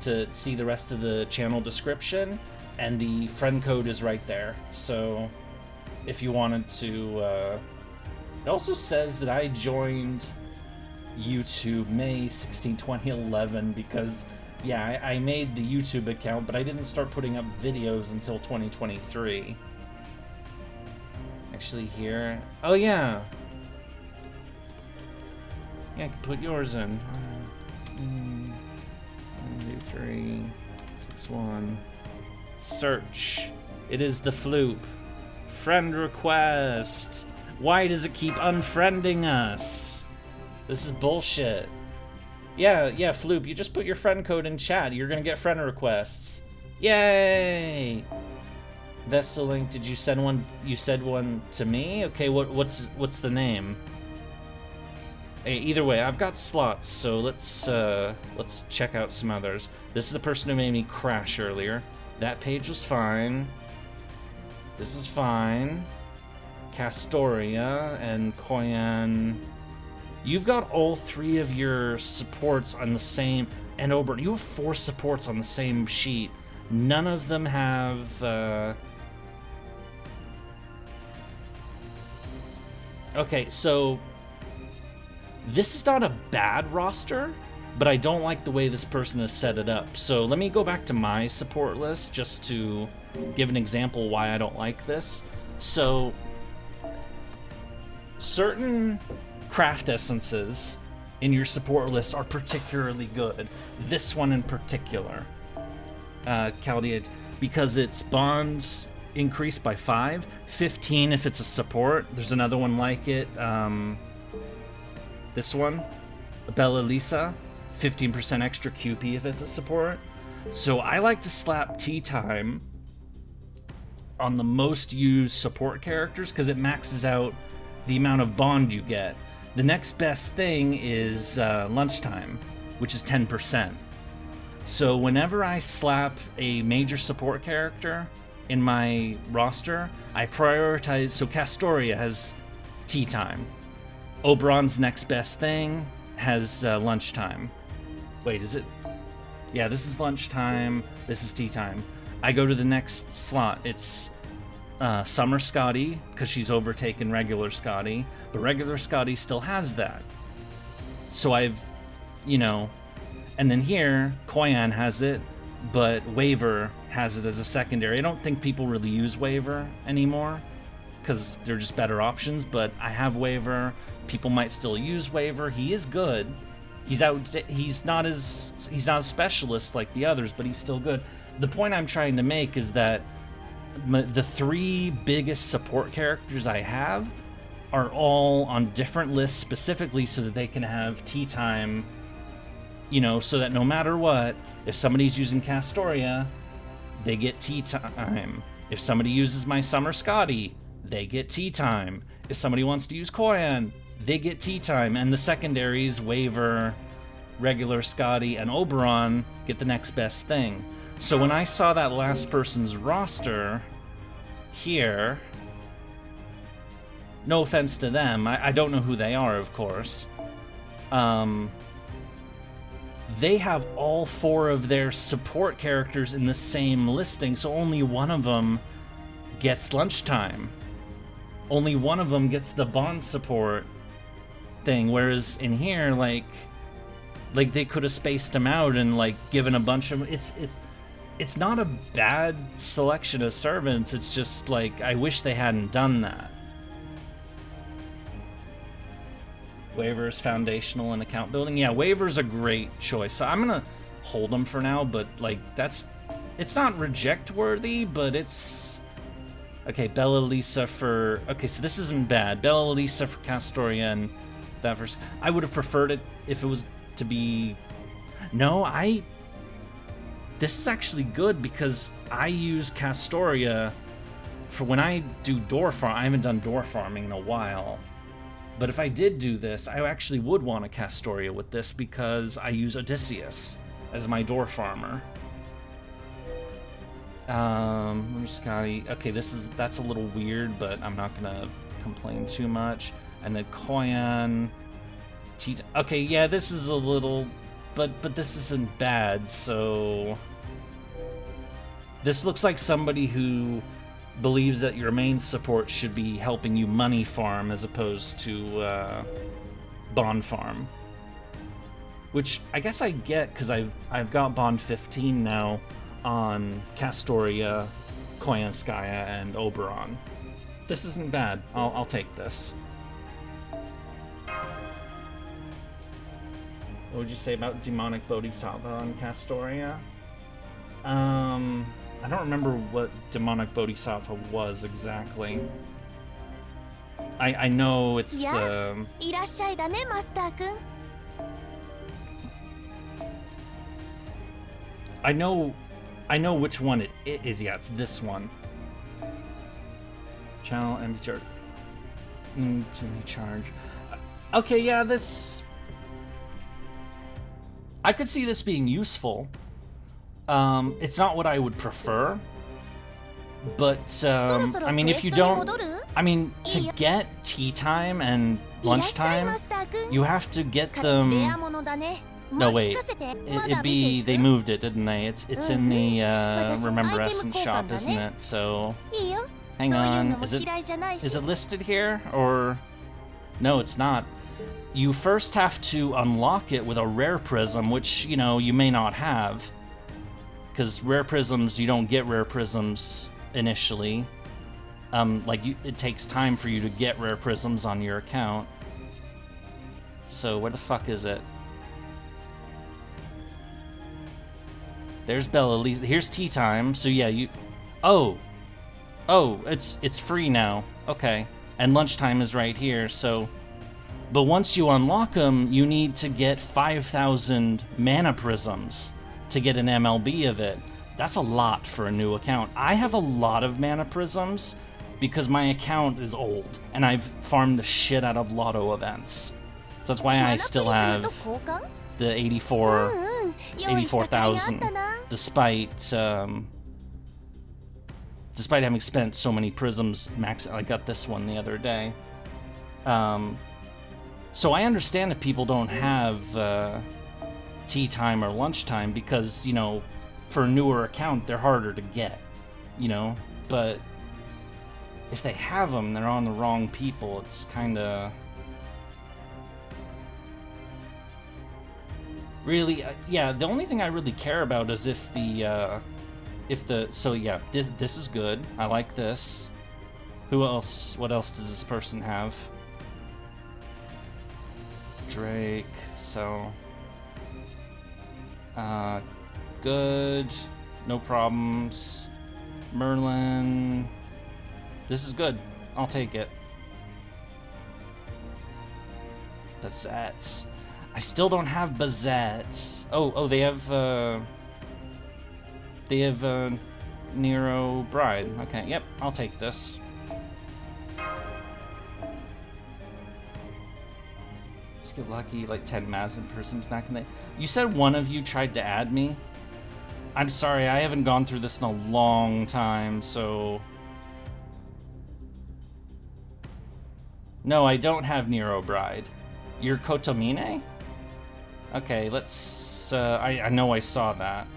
to see the rest of the channel description, and the friend code is right there. So if you wanted to, it also says that I joined YouTube May 16, 2011 because, yeah, I made the YouTube account, but I didn't start putting up videos until 2023. Actually here, oh yeah. Yeah, I can put yours in. 3, 6, 1. Search. It is the Floop. Friend request. Why does it keep unfriending us? This is bullshit. Yeah, Floop, you just put your friend code in chat. You're gonna get friend requests. Yay! Vestal Link, did you send one? You said one to me? Okay, what's the name? Either way, I've got slots, so let's check out some others. This is the person who made me crash earlier. That page was fine. This is fine. Castoria and Koyan. You've got all 3 of your supports on the same, and Oberon, you have 4 supports on the same sheet. None of them have, Okay, so this is not a bad roster, but I don't like the way this person has set it up. So let me go back to my support list just to give an example why I don't like this. So certain craft essences in your support list are particularly good. This one in particular, Chaldea, because its bonds increased by 5, 15 if it's a support. There's another one like it. This one, Bella Lisa, 15% extra QP if it's a support. So I like to slap tea time on the most used support characters because it maxes out the amount of bond you get. The next best thing is lunchtime, which is 10%. So whenever I slap a major support character in my roster, I prioritize. So Castoria has tea time. Oberon's next best thing has lunchtime. Wait, is it? Yeah, this is lunchtime. This is tea time. I go to the next slot. It's Summer Scotty, because she's overtaken regular Scotty, but regular Scotty still has that. So I've, and then here, Koyan has it, but Waver has it as a secondary. I don't think people really use Waver anymore, because they're just better options, but I have Waver. People might still use Waver. He is good. He's not a specialist like the others, but he's still good. The point I'm trying to make is that the 3 biggest support characters I have are all on different lists specifically so that they can have tea time, so that no matter what, if somebody's using Castoria, they get tea time. If somebody uses my Summer Scotty, they get tea time. If somebody wants to use Koyan, they get tea time. And the secondaries, Waver, regular Scotty, and Oberon get the next best thing. So when I saw that last person's roster here, no offense to them, I don't know who they are, of course. They have all 4 of their support characters in the same listing, so only one of them gets lunchtime. Only one of them gets the bond support thing, whereas in here, like they could have spaced them out and like given a bunch of it's not a bad selection of servants, it's just like I wish they hadn't done that. Waivers, foundational, and account building. Yeah, waivers a great choice. So I'm gonna hold them for now, but like it's not reject worthy, but it's okay. Bella Lisa for so this isn't bad. Bella Lisa for Castoria and that first. I would have preferred it if it was to be. No, this is actually good because I use Castoria for when I do door farm. I haven't done door farming in a while. But if I did do this, I actually would want a Castoria with this because I use Odysseus as my door farmer. Scotty. Okay, that's a little weird, but I'm not gonna complain too much. And then Koyan, Tita. Okay, yeah, this is a little, but this isn't bad. So this looks like somebody who believes that your main support should be helping you money farm as opposed to bond farm, which I guess I get because I've got bond 15 now on Castoria, Koyanskaya, and Oberon. This isn't bad. I'll take this. What would you say about demonic Bodhisattva on Castoria? I don't remember what demonic Bodhisattva was exactly. I know it's the. I know which one it is. Yeah, it's this one. Channel MP charge. Charge. Okay, yeah, this. I could see this being useful. It's not what I would prefer, but I mean, if you don't, I mean, to get tea time and lunchtime, you have to get them. No, wait, it'd be they moved it, didn't they? It's in the Remember Essence shop, isn't it? So, hang on, is it listed here or no? It's not. You first have to unlock it with a rare prism, which you may not have. Because rare prisms, you don't get rare prisms initially. It takes time for you to get rare prisms on your account. So where the fuck is it? There's Bella Lisa. Here's tea time. So yeah, you. Oh, it's free now. Okay, and lunchtime is right here. So, but once you unlock them, you need to get 5,000 mana prisms to get an MLB of it. That's a lot for a new account. I have a lot of mana prisms because my account is old and I've farmed the shit out of lotto events. So that's why I still have the 84,000 despite having spent so many prisms max. I got this one the other day. So I understand if people don't have tea time or lunchtime because, for a newer account, they're harder to get, but if they have them, they're on the wrong people. It's kind of really, yeah, the only thing I really care about is if so yeah, this is good. I like this. What else does this person have? Drake, so good, no problems. Merlin, this is good. I'll take it. Bazette. I still don't have Bazette. Oh, they have Nero Bride. Okay, yep, I'll take this. Just get lucky, like 10 Mazin persons back in the. You said one of you tried to add me. I'm sorry, I haven't gone through this in a long time, so... No, I don't have Nero Bride. You're Kotomine? Okay, let's... I know I saw that.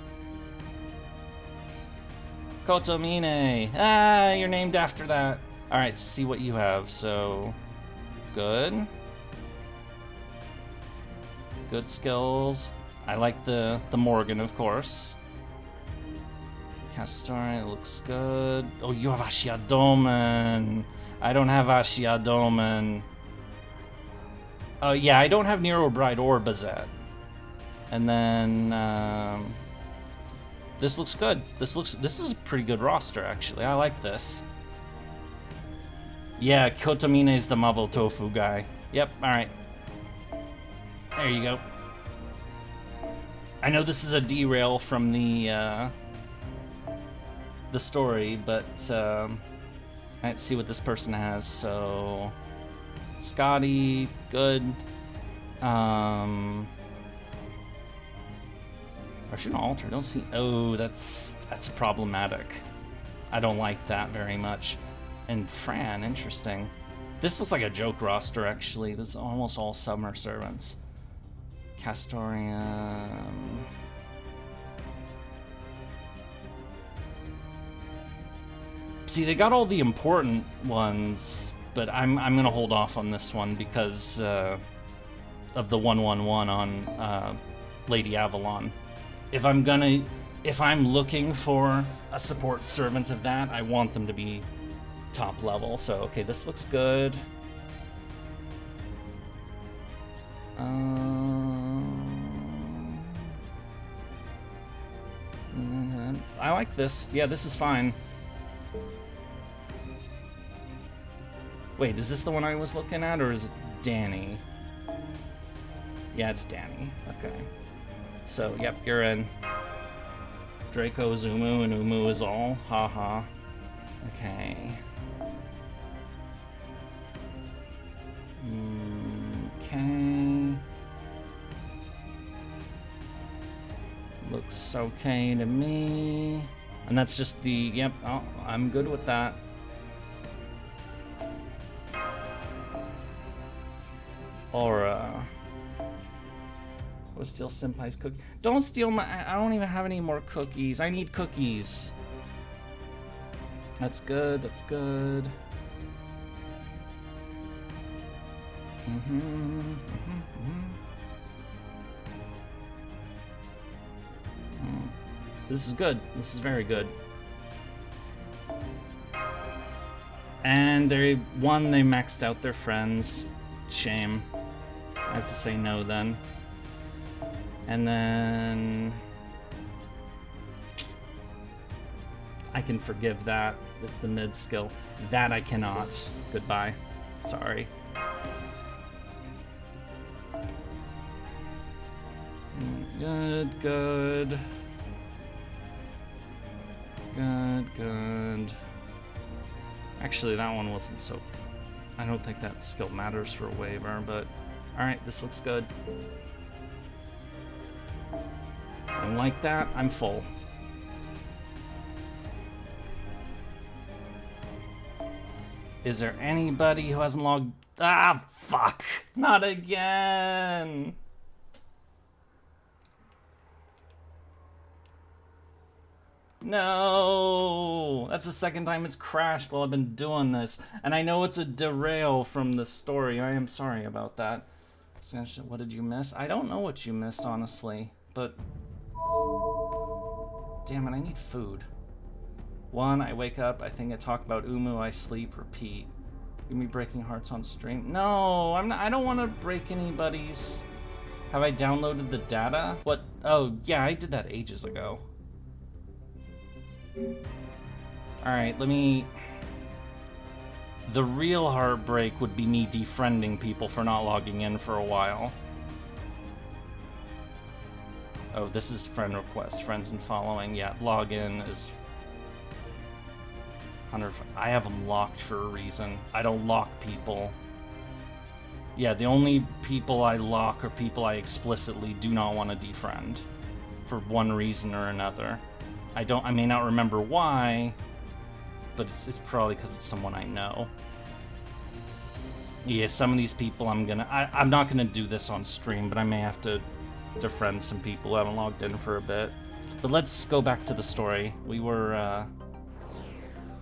Kotomine! Ah, you're named after that. Alright, see what you have, so... Good. Good skills. I like the Morgan, of course. Castor looks good. Oh, you have Ashiadomen. I don't have Ashiadomen. Oh, yeah, I don't have Nero Bride or Bazette. And then, this looks good. This is a pretty good roster, actually. I like this. Yeah, Kotomine is the Mabo Tofu guy. Yep, alright. There you go. I know this is a derail from the story, but let's see what this person has. So, Scotty, good. Russian altar, don't see. Oh, that's problematic. I don't like that very much. And Fran, interesting. This looks like a joke roster, actually. This is almost all summer servants. Castorium. See, they got all the important ones, but I'm gonna hold off on this one because of the 111 on Lady Avalon. If I'm looking for a support servant of that, I want them to be top level. So okay, this looks good. I like this. Yeah, this is fine. Wait, is this the one I was looking at, or is it Danny? Yeah, it's Danny. Okay. So, yep, you're in. Draco is Umu, and Umu is all. Haha. Okay. Okay. Looks okay to me. And that's just the, yep, oh, I'm good with that. Aura. We'll steal Senpai's cookie. Don't steal my, I don't even have any more cookies. I need cookies. That's good, that's good. This is good. This is very good. And they maxed out their friends. Shame. I have to say no then. And then I can forgive that. It's the mid skill. That I cannot. Goodbye. Sorry. Good, good. Good, good. Actually, that one wasn't so... I don't think that skill matters for a waiver, but... Alright, this looks good. And like that, I'm full. Is there anybody who hasn't logged... Ah, fuck! Not again! No! That's the second time it's crashed while I've been doing this. And I know it's a derail from the story. I am sorry about that. What did you miss? I don't know what you missed, honestly. But... damn it, I need food. 1, I wake up, I think I talk about Umu, I sleep, repeat. Give me breaking hearts on stream. No, I don't want to break anybody's... Have I downloaded the data? What? Oh, yeah, I did that ages ago. Alright, let me... The real heartbreak would be me defriending people for not logging in for a while. Oh, this is friend request, friends and following. Yeah, login is... 100... I have them locked for a reason. I don't lock people. Yeah, the only people I lock are people I explicitly do not want to defriend. For one reason or another. I may not remember why, but it's probably because it's someone I know. Yeah, some of these people I'm not gonna do this on stream, but I may have to friend some people who haven't logged in for a bit. But let's go back to the story. We were,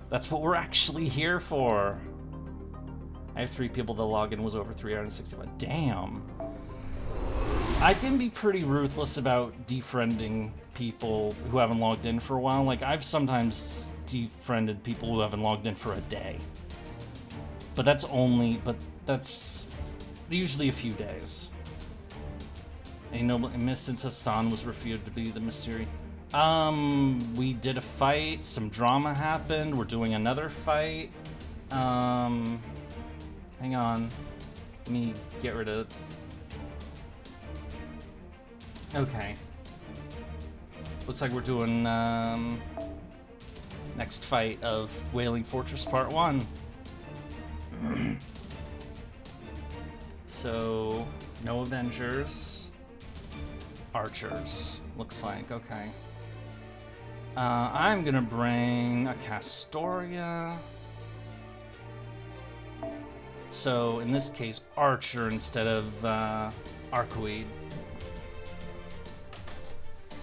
that's what we're actually here for. I have 3 people. The login was over 365. Damn. I can be pretty ruthless about defriending people who haven't logged in for a while. Like, I've sometimes defriended people who haven't logged in for a day. But that's usually a few days. A noble Mrs. Hassan was revealed to be the mystery. We did a fight, some drama happened, we're doing another fight. Hang on. Let me get rid of... Okay. Looks like we're doing, next fight of Wailing Fortress Part 1. So, no Avengers. Archers, looks like, okay. I'm gonna bring a Castoria. So, in this case, Archer instead of Arcoid.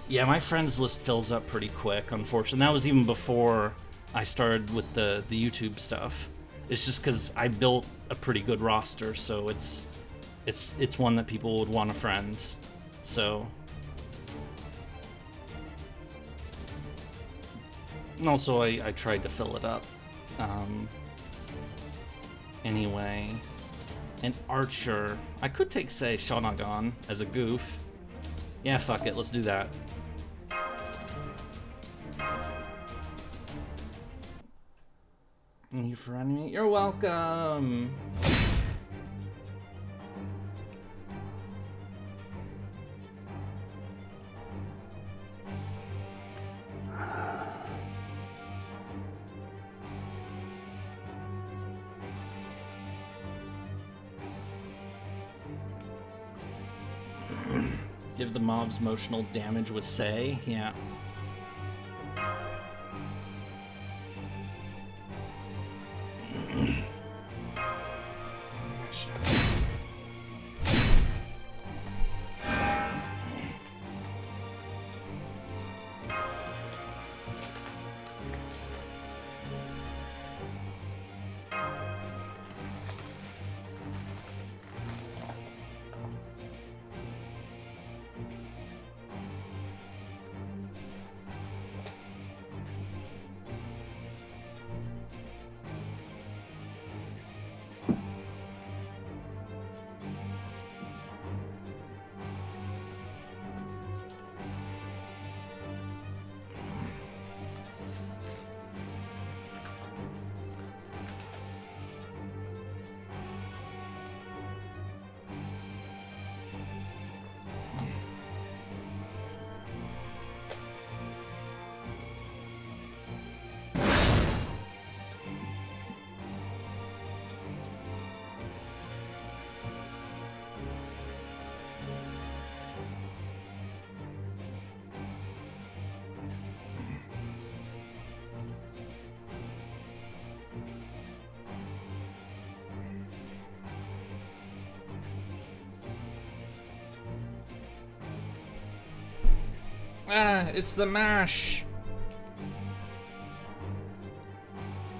Yeah, my friends list fills up pretty quick, unfortunately. That was even before I started with the YouTube stuff. It's just because I built a pretty good roster, so it's one that people would want to friend. So, and also I tried to fill it up. Anyway, an Archer. I could take, say, Shonagon as a goof. Yeah, fuck it, let's do that. Thank you for running me. You're welcome. Give the mobs emotional damage with say, yeah. Ah, it's the MASH.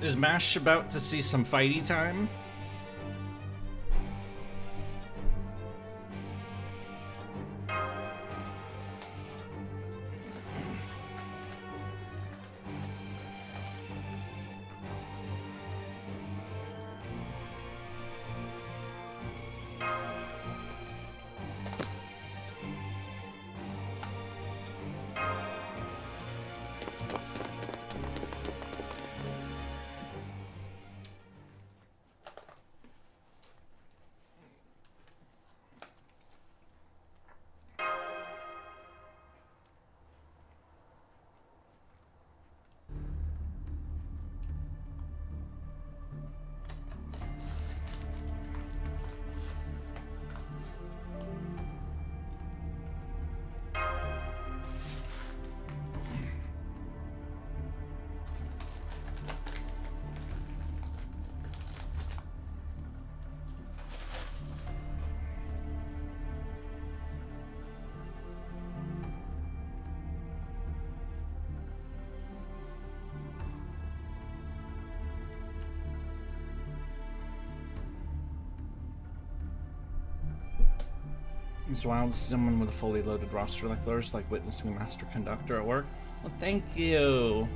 Is MASH about to see some fighty time? It's wild to see someone with a fully loaded roster like theirs, like witnessing a master conductor at work. Well, thank you.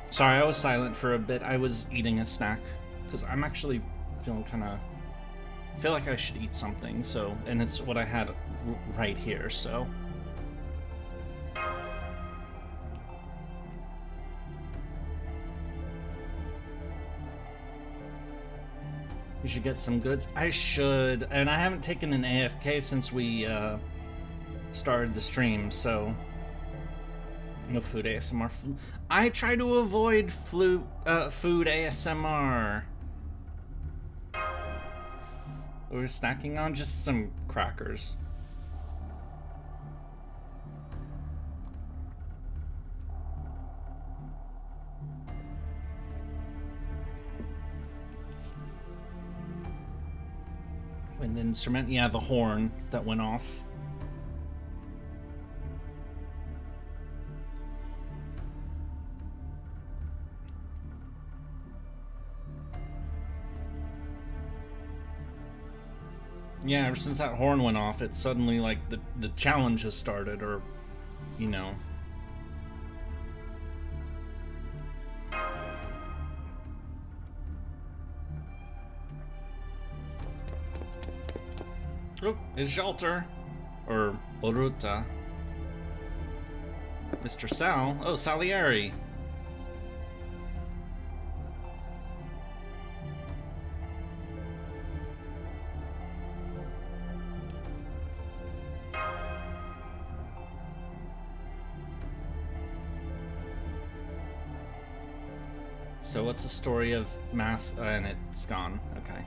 Sorry, I was silent for a bit. I was eating a snack because I'm actually feeling kind of. I feel like I should eat something. So, and it's what I had right here. So. You should get some goods. I should, and I haven't taken an AFK since we started the stream, so no food ASMR. I try to avoid food ASMR. We're snacking on just some crackers. Wind instrument, yeah, the horn that went off. Yeah, ever since that horn went off, it's suddenly like the challenge has started, or, you know. Oh, it's Jalter. Or Oruta. Mr. Sal. Oh, Salieri. So what's the story of Mass... and it's gone. Okay.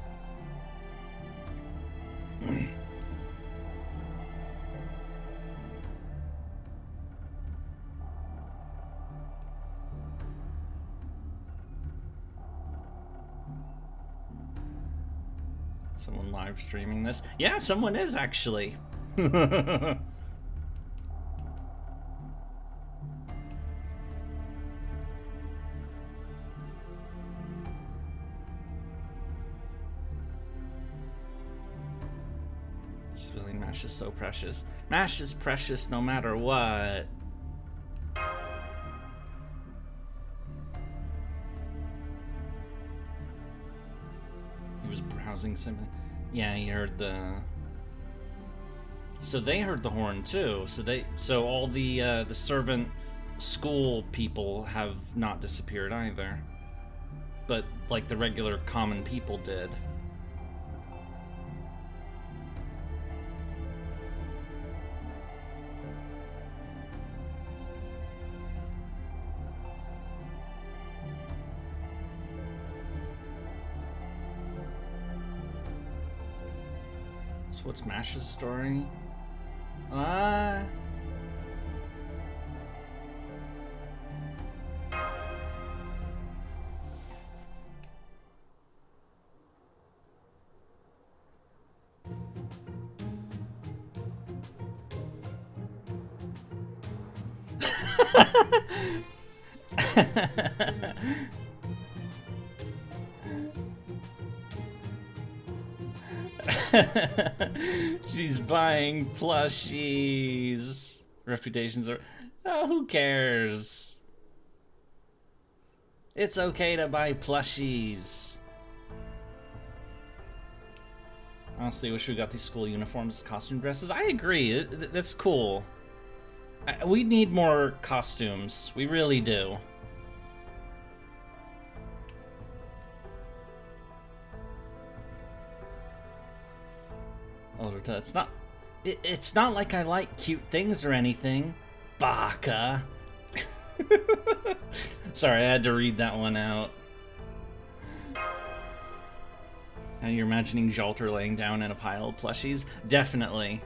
Someone live streaming this? Yeah, someone is actually. Just feeling Mash is so precious. Mash is precious no matter what. He was browsing something. Yeah, he heard the. So they heard the horn too. So all the servant school people have not disappeared either. But like the regular common people did. So what's Mash's story? She's buying plushies. Reputations are... Oh, who cares? It's okay to buy plushies. Honestly, I wish we got these school uniforms as costume dresses. I agree. That's cool. We need more costumes. We really do. It's not... It's not like I like cute things or anything. Baka. Sorry, I had to read that one out. Now you're imagining Jalter laying down in a pile of plushies? Definitely.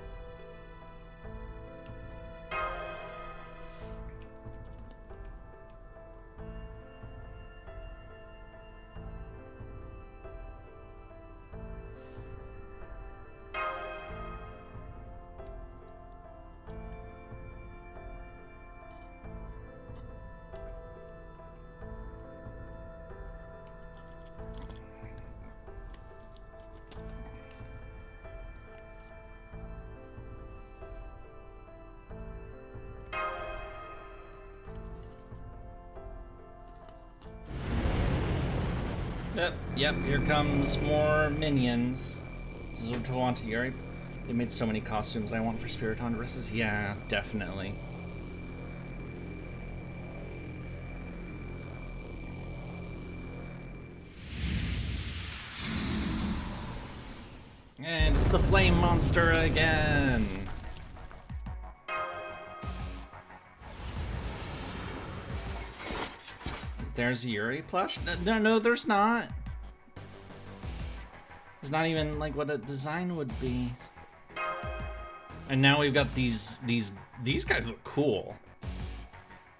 Yep, here comes more minions. This is what I want to Yurie. They made so many costumes I want for Spirit Honduras. Yeah, definitely. And it's the flame monster again. There's Yurie plush? No, there's not. There's not even like what a design would be. And now we've got these guys look cool.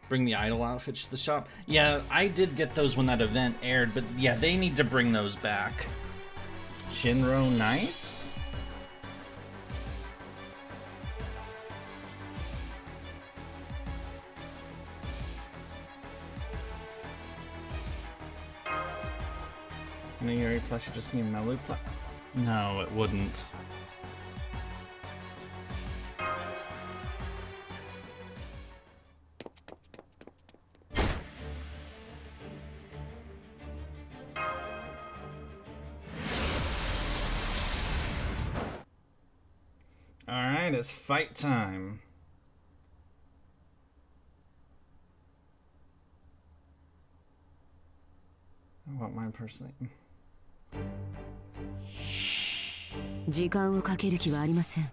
Bring the idol outfits to the shop. Yeah, I did get those when that event aired, but yeah, they need to bring those back. Shinro Knights? Yurie plush should just be a Melu plush? No, it wouldn't. Alright, it's fight time. I want mine personally. 時間をかける気はありません。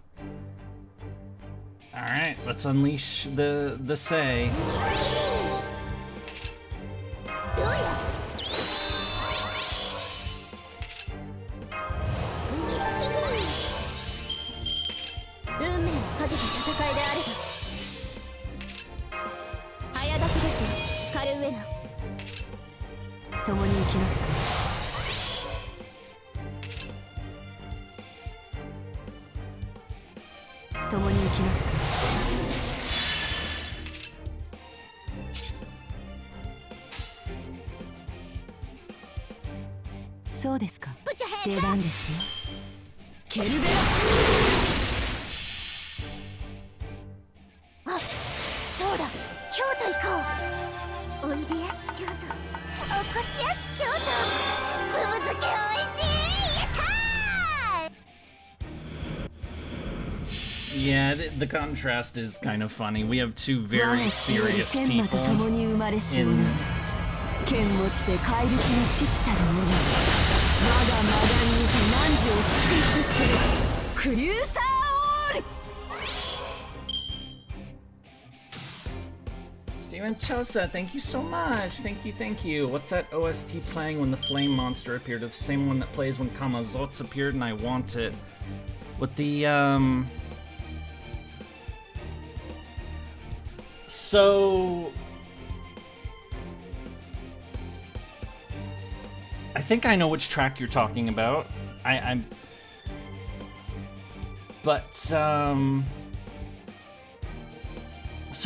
Alright, let's unleash the say. Yeah, the contrast is kind of funny. We have two very serious people in... Steven Chosa, thank you so much. Thank you. What's that OST playing when the flame monster appeared? It's the same one that plays when Kamazotz appeared, and I want it. With the, So... I think I know which track you're talking about. But, so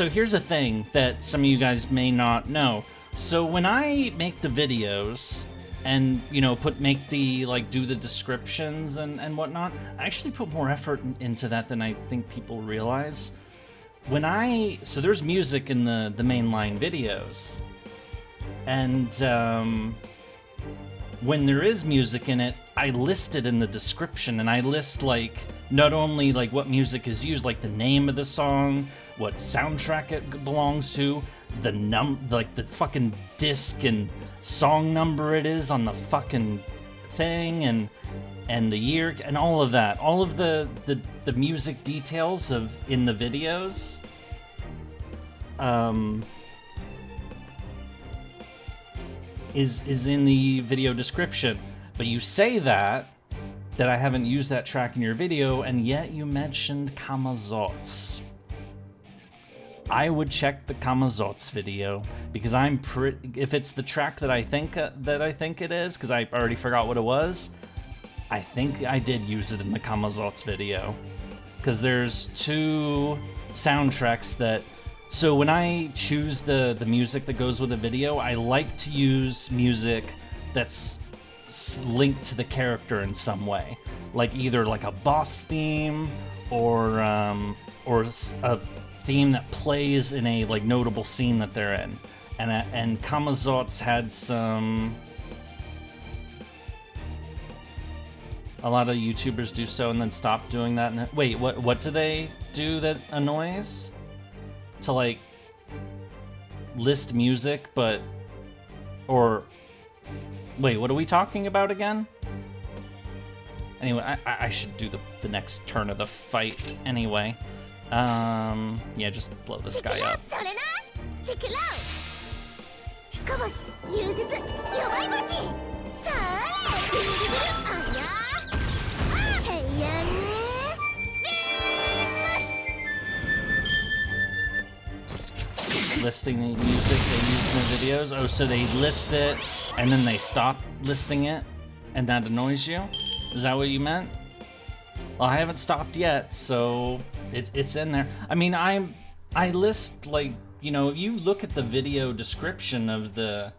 here's a thing that some of you guys may not know. So when I make the videos and, you know, make the, like, do the descriptions and whatnot, I actually put more effort into that than I think people realize. So there's music in the mainline videos. And, when there is music in it, I list it in the description, and I list, like, not only, like, what music is used, like, the name of the song, what soundtrack it belongs to, the fucking disc and song number it is on the fucking thing, and the year, and all of that. All of the music details in the videos. Is in the video description, but you say that I haven't used that track in your video, and yet you mentioned Kamazotz. I would check the Kamazotz video, because if it's the track that I think it is, because I already forgot what it was, I think I did use it in the Kamazotz video, because there's two soundtracks that. So when I choose the music that goes with a video, I like to use music that's linked to the character in some way, like either like a boss theme or a theme that plays in a like notable scene that they're in. And Kamazotz had some A lot of YouTubers do so and then stop doing that. Wait, what do they do that annoys? To like list music, but wait, what are we talking about again? Anyway, I should do the next turn of the fight anyway. Yeah, just blow this guy up. Listing the music they use in the videos. Oh, so they list it and then they stop listing it, and that annoys you? Is that what you meant? Well, I haven't stopped yet, so it's in there. I mean, I list, like, you know, if you look at the video description of the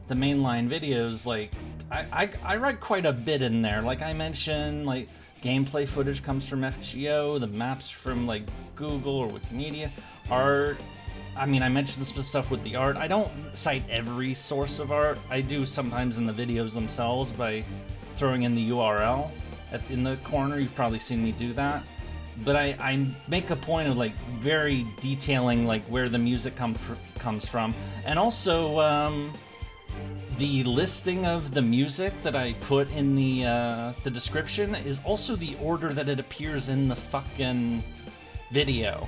mainline videos, like I write quite a bit in there. Like I mentioned, like gameplay footage comes from FGO, the maps from like Google or Wikimedia, art. I mean, I mentioned some stuff with the art. I don't cite every source of art. I do sometimes in the videos themselves by throwing in the URL in the corner. You've probably seen me do that. But I make a point of like very detailing like where the music comes from. And also the listing of the music that I put in the description is also the order that it appears in the fucking video.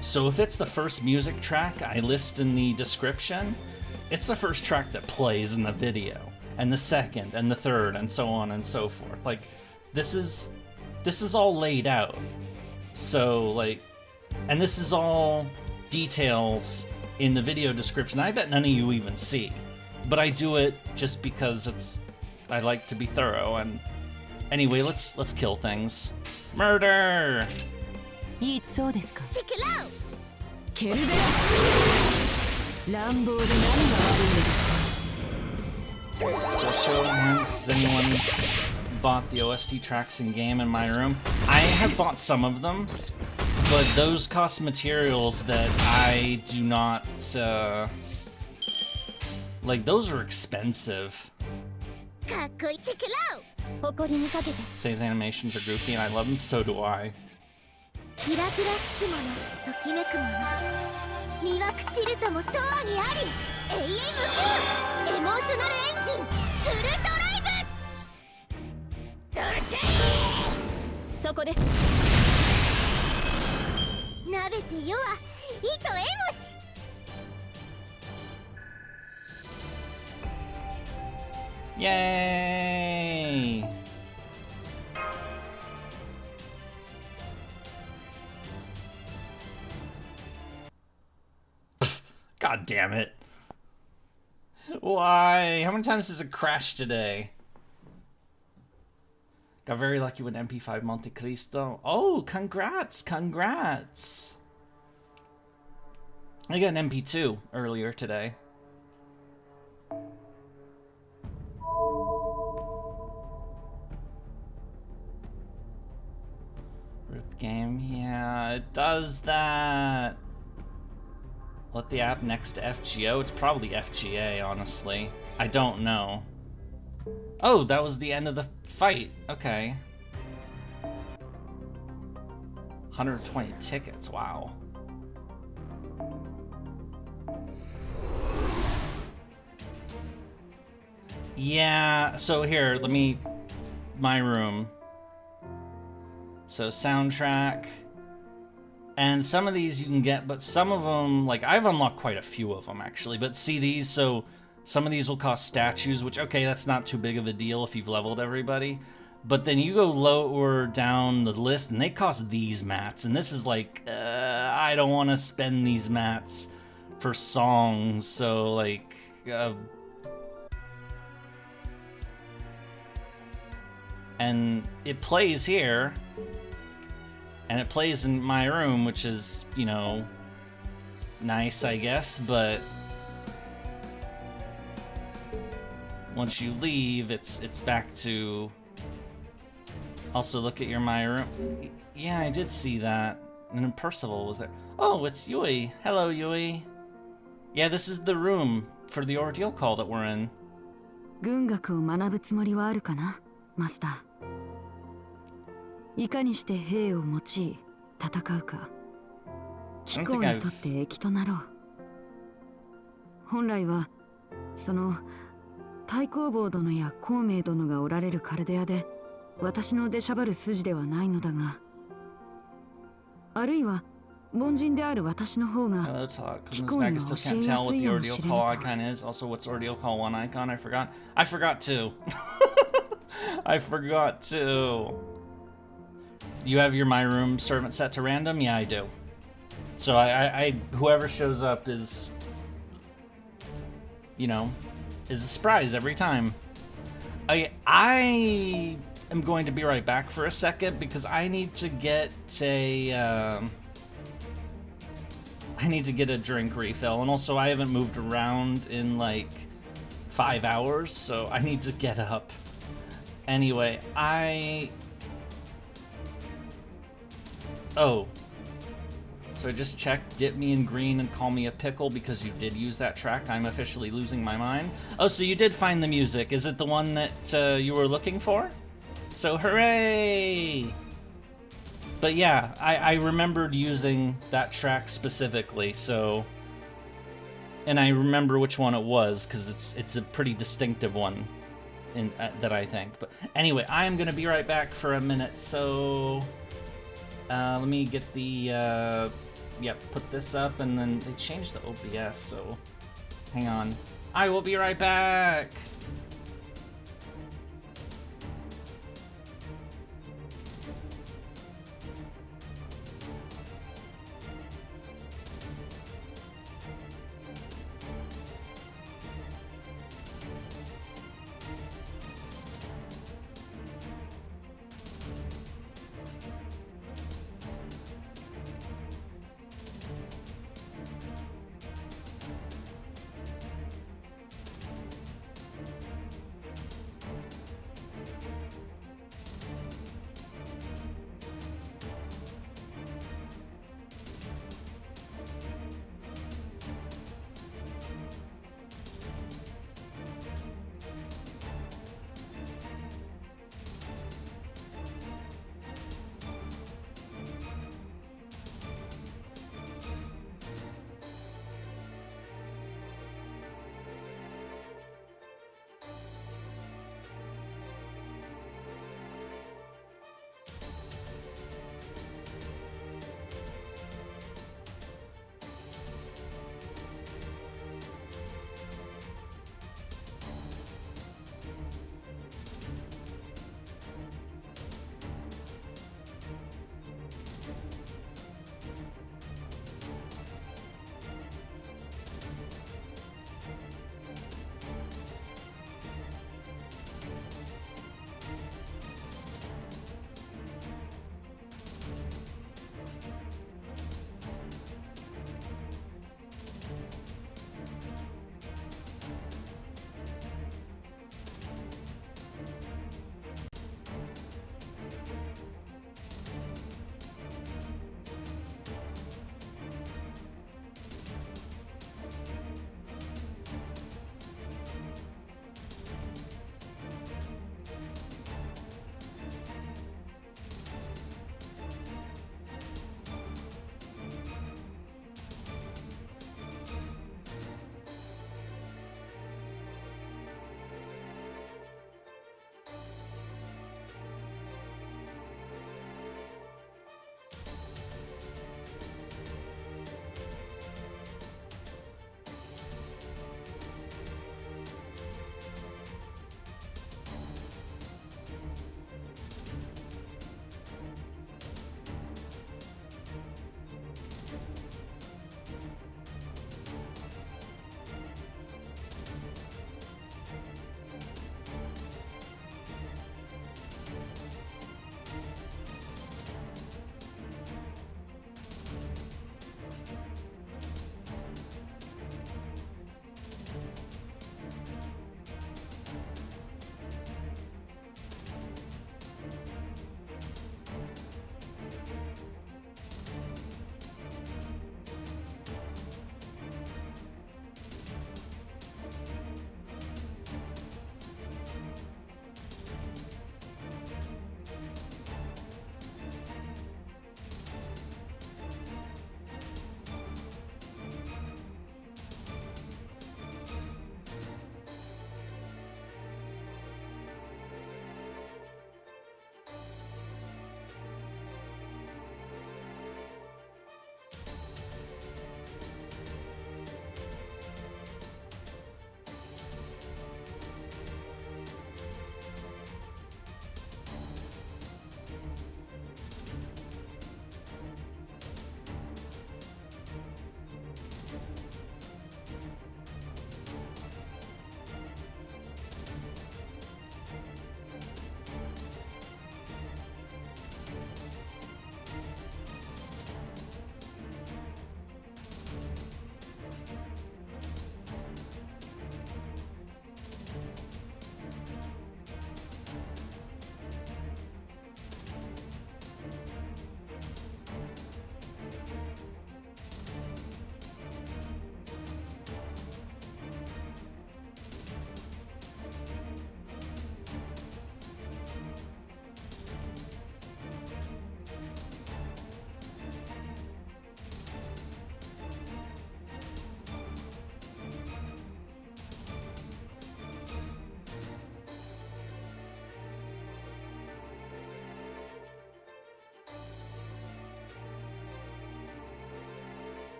So if it's the first music track I list in the description, it's the first track that plays in the video, and the second, and the third, and so on and so forth. Like, this is all laid out. So, like, and this is all details in the video description I bet none of you even see. But I do it just because I like to be thorough. And anyway, let's kill things. Murder! So show hands, has anyone bought the OST tracks in game in my room? I have bought some of them, but those cost materials that I do not like. Those are expensive. Say's animations are goofy and I love them, so do I. Yay! God damn it. Why? How many times does it crash today? Got very lucky with MP5 Monte Cristo. Oh, congrats, congrats. I got an MP2 earlier today. Rip game, yeah, it does that. What the app next to FGO? It's probably FGA, honestly. I don't know. Oh, that was the end of the fight. Okay. 120 tickets, wow. Yeah, so here, my room. So soundtrack. And some of these you can get, but some of them, like, I've unlocked quite a few of them, actually. But see these, so some of these will cost statues, which, okay, that's not too big of a deal if you've leveled everybody. But then you go lower down the list, and they cost these mats. And this is like, I don't want to spend these mats for songs, so, like... and it plays here. And it plays in my room, which is, you know, nice, I guess, but once you leave, it's back to... Also, look at my room. Yeah, I did see that. And then Percival was there. Oh, it's Yurie. Hello, Yurie. Yeah, this is the room for the Ordeal Call that we're in. いかにして兵を用い戦うか、機構にとって益となろう。本来はその太公望殿や孔明殿がおられるカルデアで私の出しゃばる筋ではないのだが、あるいは凡人である私の方が Hello, talk. 機 This 構に back 教 still え can't や tell す what い the やも Ordeal しれ Call ぬと。 icon is. Also, what's Ordeal Call 1 icon? I forgot. I forgot too. I forgot too. You have your My Room servant set to random? Yeah, I do. So I whoever shows up is, you know, is a surprise every time. I am going to be right back for a second because I need to get a I need to get a drink refill, and also I haven't moved around in like 5 hours, so I need to get up. Anyway, oh. So I just checked, dip me in green and call me a pickle because you did use that track. I'm officially losing my mind. Oh, so you did find the music. Is it the one that you were looking for? So hooray! But yeah, I remembered using that track specifically, so... And I remember which one it was, because it's a pretty distinctive one that I think. But anyway, I am going to be right back for a minute, so... let me get the... Yep, put this up, and then they changed the OBS, so... Hang on. I will be right back!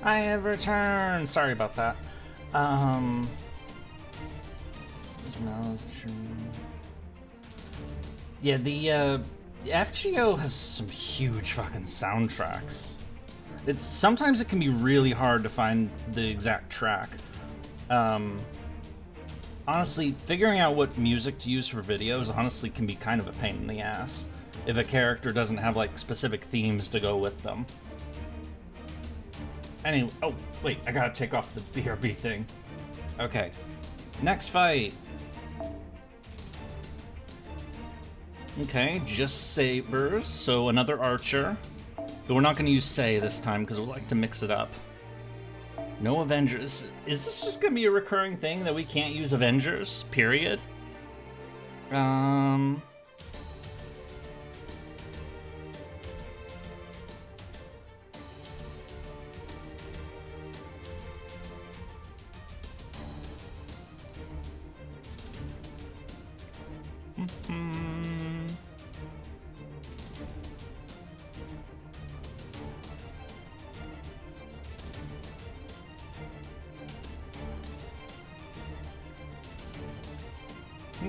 I have returned. Sorry about that. Yeah, the FGO has some huge fucking soundtracks. Sometimes it can be really hard to find the exact track. Honestly, figuring out what music to use for videos honestly can be kind of a pain in the ass if a character doesn't have like specific themes to go with them. Anyway, oh wait, I gotta take off the BRB thing. Okay, next fight. Okay, just sabers, so another archer. But we're not gonna use Sei this time because we like to mix it up. No Avengers. Is this just gonna be a recurring thing that we can't use Avengers? Period.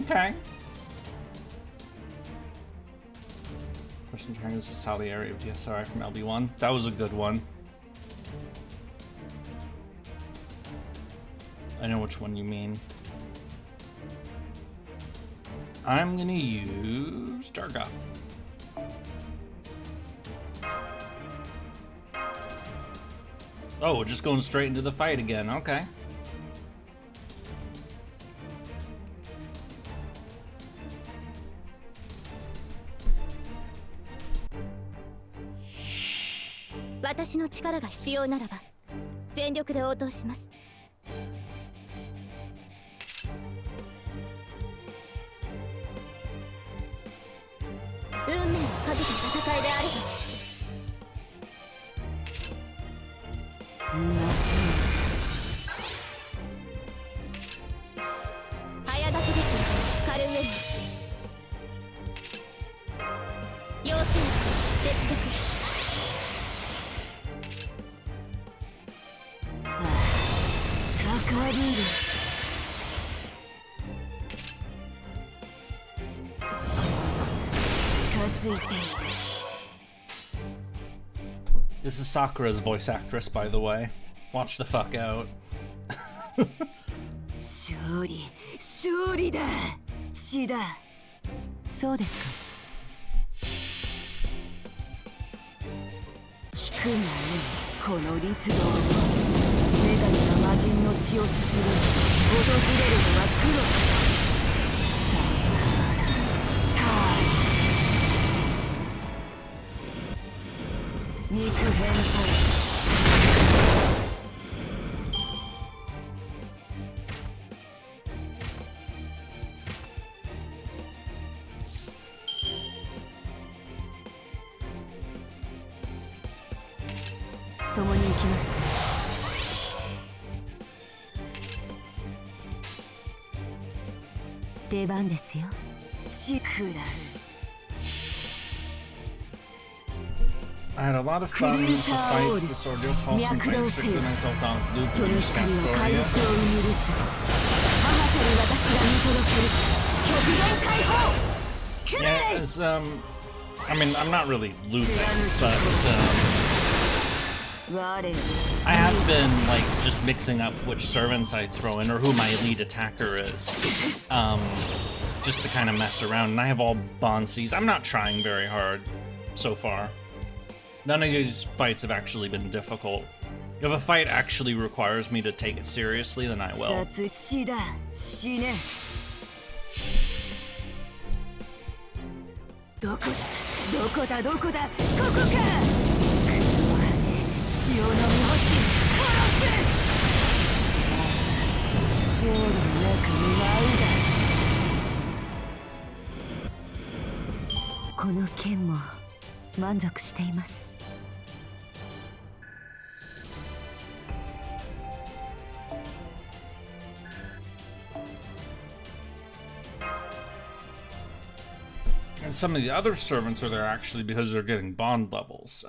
Okay. Person trying to sell the area of DSRI from LB1. That was a good one. I know which one you mean. I'm gonna use Dargot. Oh, we're just going straight into the fight again. Okay.私の力が必要ならば全力で応答します。運命をかけた戦いであれば。うまそう。早立てですが軽めに。要所に接続。This is Sakura's voice actress, by the way. Watch the fuck out. 勝利だ。死だ。そうですか。聞くがいい、この律動。女神が魔人の血をすすり、訪れるのは黒だ。さよなら、タイ。肉変態。共に行きますか。出番ですよ。シクラル。I had a lot of fun with the fights, this Ordeal Call since I restricted myself on loop and use backstories. Yeah, it's, I mean, I'm not really looping, but, I have been, like, just mixing up which servants I throw in or who my lead attacker is, just to kind of mess around, and I have all Bonsies. I'm not trying very hard so far. None of these fights have actually been difficult. If a fight actually requires me to take it seriously, then I will. And some of the other servants are there actually because they're getting bond levels.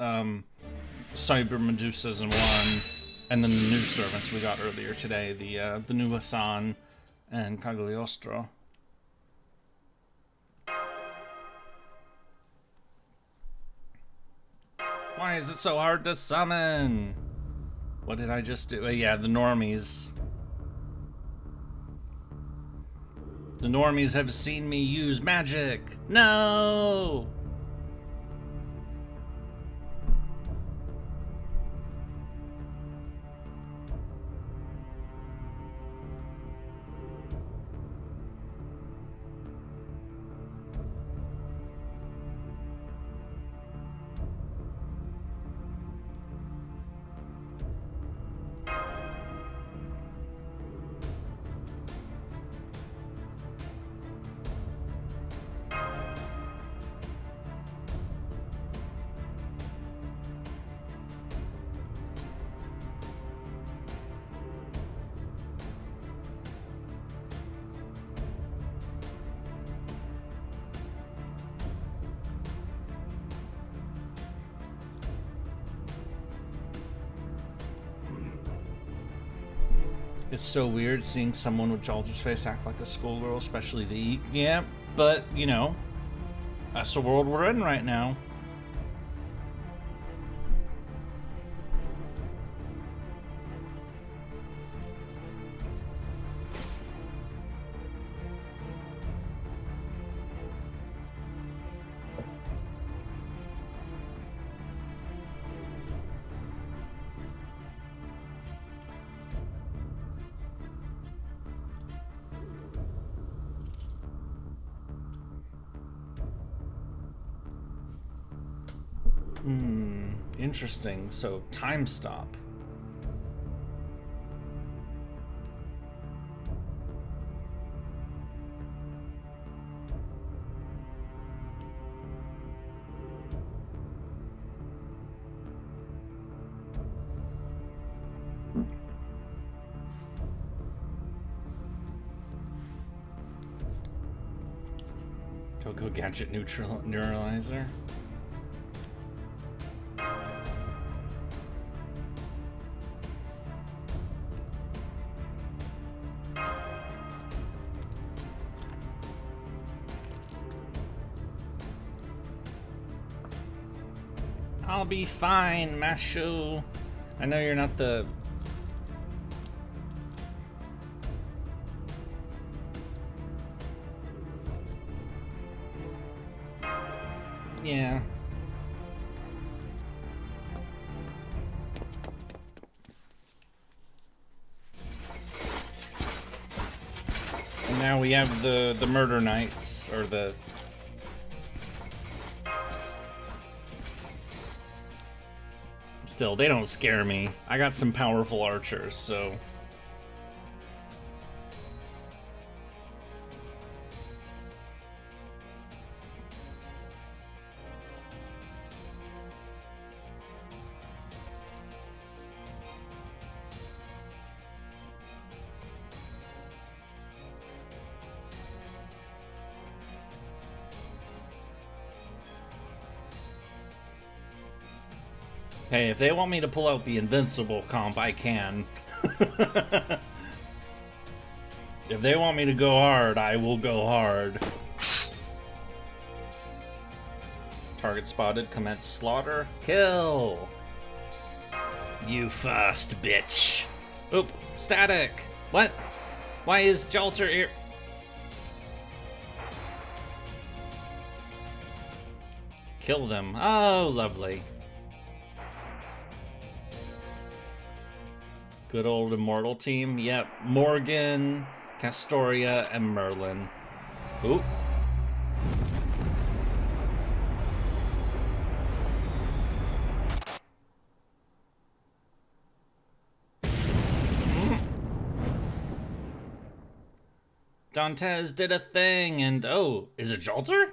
Cyber Medusa's in one, And then the new servants we got earlier today, the new Hassan and Cagliostro. Why is it so hard to summon? What did I just do? Yeah, the normies. The normies have seen me use magic. No! It's so weird seeing someone with Jalder's face act like a schoolgirl, especially the... Yeah, but, you know, that's the world we're in right now. Interesting. So, time stop. Coco Gadget Neuralizer. I'll be fine, Mashu. I know you're not the... Yeah. And now we have the Murder Knights, or the... Still, they don't scare me. I got some powerful archers, so... Hey, if they want me to pull out the invincible comp, I can. If they want me to go hard, I will go hard. Target spotted, commence slaughter, kill! You first, bitch. Oop, static. What? Why is Jalter here? Kill them. Oh, lovely. Good old Immortal team. Yep. Morgan, Castoria, and Merlin. Ooh. Dantes did a thing, and oh, is it Jalter?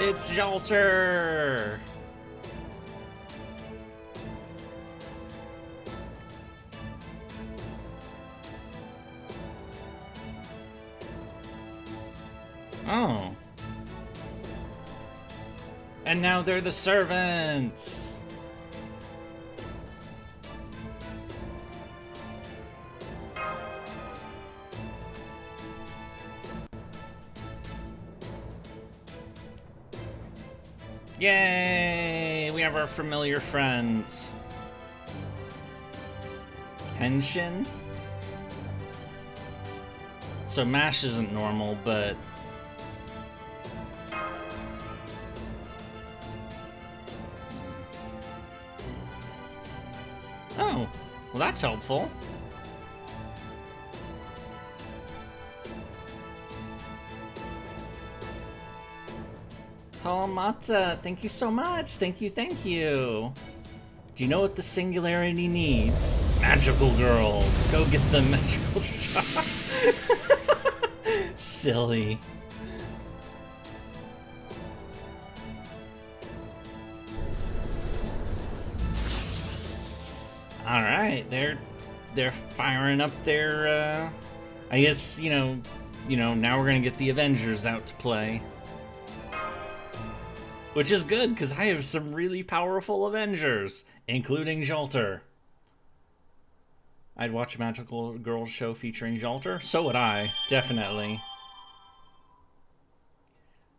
It's Jalter! Oh. And now they're the servants. Yay! We have our familiar friends. Henshin? So MASH isn't normal, but... Oh, well that's helpful. Oh, Mata, thank you so much. Thank you, thank you. Do you know what the singularity needs? Magical girls. Go get the magical shot. Silly. All right, they're firing up their. I guess you know. Now we're gonna get the Avengers out to play. Which is good, because I have some really powerful Avengers, including Jalter. I'd watch a magical girls show featuring Jalter. So would I, definitely.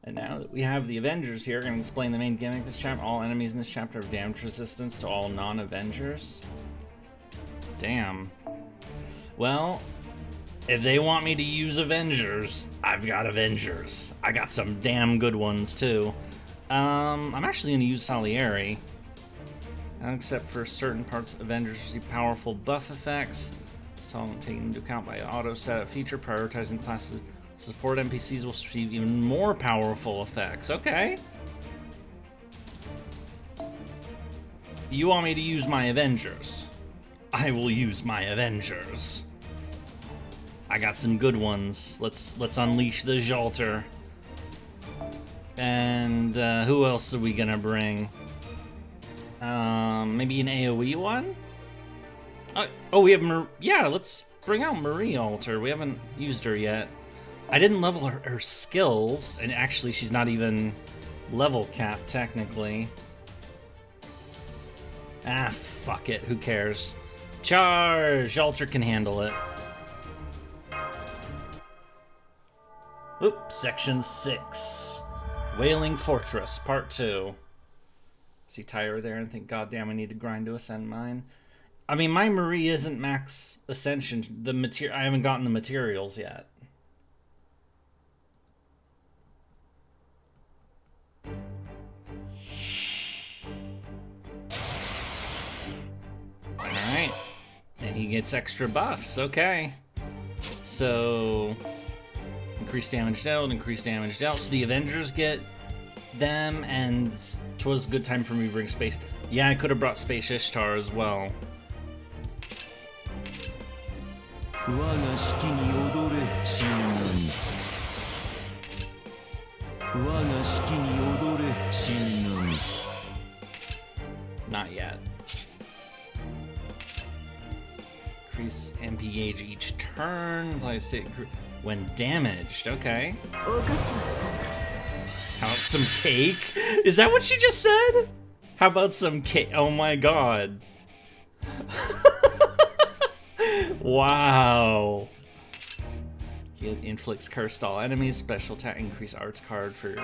And now that we have the Avengers here, I'm going to explain the main gimmick of this chapter. All enemies in this chapter have damage resistance to all non-Avengers. Damn. Well, if they want me to use Avengers, I've got Avengers. I got some damn good ones, too. I'm actually going to use Salieri. Except for certain parts, Avengers receive powerful buff effects. It's all taken into account by auto setup feature. Prioritizing classes support NPCs will receive even more powerful effects. Okay. You want me to use my Avengers? I will use my Avengers. I got some good ones. Let's unleash the Jalter. And who else are we gonna bring? Maybe an AoE one? Oh, we have yeah, let's bring out Marie Alter. We haven't used her yet. I didn't level her skills, and actually she's not even level capped, technically. Ah, fuck it, who cares? Charge! Alter can handle it. Oops, Section 6. Wailing Fortress, Part 2. See Tyra there and think, God damn, I need to grind to ascend mine. I mean, my Marie isn't max ascension. I haven't gotten the materials yet. Alright. And he gets extra buffs, okay. So... increased damage dealt, increased damage dealt. So the Avengers get them, and 'twas a good time for me to bring Space. Yeah, I could have brought Space Ishtar as well. Not yet. Increase MP gauge each turn. Apply state when damaged. Okay. How about some cake? Is that what she just said? How about some cake? Oh my god. Wow. It inflicts curse to all enemies. Special attack, increase arts card for...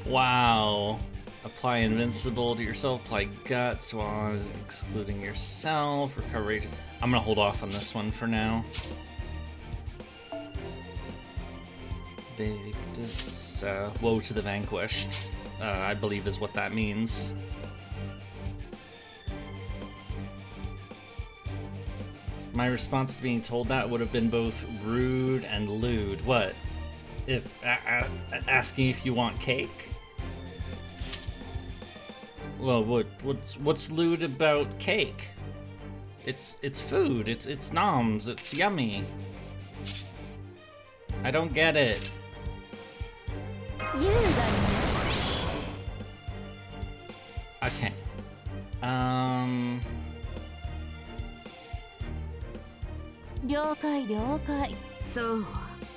Wow. Apply invincible to yourself. Apply guts while excluding yourself. Recovery. I'm gonna hold off on this one for now. Victus, woe to the vanquished, I believe is what that means. My response to being told that would have been both rude and lewd. What? If asking if you want cake? Well, what's lewd about cake? It's food. It's noms. It's yummy. I don't get it. Okay. 了解了解。そう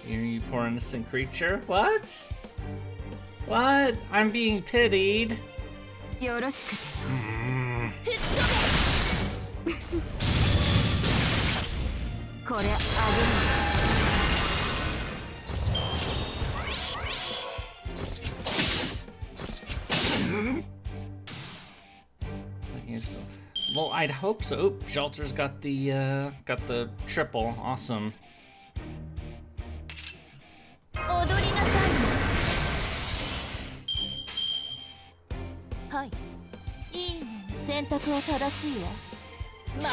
You poor innocent creature. What? What? I'm being pitied. よろしくてこりゃあWell, I'd hope so. Oop, Shelter's got the triple. Awesome. 踊りなさい。はい。いいね。選択は正しいわ。回れ回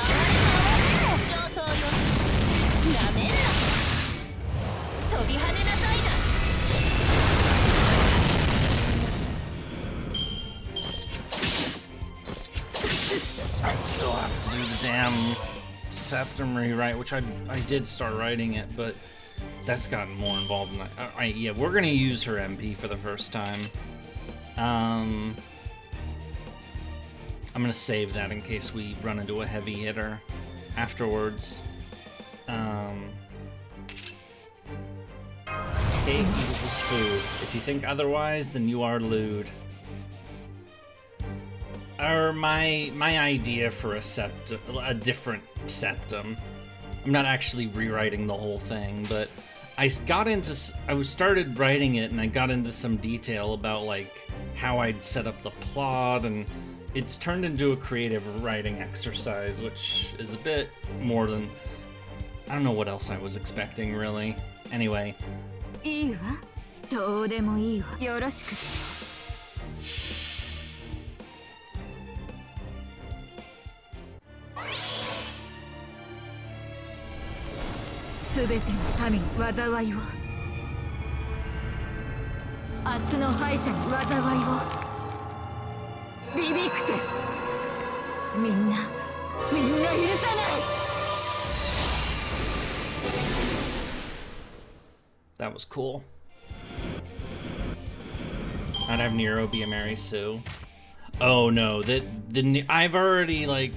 れ。上等よ。なめんな。飛び跳ねなさいな。I still have to do the damn septum rewrite, which I did start writing it, but that's gotten more involved than yeah, we're gonna use her MP for the first time. I'm gonna save that in case we run into a heavy hitter afterwards. Cake equals food. If you think otherwise, then you are lewd. Or my idea for a different septum. I'm not actually rewriting the whole thing, but I started writing it and I got into some detail about like how I'd set up the plot, and it's turned into a creative writing exercise, which is a bit more than, I don't know what else I was expecting really. Anyway. いいわどうでもいいわよろしくてすべての民に災いを明日の敗者に災いをビビクテスみんな許さない That was cool. I'd have Nero be a Mary Sue. Oh no, I've already like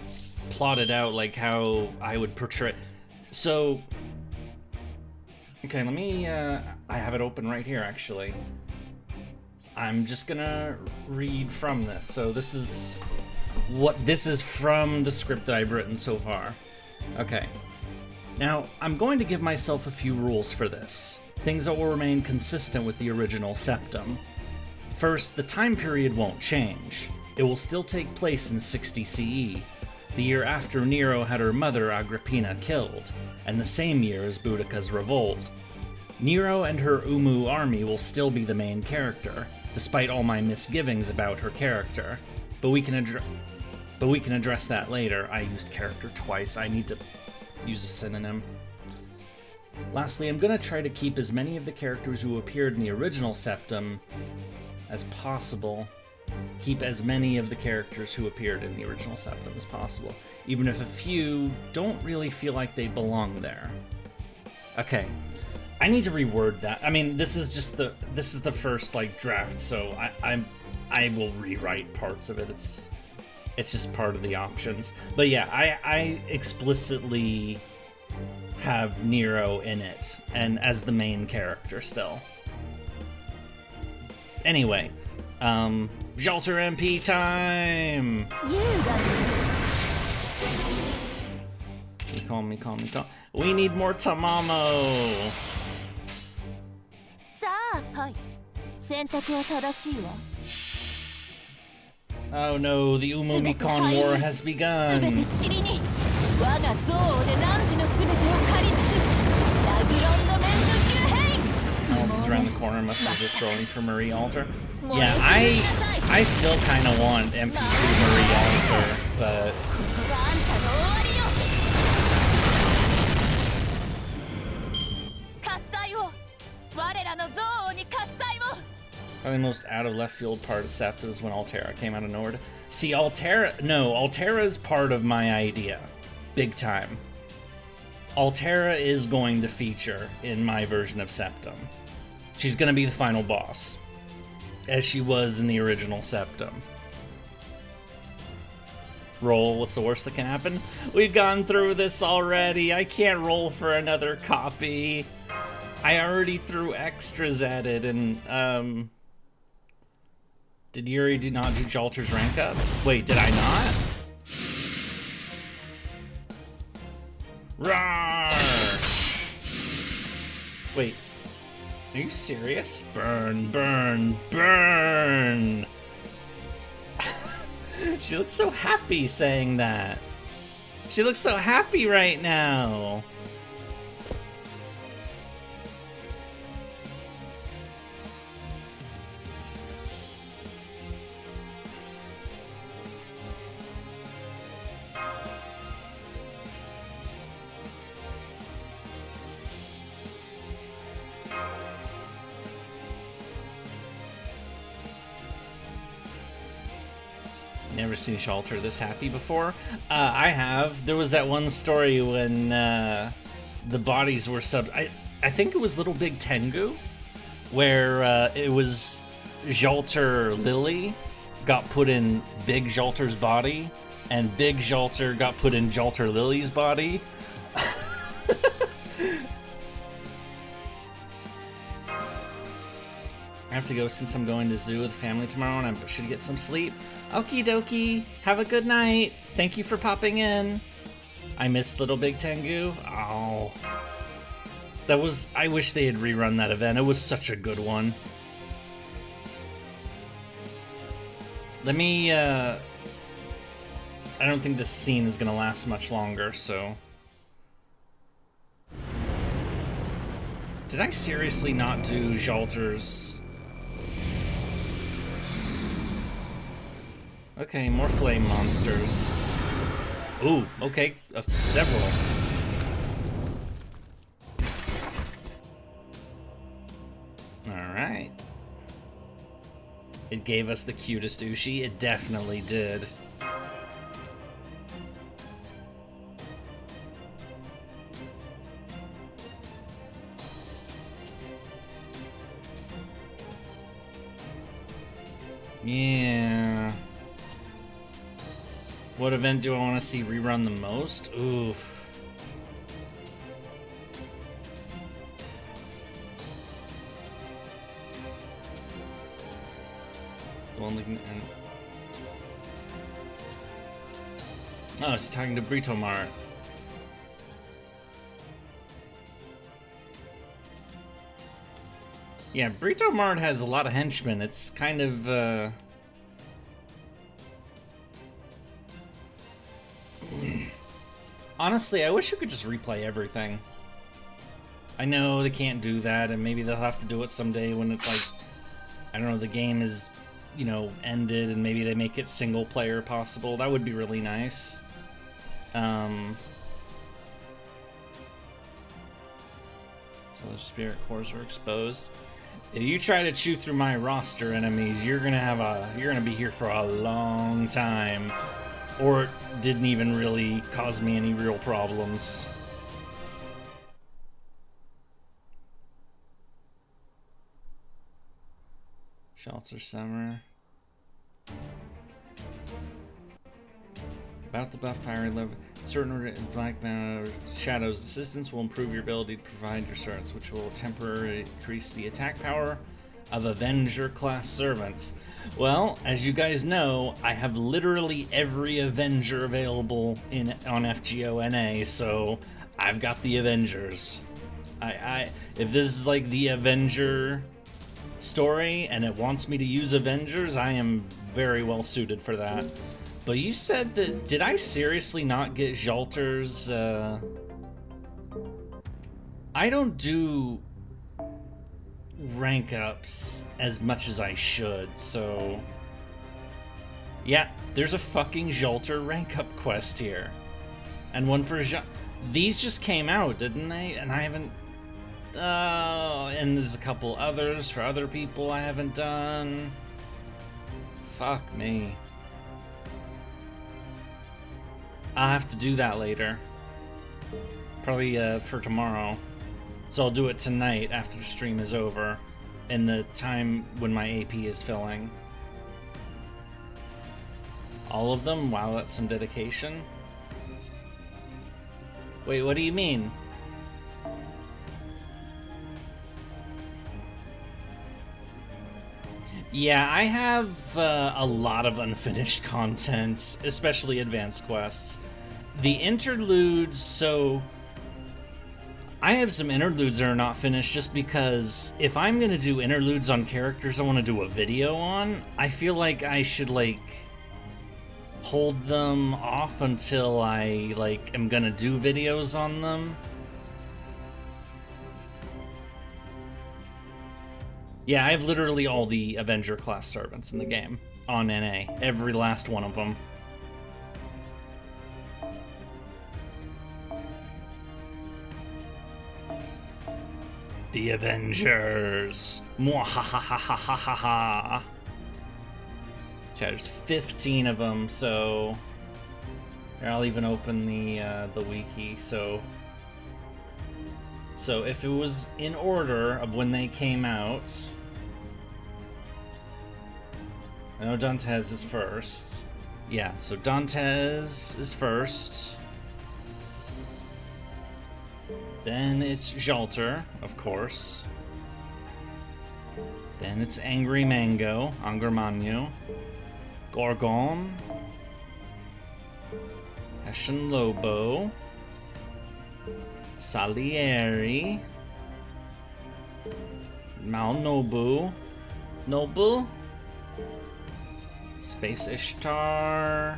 plotted out like how I would portray. So, okay, let me. I have it open right here actually. I'm just gonna read from this. So this is from the script that I've written so far. Okay. Now I'm going to give myself a few rules for this. Things that will remain consistent with the original septum. First, the time period won't change. It will still take place in 60 CE, the year after Nero had her mother Agrippina killed, and the same year as Boudica's revolt. Nero and her Umu army will still be the main character, despite all my misgivings about her character. But we can address that later. I used character twice. I need to use a synonym. Lastly, I'm going to try to keep as many of the characters who appeared in the original septum as possible. Keep as many of the characters who appeared in the original septum as possible, even if a few don't really feel like they belong there. Okay, I need to reword that. I mean, this is the first like draft, so I will rewrite parts of it. It's just part of the options. But yeah, I explicitly have Nero in it and as the main character still. Anyway, Shelter MP time! Call me. We need more Tamamo! さあ、はい。選択は正しいわ。 Oh no, the Umumikon War has すべて begun! 塵に我が憎悪で汝のすべてを狩り尽くすラグロンドメント級兵 Alice is around the corner, must resist rolling for Marie Alter. Yeah, I still kind of want MP2 Marie Alter, but ここがあんたの終わりよ喝采を我らの憎悪に喝采を probably the most out of left field part of Septa was when Altera came out of nowhere. See, Altera is part of my idea. Big time. Altera is going to feature in my version of Septum. She's going to be the final boss, as she was in the original Septum. roll. What's the worst that can happen? We've gone through this already. I can't roll for another copy. I already threw extras at it, and did Yurie not do Jalter's rank up? Wait, did I not? Roar! Wait, are you serious? Burn, burn, burn! She looks so happy saying that. She looks so happy right now. Never seen Shalter this happy before. I have. There was that one story when the bodies were I think it was Little Big Tengu, where it was Jalter Lily got put in Big Jalter's body, and Big Jalter got put in Jalter Lily's body. I have to go since I'm going to zoo with the family tomorrow and I should get some sleep. Okie dokie. Have a good night. Thank you for popping in. I missed Little Big Tengu. Oh. I wish they had rerun that event. It was such a good one. Let me, I don't think this scene is gonna last much longer, so. Did I seriously not do Jalter's? Okay, more flame monsters. Ooh, okay, several. Alright. It gave us the cutest Ushi. It definitely did. Yeah. What event do I want to see rerun the most? Oof. The one looking at... Oh, she's talking to Brito Mart. Yeah, Brito Mart has a lot of henchmen. It's kind of, honestly, I wish you could just replay everything. I know they can't do that, and maybe they'll have to do it someday when it's like, I don't know, the game is, you know, ended, and maybe they make it single player possible. That would be really nice. So the spirit cores are exposed. If you try to chew through my roster enemies, you're gonna be here for a long time. Or it didn't even really cause me any real problems. Shelter Summer. About the buff fiery level. Certain black shadows assistance will improve your ability to provide your servants, which will temporarily increase the attack power of Avenger-class servants. Well, as you guys know, I have literally every Avenger available on FGONA, so I've got the Avengers. If this is like the Avenger story and it wants me to use Avengers, I am very well suited for that. But you said that, did I seriously not get Jalter's, I don't do rank ups as much as I should, so yeah, there's a fucking Jalter rank up quest here. And one for these just came out, didn't they? And I haven't, and there's a couple others for other people I haven't done. Fuck me. I'll have to do that later. Probably for tomorrow. So I'll do it tonight after the stream is over, in the time when my AP is filling. All of them? Wow, that's some dedication. Wait, what do you mean? Yeah, I have a lot of unfinished content, especially advanced quests. The interludes, so I have some interludes that are not finished just because if I'm gonna do interludes on characters I want to do a video on, I feel like I should like hold them off until I like am gonna do videos on them. Yeah, I have literally all the Avenger-class servants in the game on NA, every last one of them. The Avengers. Mwahahahahaha. So there's 15 of them, so here, I'll even open the wiki. So if it was in order of when they came out, I know Dantes is first. Yeah, so Dantes is first. Then it's Jalter, of course. Then it's Angry Mango, Angermanyu. Gorgon. Hessian Lobo. Salieri. Malnobu. Nobu. Space Ishtar.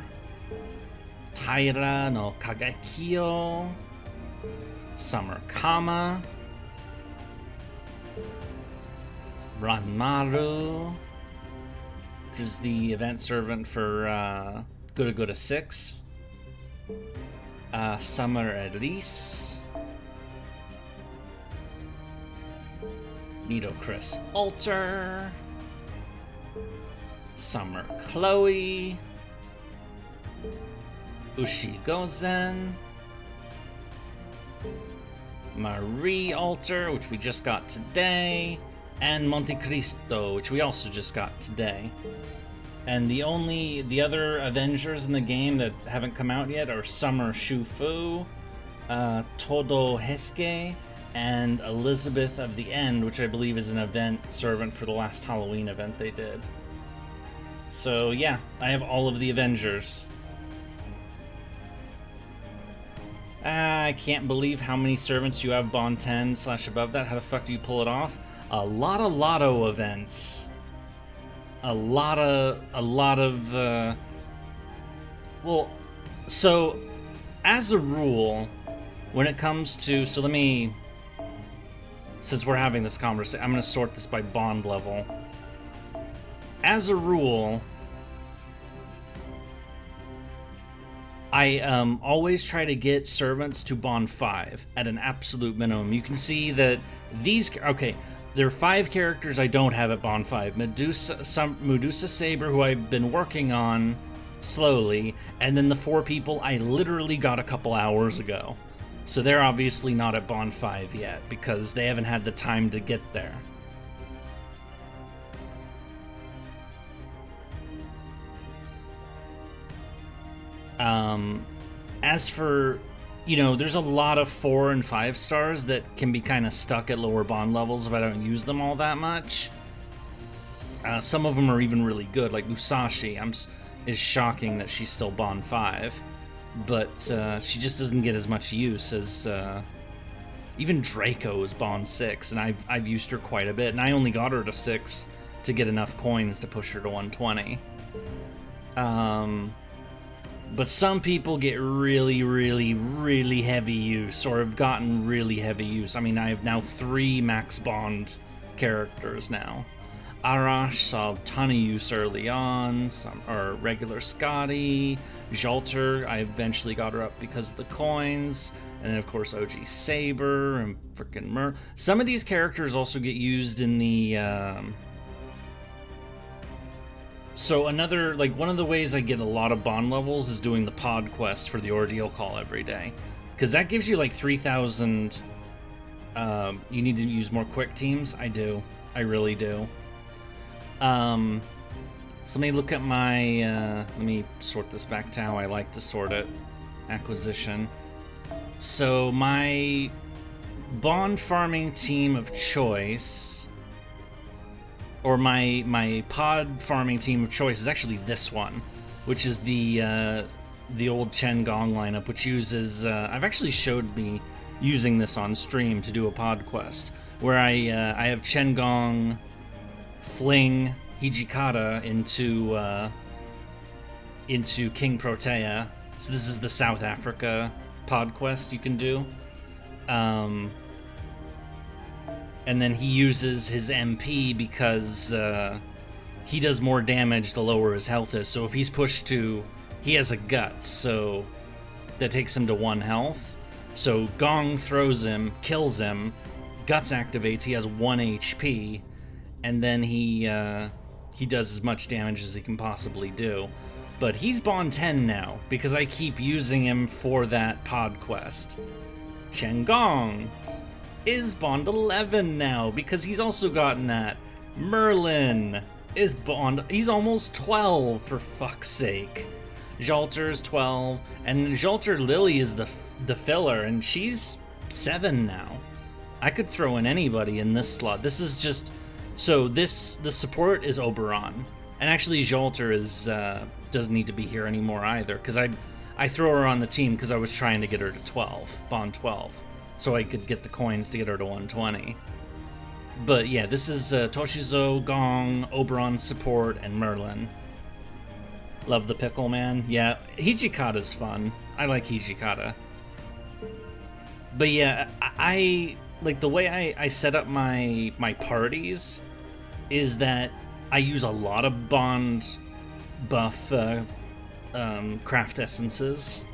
Taira no Kagekyo. Summer Kama. Ranmaru, which is the event servant for Gura 6. Summer Elise. Nido Chris Alter. Summer Chloe. Ushi Gozen. Marie Alter, which we just got today. And Monte Cristo, which we also just got today. And the other Avengers in the game that haven't come out yet are Summer Shufu, Todo Hesuke, and Elizabeth of the End, which I believe is an event servant for the last Halloween event they did. So yeah, I have all of the Avengers. I can't believe how many servants you have Bond 10 / above that. How the fuck do you pull it off? A lot of lotto events. A lot of well, so as a rule, when it comes to, so let me, since we're having this conversation, I'm going to sort this by bond level. As a rule, I always try to get servants to bond 5 at an absolute minimum. You can see that these, okay, there are 5 characters I don't have at bond 5. Medusa Saber, who I've been working on slowly, and then the 4 people I literally got a couple hours ago. So they're obviously not at bond 5 yet, because they haven't had the time to get there. As for, you know, there's a lot of 4 and 5 stars that can be kind of stuck at lower bond levels if I don't use them all that much. Some of them are even really good, like Musashi. Is shocking that she's still bond 5, but she just doesn't get as much use as even Draco is bond 6, and I've used her quite a bit, and I only got her to 6 to get enough coins to push her to 120. But some people get really, really, really heavy use, or have gotten really heavy use. I mean, I have now 3 max bond characters now. Arash saw a ton of use early on, or regular Scotty. Jalter, I eventually got her up because of the coins. And then, of course, OG Saber and frickin' Mer. Some of these characters also get used in the... So another, like, one of the ways I get a lot of bond levels is doing the pod quest for the Ordeal Call every day. Because that gives you, like, 3,000... you need to use more quick teams? I do. I really do. So let me look at my, let me sort this back to how I like to sort it. Acquisition. So my bond farming team of choice, or my pod farming team of choice, is actually this one, which is the old Chen Gong lineup, which uses, I've actually showed me using this on stream to do a pod quest, where I have Chen Gong fling Hijikata into King Protea. So this is the South Africa pod quest you can do. And then he uses his MP because he does more damage the lower his health is. So if he's pushed to, he has a guts, so that takes him to 1 health. So Gong throws him, kills him, guts activates, he has 1 HP, and then he does as much damage as he can possibly do. But he's Bond 10 now, because I keep using him for that pod quest. Chen Gong is Bond 11 now, because he's also gotten that. Merlin is Bond, he's almost 12, for fuck's sake. Jalter's 12, and Jalter Lily is the filler, and she's 7 now. I could throw in anybody in this slot. This is just... So the support is Oberon, and actually Jalter is doesn't need to be here anymore either, because I throw her on the team because I was trying to get her to 12, Bond 12, so I could get the coins to get her to 120. But yeah, this is Toshizo, Gong, Oberon support, and Merlin. Love the pickle, man. Yeah, Hijikata's fun. I like Hijikata. But yeah, I like the way I set up my parties is that I use a lot of Bond buff craft essences,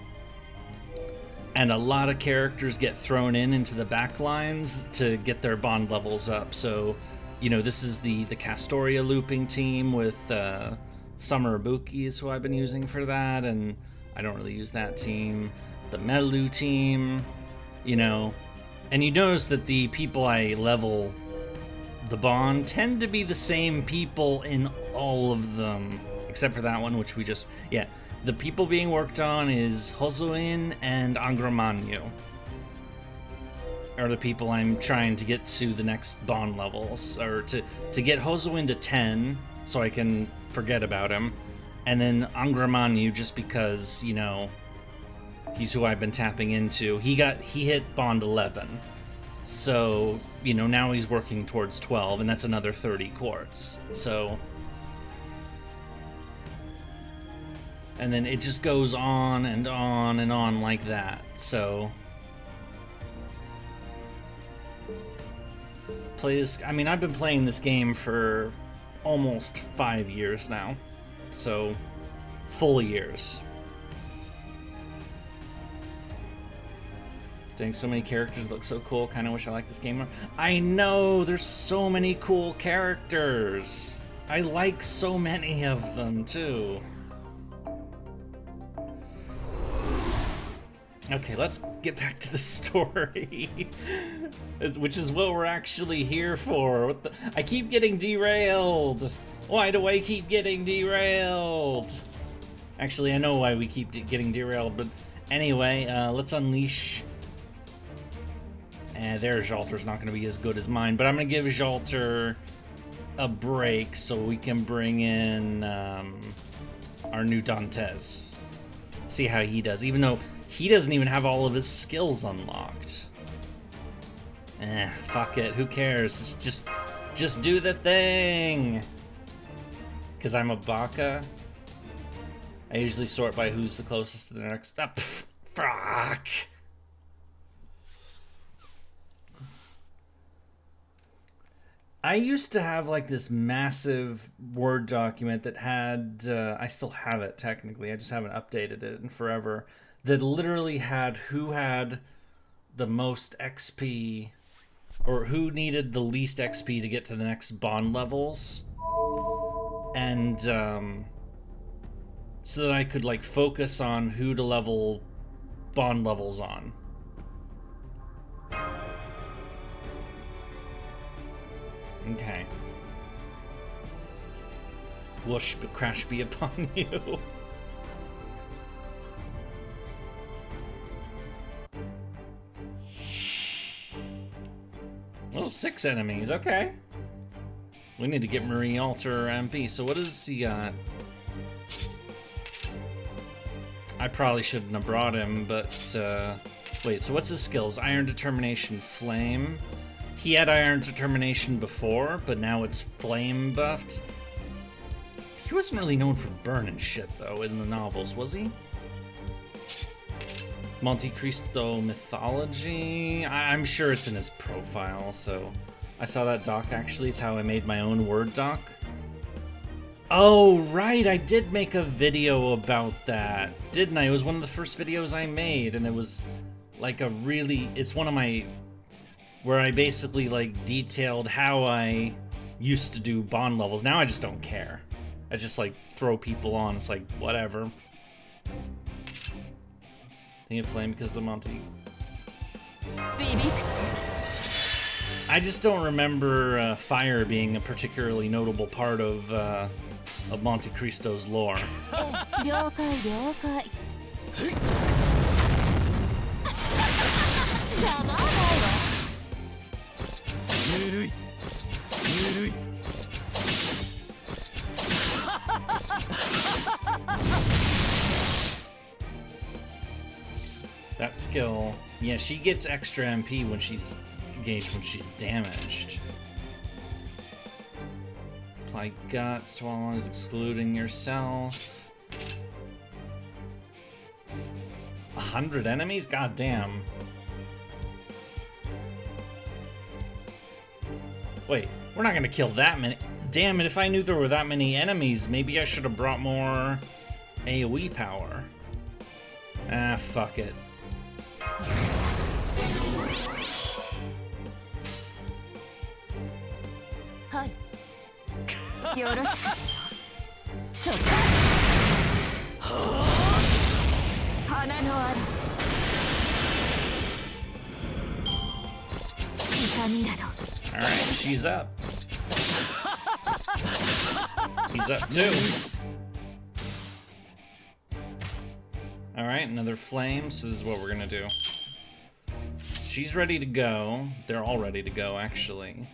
and a lot of characters get thrown into the back lines to get their Bond levels up. So, you know, this is the Castoria looping team with Summer Ibuki is who I've been using for that, and I don't really use that team. The Melu team, you know, and you notice that the people I level the Bond tend to be the same people in all of them, except for that one, which we just, yeah. The people being worked on is Hosoin and Angramanyu are the people I'm trying to get to the next Bond levels, or to get Hosoin to 10 so I can forget about him, and then Angramanyu just because, you know, he's who I've been tapping into. He hit Bond 11, so, you know, now he's working towards 12, and that's another 30 quartz. So, and then it just goes on and on and on like that. So, play this. I mean, I've been playing this game for almost 5 years now, so full years. Dang, so many characters look so cool. Kind of wish I liked this game more. I know, there's so many cool characters. I like so many of them too. Okay, let's get back to the story, which is what we're actually here for. What the? I keep getting derailed. Why do I keep getting derailed? Actually, I know why we keep getting derailed, but anyway, let's unleash. Their Jalter's not going to be as good as mine, but I'm going to give Jalter a break so we can bring in our new Dantes. See how he does, even though he doesn't even have all of his skills unlocked. Fuck it, who cares? Just do the thing! Because I'm a baka. I usually sort by who's the closest to the next... fuck! I used to have like this massive Word document that had, I still have it technically, I just haven't updated it in forever, that literally had who had the most XP, or who needed the least XP to get to the next Bond levels, and so that I could like focus on who to level Bond levels on. Okay. Whoosh, crash be upon you. Oh, 6 enemies, okay. We need to get Marie Alter MP. So what does he got? I probably shouldn't have brought him, but wait, so what's his skills? Iron Determination, Flame. He had Iron Determination before, but now it's Flame buffed. He wasn't really known for burning shit, though, in the novels, was he? Monte Cristo mythology. I'm sure it's in his profile, so... I saw that doc, actually. It's how I made my own Word doc. Oh, right, I did make a video about that, didn't I? It was one of the first videos I made, and it was like a really... It's one of my... Where I basically, like, detailed how I used to do Bond levels. Now I just don't care. I just, like, throw people on. It's like, whatever. Think of Flame because of the Monty. I just don't remember fire being a particularly notable part of Monte Cristo's lore. That skill, yeah, she gets extra MP when she's engaged, when she's damaged. Apply guts to all allies, excluding yourself. 100 enemies? God damn. Wait, we're not gonna kill that many. Damn it, if I knew there were that many enemies, maybe I should have brought more AoE power. Ah, fuck it. Alright, she's up. He's up too. Alright, another flame, so this is what we're gonna do. She's ready to go. They're all ready to go, actually.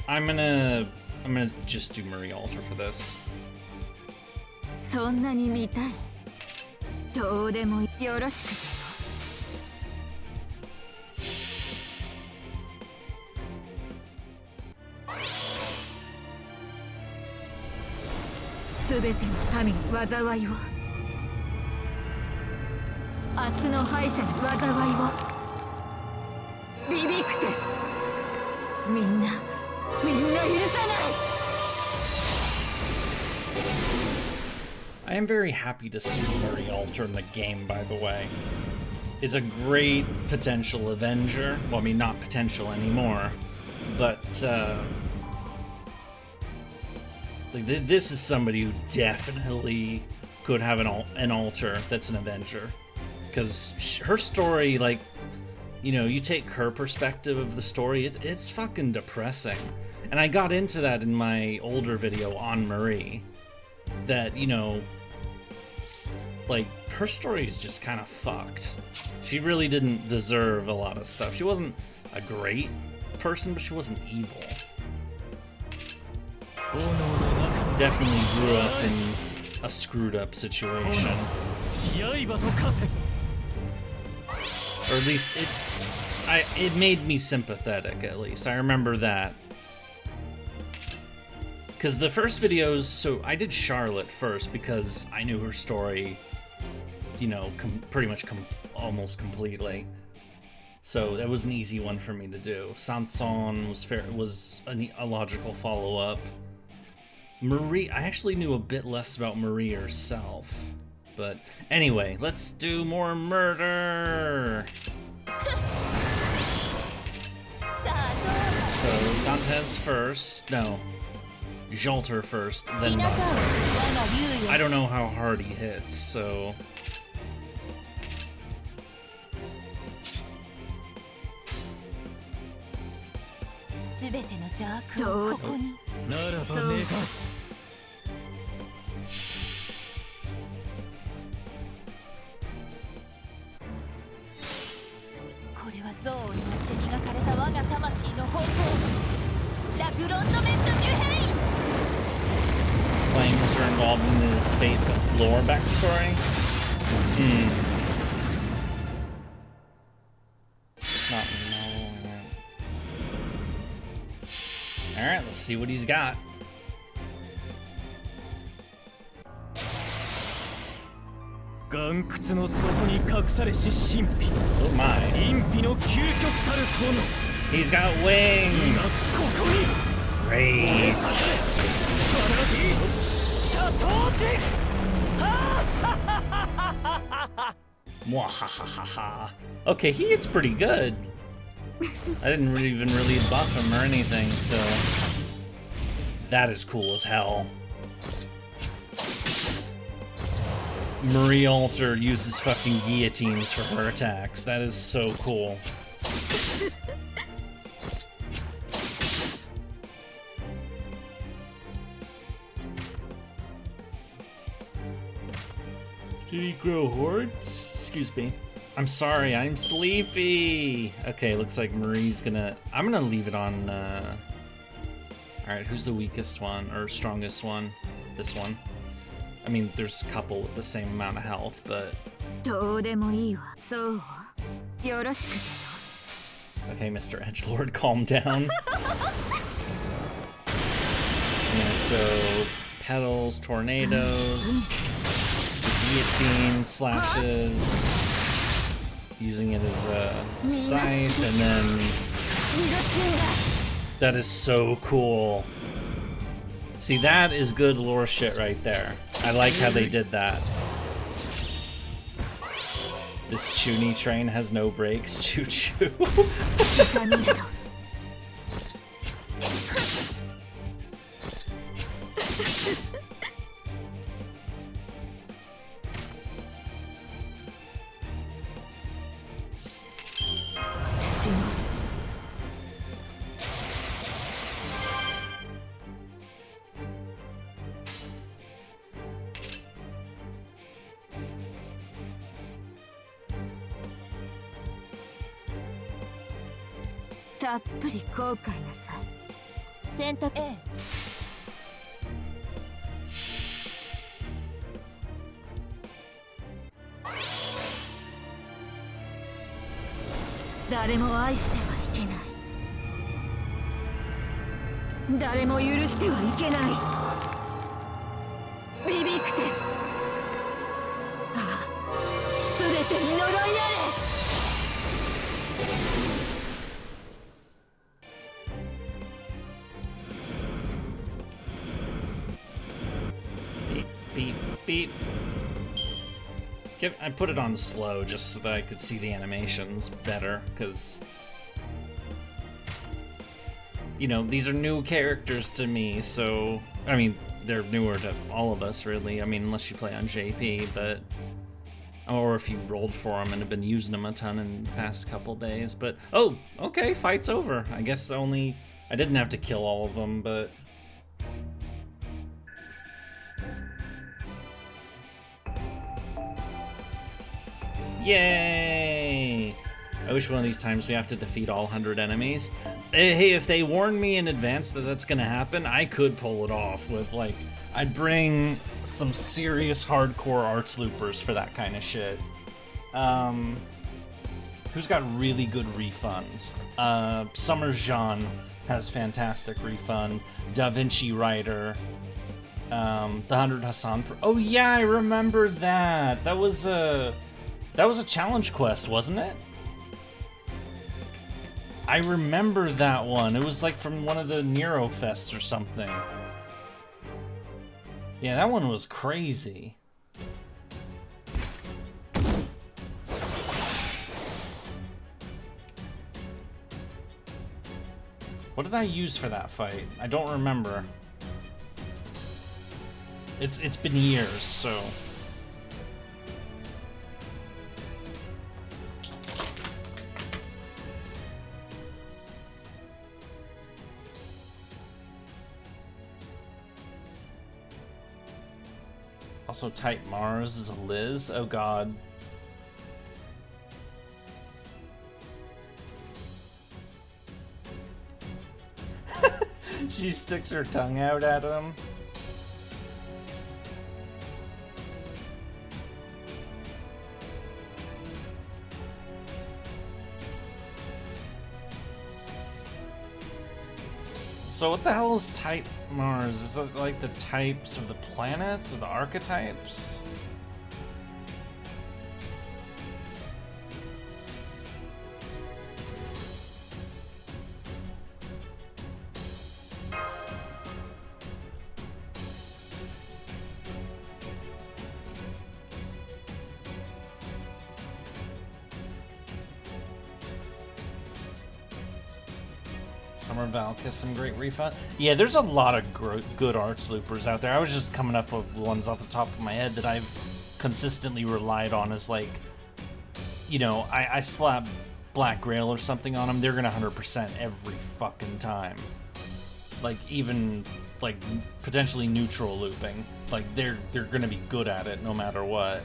I'm gonna just do Marie Alter for this. そんなに見たい。どうでもよろしく。すべての民に災いを。明日の敗者に災いを。ビビクテス。みんな許さない。I am very happy to see Marie Alter in the game, by the way. It's a great potential Avenger. Well, I mean, not potential anymore, but like this is somebody who definitely could have an alter that's an Avenger, because her story, like, you know, you take her perspective of the story, it's fucking depressing. And I got into that in my older video on Marie, that, you know, like, her story is just kind of fucked. She really didn't deserve a lot of stuff. She wasn't a great person, but she wasn't evil. Definitely grew up in a screwed up situation. Or at least it made me sympathetic, at least. I remember that. Because the first videos, so I did Charlotte first because I knew her story, you know, pretty much almost completely. So that was an easy one for me to do. Sanson was a logical follow-up. Marie, I actually knew a bit less about Marie herself. But anyway, let's do more murder! So Dantes first. No. Jalter first, then Dantes. I don't know how hard he hits, so... 全ての邪悪をここに。ならばそう願う。これは憎悪によって磨かれた我が魂の方向。ラグロンドメント・デュヘイン。 Flames are involved in his fate lore backstory. Not no. Alright, let's see what he's got. 岩窟の底に隠されし神秘。 Oh my. 陰秘の究極たる炎。 He's got 今 wings. ここに。 Rage. パラディシャトーディ。Mwahahaha. Okay, he gets pretty good. I didn't even really buff him or anything, so that is cool as hell. Marie Alter uses fucking guillotines for her attacks. That is so cool. Did he grow hordes? Excuse me. I'm sorry, I'm sleepy. Okay, looks like Marie's gonna... I'm gonna leave it on, Alright, who's the weakest one, or strongest one? This one. I mean, there's a couple with the same amount of health, but... どうでもいいわ。そう。よろしく。 Okay, Mr. Edgelord, calm down. Yeah, so... Petals, tornadoes... Guillotine, slashes... Using it as a scythe, and then... That is so cool. See, that is good lore shit right there. I like how they did that. This Chuni train has no brakes. Choo choo. "たっぷり後悔なさい。選択 A。 誰も愛してはいけない。誰も許してはいけない。ビビクテス。ああ、すべてに呪いあれ。 Beep, beep. I put it on slow just so that I could see the animations better, because, you know, these are new characters to me, so, I mean, they're newer to all of us, really. I mean, unless you play on JP, but, or if you rolled for them and have been using them a ton in the past couple days, but, oh, okay, fight's over. I guess I didn't have to kill all of them, but... Yay! I wish one of these times we have to defeat all 100 enemies. Hey, if they warned me in advance that that's gonna happen, I could pull it off with, like, I'd bring some serious hardcore arts loopers for that kind of shit. Who's got really good refund? Summer Jean has fantastic refund. Da Vinci Rider. The 100 Hassan. Oh yeah, I remember that. That was a challenge quest, wasn't it? I remember that one. It was like from one of the Nero Fests or something. Yeah, that one was crazy. What did I use for that fight? I don't remember. It's been years, so... Also, type Mars is a Liz. Oh god. She sticks her tongue out at him. So what the hell is type Mars? Is it like the types of the planets or the archetypes? Summer Valka, some great refund. Yeah, there's a lot of good arts loopers out there. I was just coming up with ones off the top of my head that I've consistently relied on as like, you know, I slap Black Grail or something on them, they're gonna 100% every fucking time. Like even like potentially neutral looping, like they're gonna be good at it no matter what.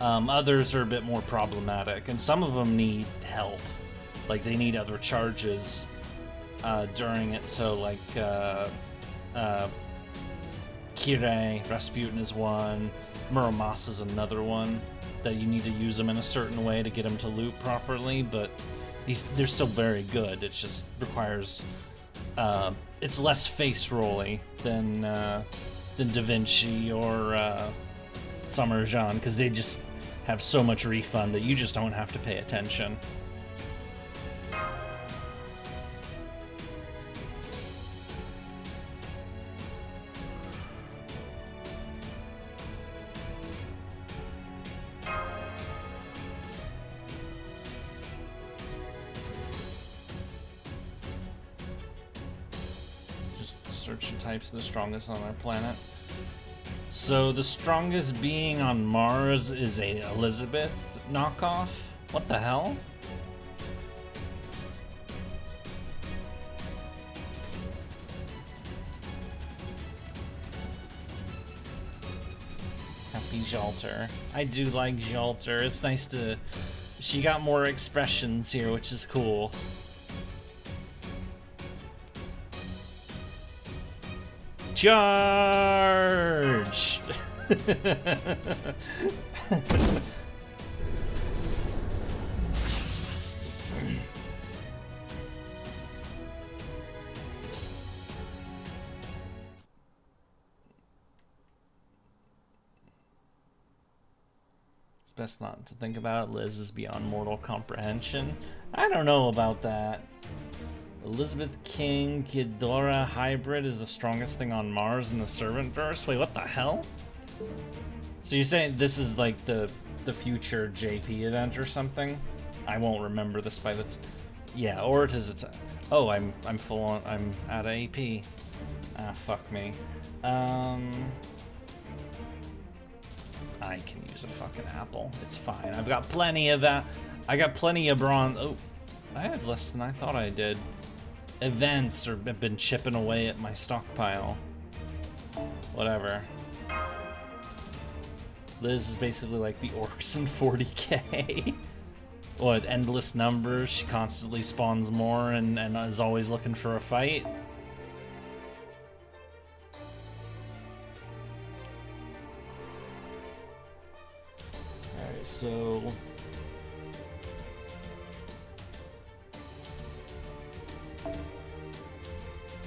Others are a bit more problematic, and some of them need help. Like they need other charges during it, so like Kirei, Rasputin is one, Muramasa is another one, that you need to use them in a certain way to get them to loop properly, but they're still very good. It just requires, it's less face rolly than Da Vinci or Summer Jean, because they just have so much refund that you just don't have to pay attention. Search the types of the strongest on our planet. So the strongest being on Mars is a Elizabeth knockoff. What the hell? Happy Jalter. I do like Jalter. It's nice to... She got more expressions here, which is cool. Charge! It's best not to think about it. Liz is beyond mortal comprehension. I don't know about that. Elizabeth King Ghidorah hybrid is the strongest thing on Mars in the Servant verse. Wait, what the hell? So you're saying this is like the future JP event or something? I won't remember this by the yeah, or it is oh, I'm full on, I'm out of AP. Ah, fuck me. I can use a fucking apple. It's fine. I've got plenty of that. I got plenty of bronze. Oh, I have less than I thought I did. Events have been chipping away at my stockpile. Whatever. Liz is basically like the orcs in 40k. What, endless numbers, she constantly spawns more and is always looking for a fight. Alright, so...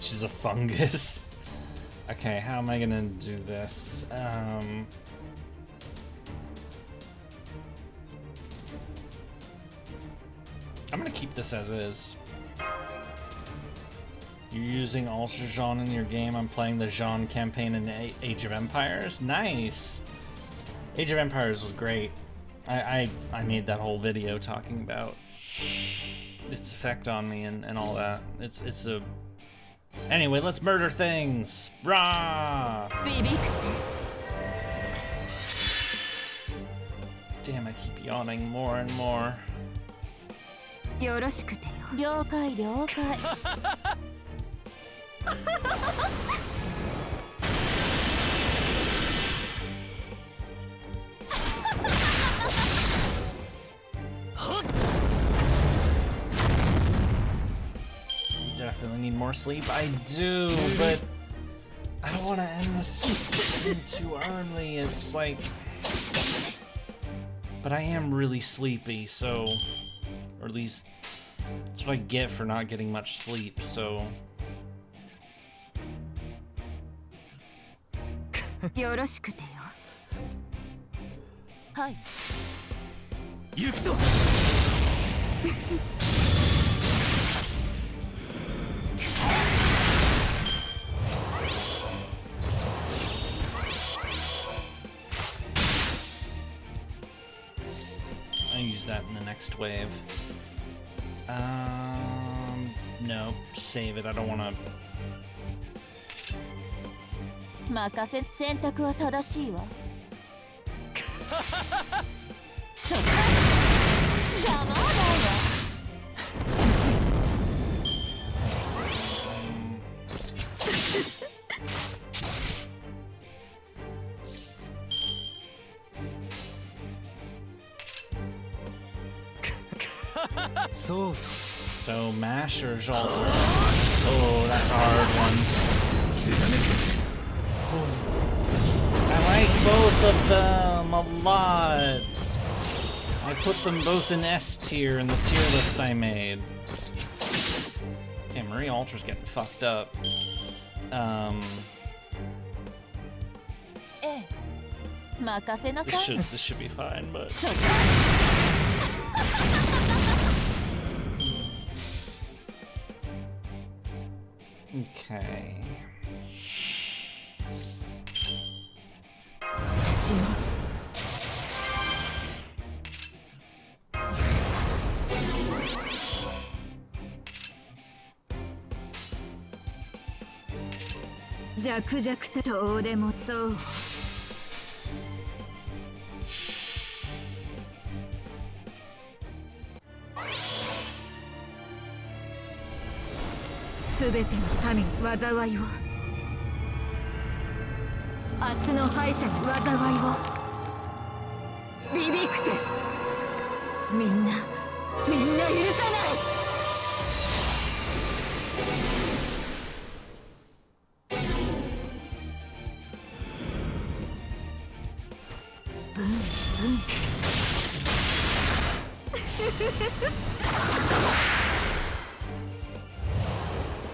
She's a fungus. Okay, how am I gonna do this? I'm gonna keep this as is. You're using Ultra Jean in your game. I'm playing the Jean campaign in Age of Empires. Nice! Age of Empires was great. I made that whole video talking about its effect on me and all that. It's a... Anyway, let's murder things! Rah! Damn, I keep yawning more and more. よろしくてよ。了解了解。really need more sleep? I do, but I don't want to end this too early. It's like... But I am really sleepy, so... Or at least, that's what I get for not getting much sleep, so... よろしくてよ。はい。行くぞ。I'll use that in the next wave. No, save it. I don't want to. 任せ、選択は正しいわ。そっか。邪魔だわ。そう。 So, mash or Jalter? Oh, that's a hard one. I like both of them a lot. I put them both in S tier in the tier list I made. Damn, Marie Ultra's getting fucked up. ええ。任せなさい。 This should be fine, but そっか。 okay. 私も。弱々とどうでもそう。すべての民に災いを。明日の敗者に災いを。ビビクテス。みんな許さない。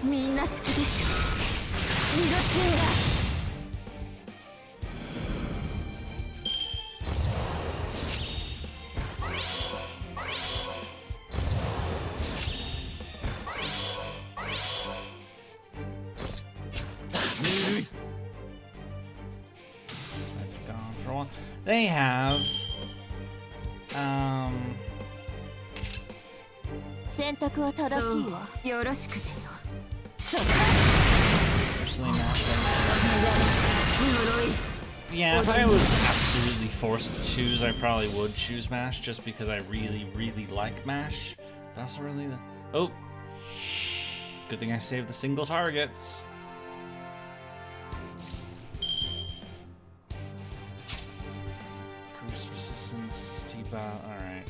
みんな好きでしょ。ミロチンが。That's gone for a while. They have, 選択は正しいわ。よろしくてよ。そっか。 personally mash them. Yeah, if I was absolutely forced to choose, I probably would choose mash just because I really, really like mash. But also really, oh, good thing I saved the single targets. Cruise resistance, T-Bot, alright.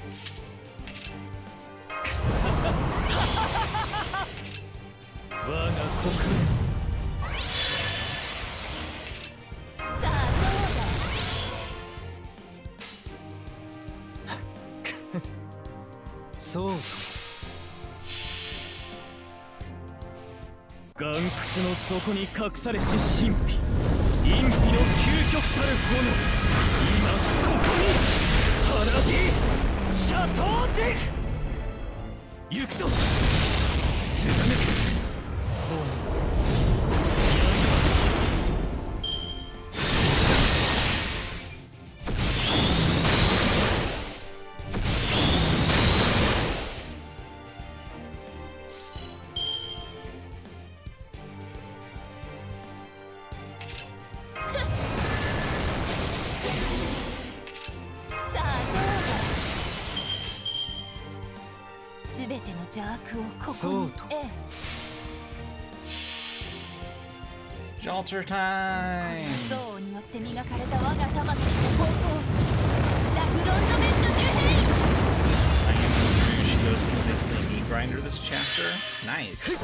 So. 岩窟の底に隠されし神秘、陰秘の究極たる炎、今ここにパラディシャトーデフ。行くぞ。貫け。 すべての邪悪をここに。そうと。ええ。 Jalter time! 憎悪によって磨かれた我が魂の方向。ラフロンドメントデュヘイ。 I am sure she goes into this meat grinder this chapter. Nice.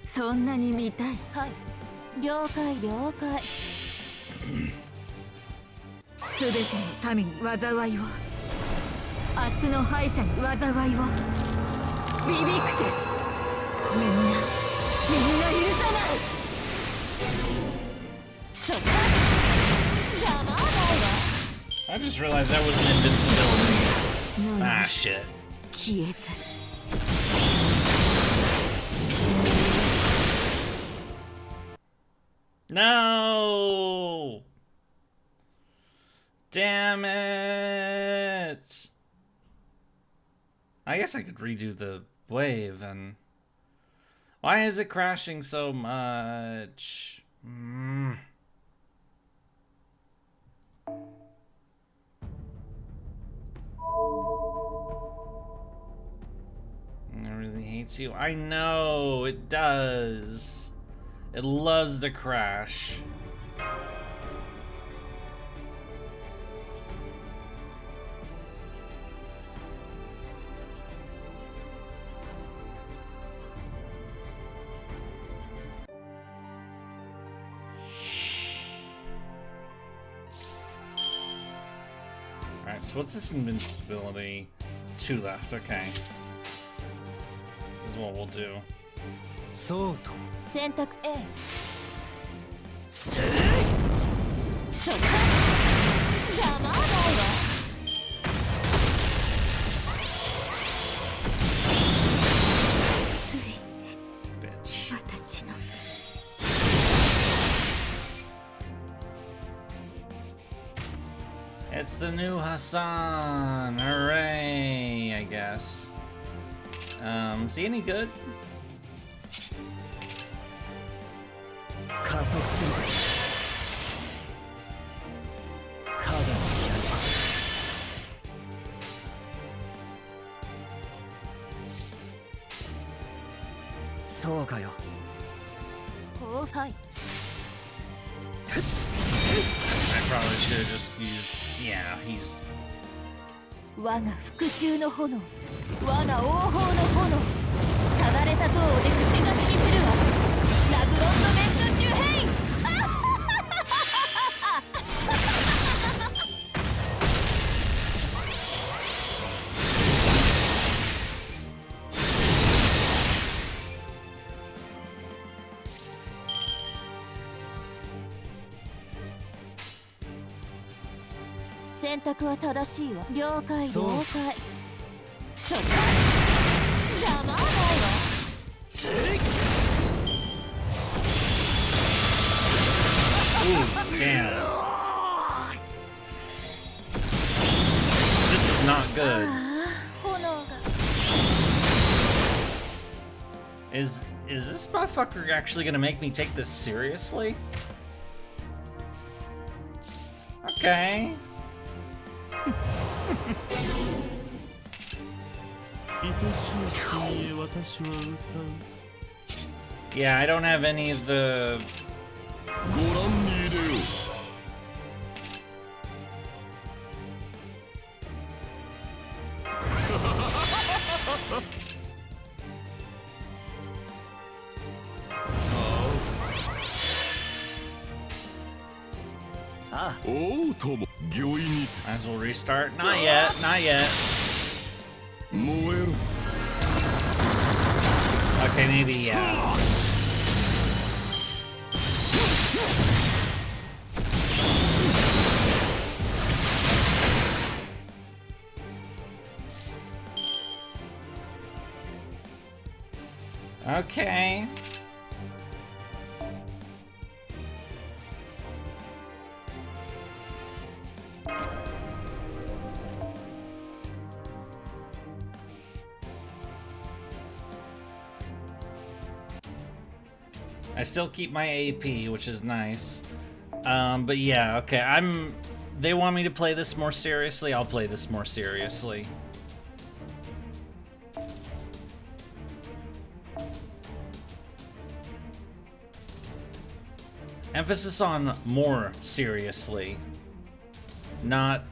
そんなに見たい。はい、了解了解。すべての民に災いを、明日の敗者に災いを。ビビクテス、みんな許さない。そっか、邪魔だわ。 I just realized that was an invincibility. なの Ah, に shit. 消えず。No! Damn it! I guess I could redo the wave and... Why is it crashing so much? It really hates you. I know, it does. It loves to crash. Alright, so what's this invincibility? 2 left, okay. This is what we'll do. そうと選択 A。 せい。そっか、邪魔だわ。 Bitch. 私の It's the new Hassan! Hooray, I guess. Is he any good? 加速するぜ。カードの槍。そうかよ。おはい。 I probably should have just used... Yeah, he's... 我が復讐の炎、我が王鵬の炎、ただれた像をで串刺しにするわ。ラグロンドメントデュヘイン。選択は正しいわ。了解了解。そっか、邪魔だわ。 Ooh, damn. This is not good. 炎が Is this motherfucker actually gonna make me take this seriously? Okay. Yeah, I don't have any of the... Might as well restart. Not yet, not yet. Okay, maybe, yeah. Okay. I still keep my AP, which is nice. But yeah, okay, they want me to play this more seriously, I'll play this more seriously. Emphasis on more seriously, not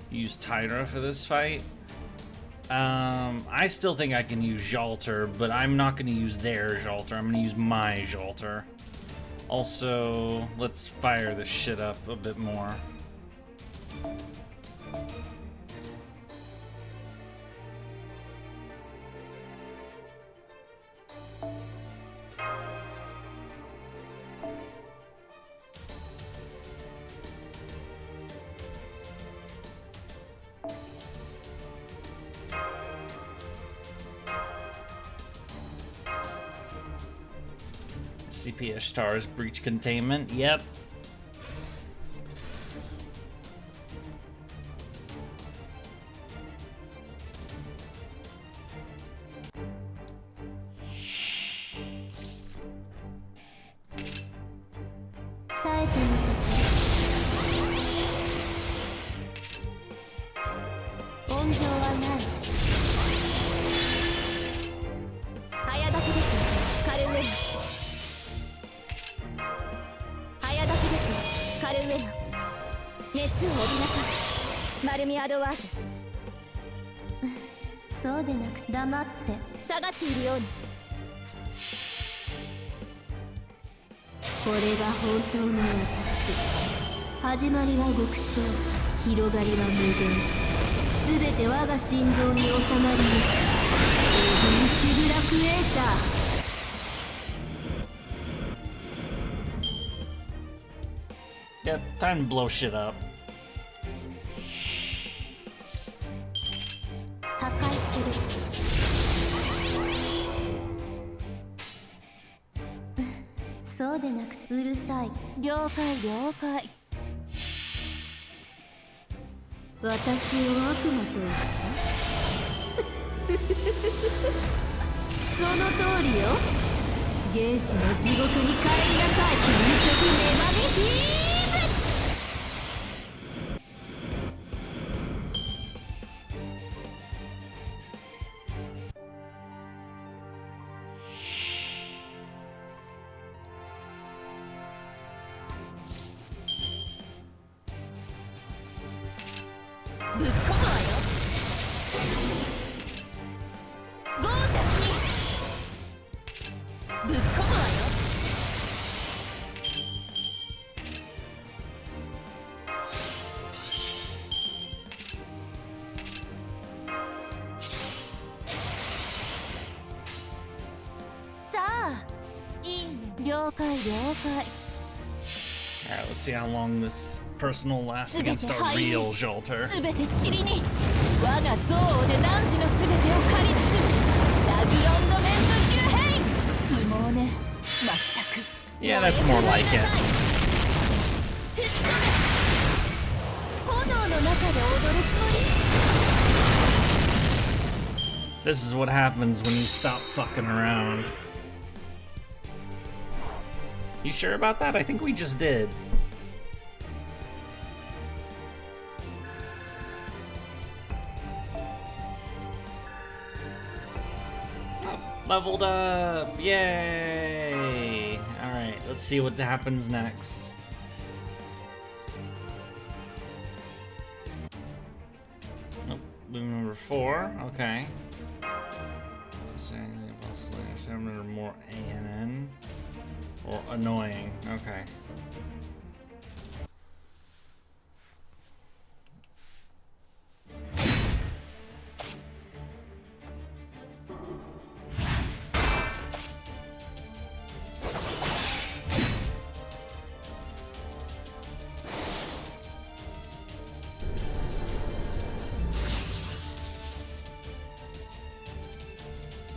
use Tyra for this fight. I still think I can use Jalter, but I'm not going to use their Jalter. I'm going to use my Jalter. Also, let's fire this shit up a bit more. CPS stars breach containment. Yep. Yep, time to blow shit up. Alright, let's see how long this person will last against our real Jalter. Yeah, that's more like it. This is what happens when you stop fucking around. You sure about that? I think we just did. Oh, leveled up! Yay! Alright, let's see what happens next. Nope, move number 4, okay. Remember more ANN. Or annoying, okay.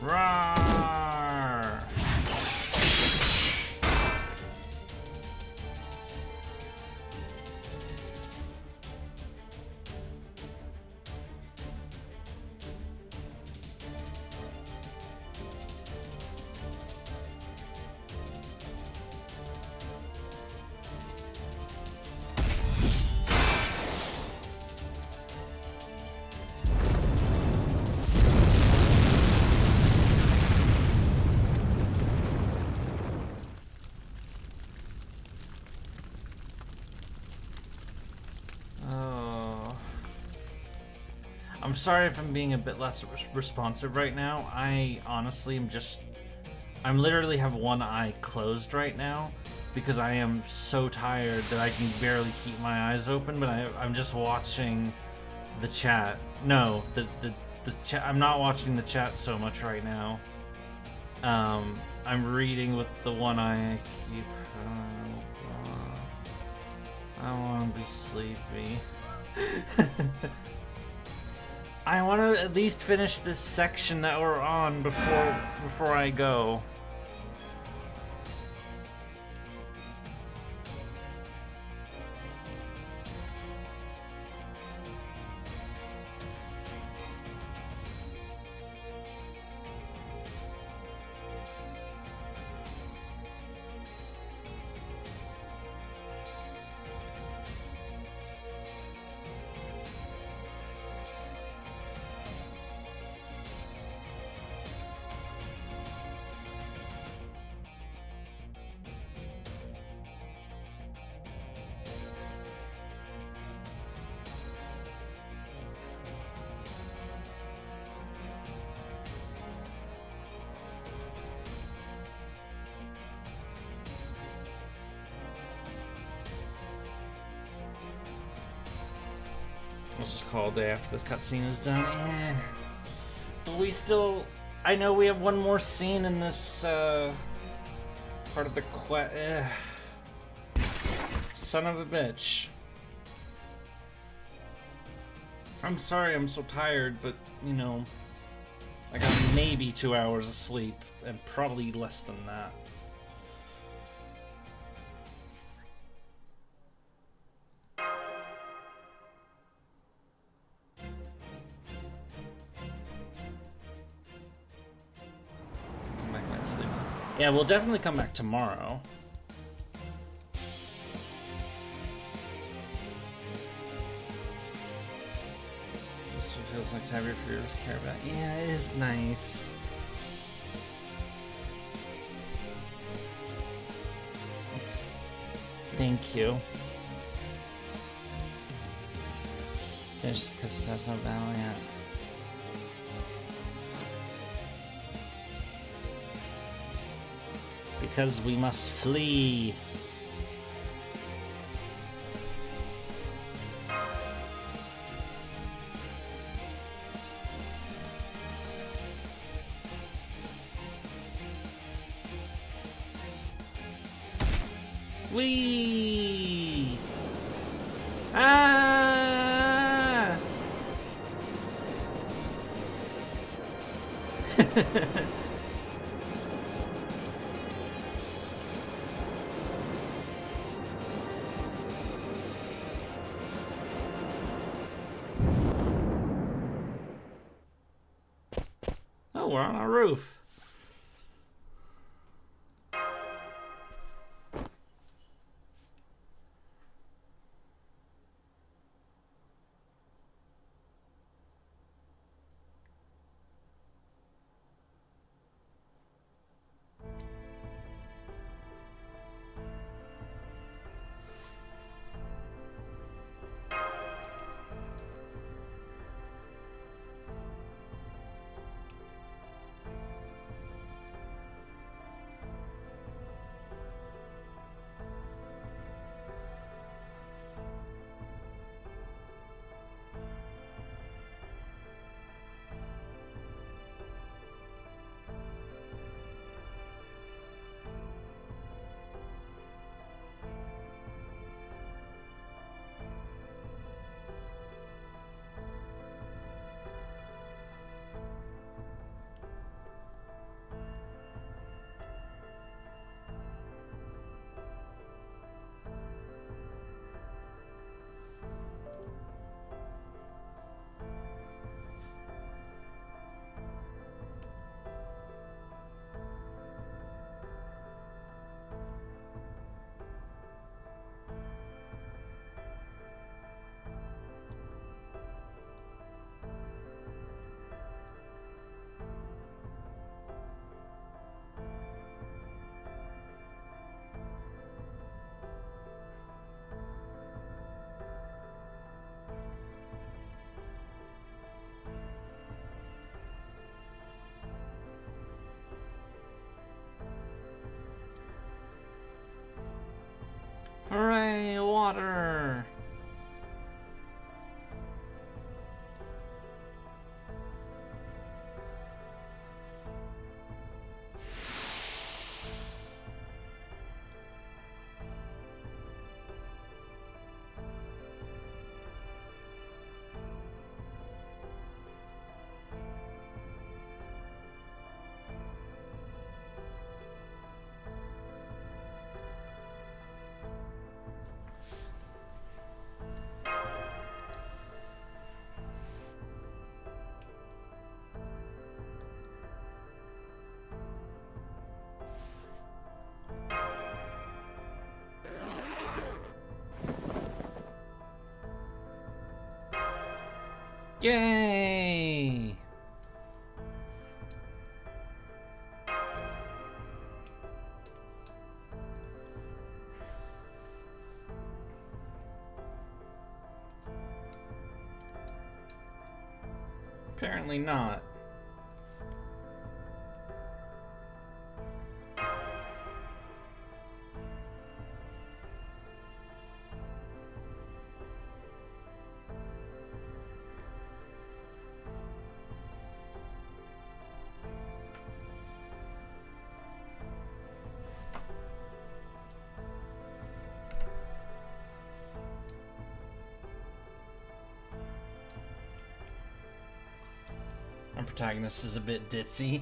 Rawr! I'm sorry if I'm being a bit less responsive right now. I honestly am just... I'm literally have one eye closed right now because I am so tired that I can barely keep my eyes open, but I'm just watching the chat. No, the chat. I'm not watching the chat so much right now. I'm reading with the one eye I keep. I want to be sleepy. I want to at least finish this section that we're on before I go. Let's just call it a day after this cutscene is done. But we still... I know we have one more scene in this part of the quest. Son of a bitch. I'm sorry I'm so tired, but, you know, I got maybe 2 hours of sleep, and probably less than that. Yeah, we'll definitely come back tomorrow. This feels like time your viewers care about. Yeah, it is nice. Thank you. It's just because it has no battle yet. Because we must flee. Whee! Ah! Oh, we're on our roof. away, water. Yay! Apparently not. Our protagonist is a bit ditzy.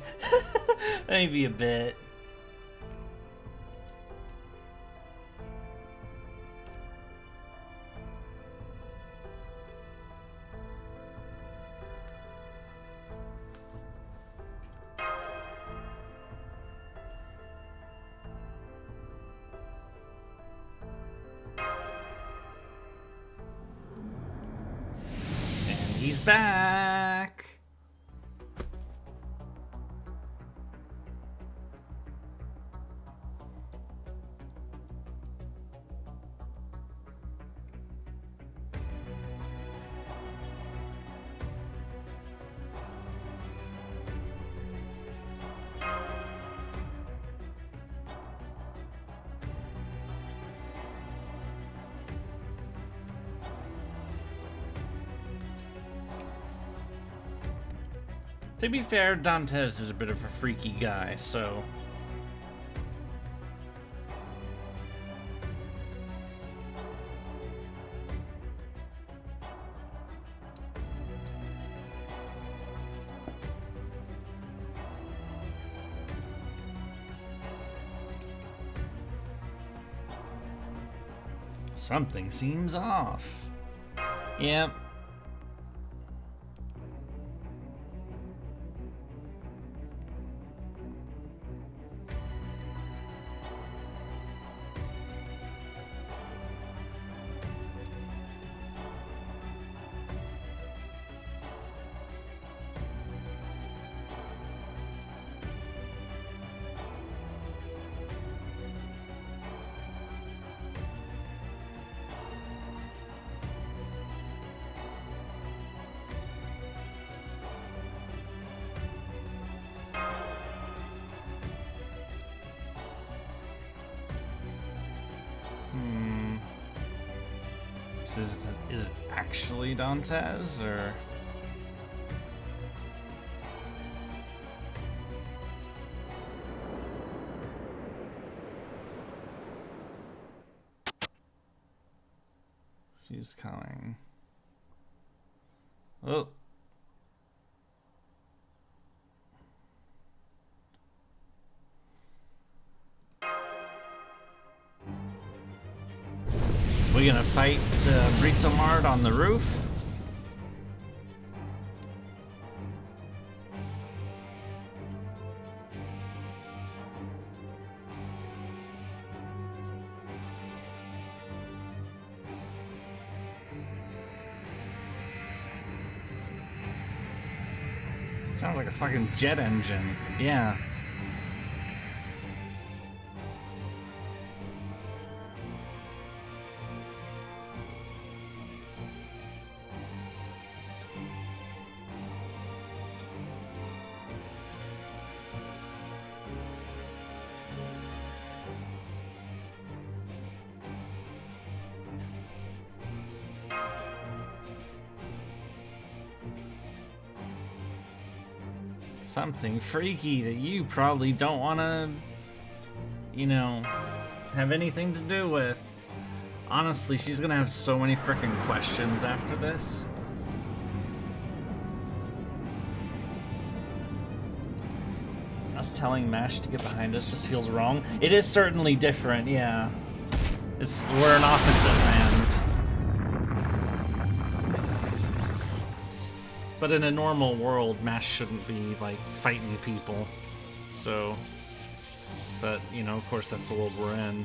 Maybe a bit. And he's back. To be fair, Dantes is a bit of a freaky guy, so... Something seems off. Yep. Is it actually Dantes, or... She's coming. Oh. We gonna fight Britomard on the roof? Sounds like a fucking jet engine. Yeah. Something freaky that you probably don't want to, you know, have anything to do with. Honestly, she's gonna have so many freaking questions after this. Us telling Mash to get behind us just feels wrong. It is certainly different, yeah. We're an opposite land. But in a normal world, Mash shouldn't be, like, fighting people. So, but, you know, of course that's the world we're in.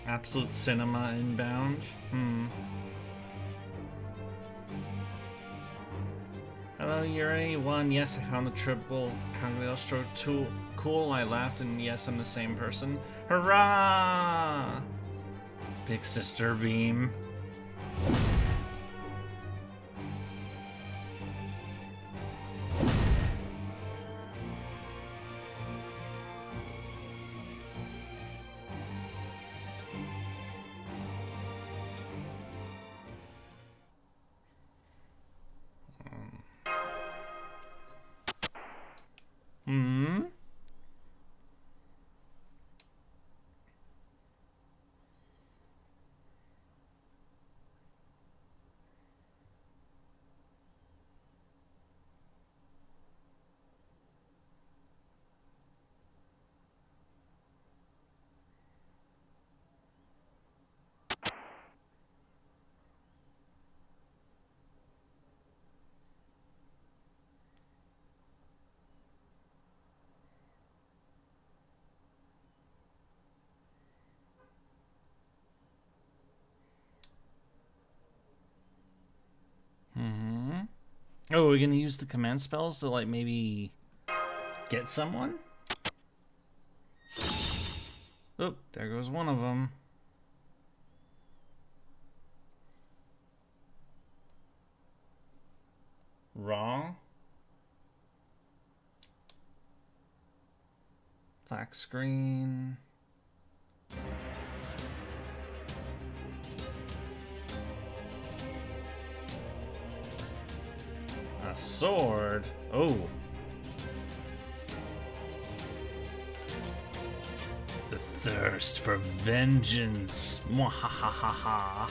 Absolute cinema inbound. Hello, Yurie. 1, yes, I found the triple Cagliostro. 2, cool, I laughed, and yes, I'm the same person. Hurrah! Big sister beam. Oh, we're gonna use the command spells to, like, maybe get someone? Oh, there goes one of them. Raw. Black screen. A sword. Oh. The thirst for vengeance. Mwahahaha.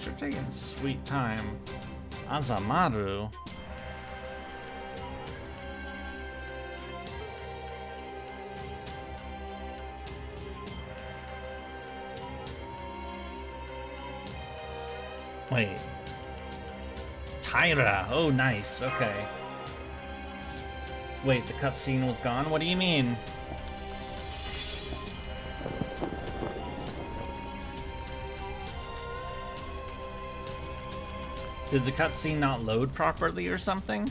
Sure taking sweet time. Azamaru. Wait. Tyra. Oh, nice. Okay. Wait, the cutscene was gone? What do you mean? Did the cutscene not load properly or something?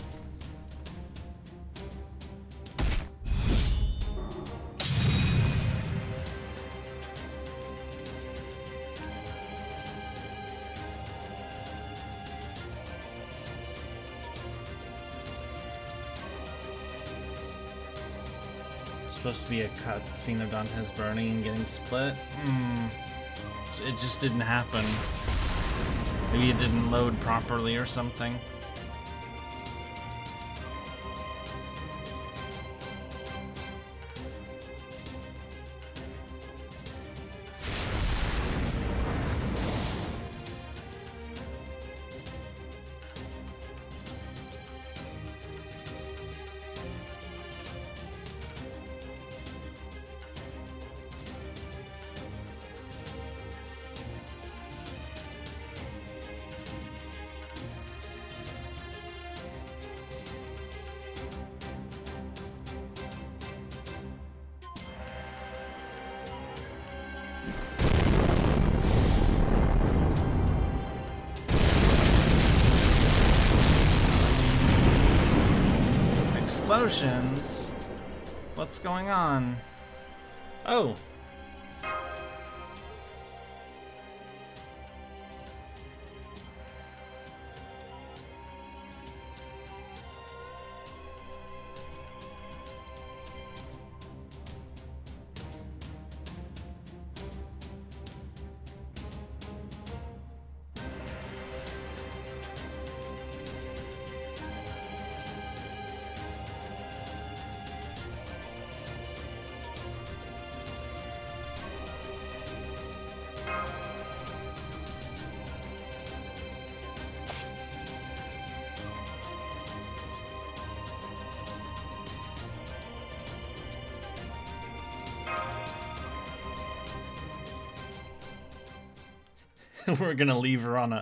Supposed to be a cutscene of Dante's burning and getting split? It just didn't happen. Maybe it didn't load properly or something. Explosions? What's going on? Oh. We're gonna leave her on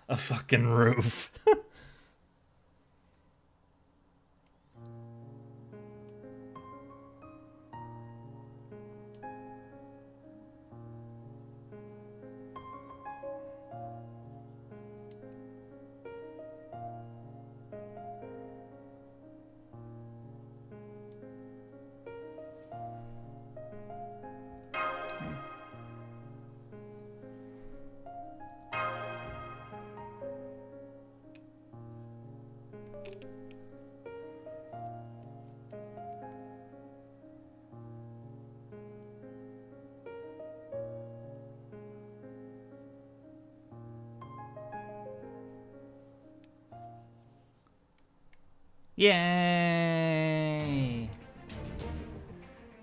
a fucking roof. Yay!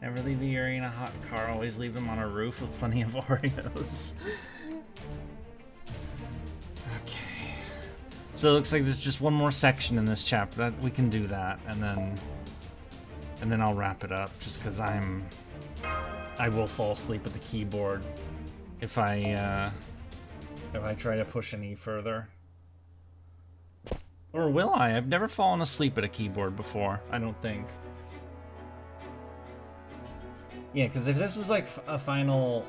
Never leave Yurie in a hot car, always leave him on a roof with plenty of Oreos. Okay. So it looks like there's just one more section in this chapter. That we can do that, and then I'll wrap it up, just because I will fall asleep at the keyboard if I try to push any further. Or will I? I've never fallen asleep at a keyboard before, I don't think. Yeah, because if this is like a final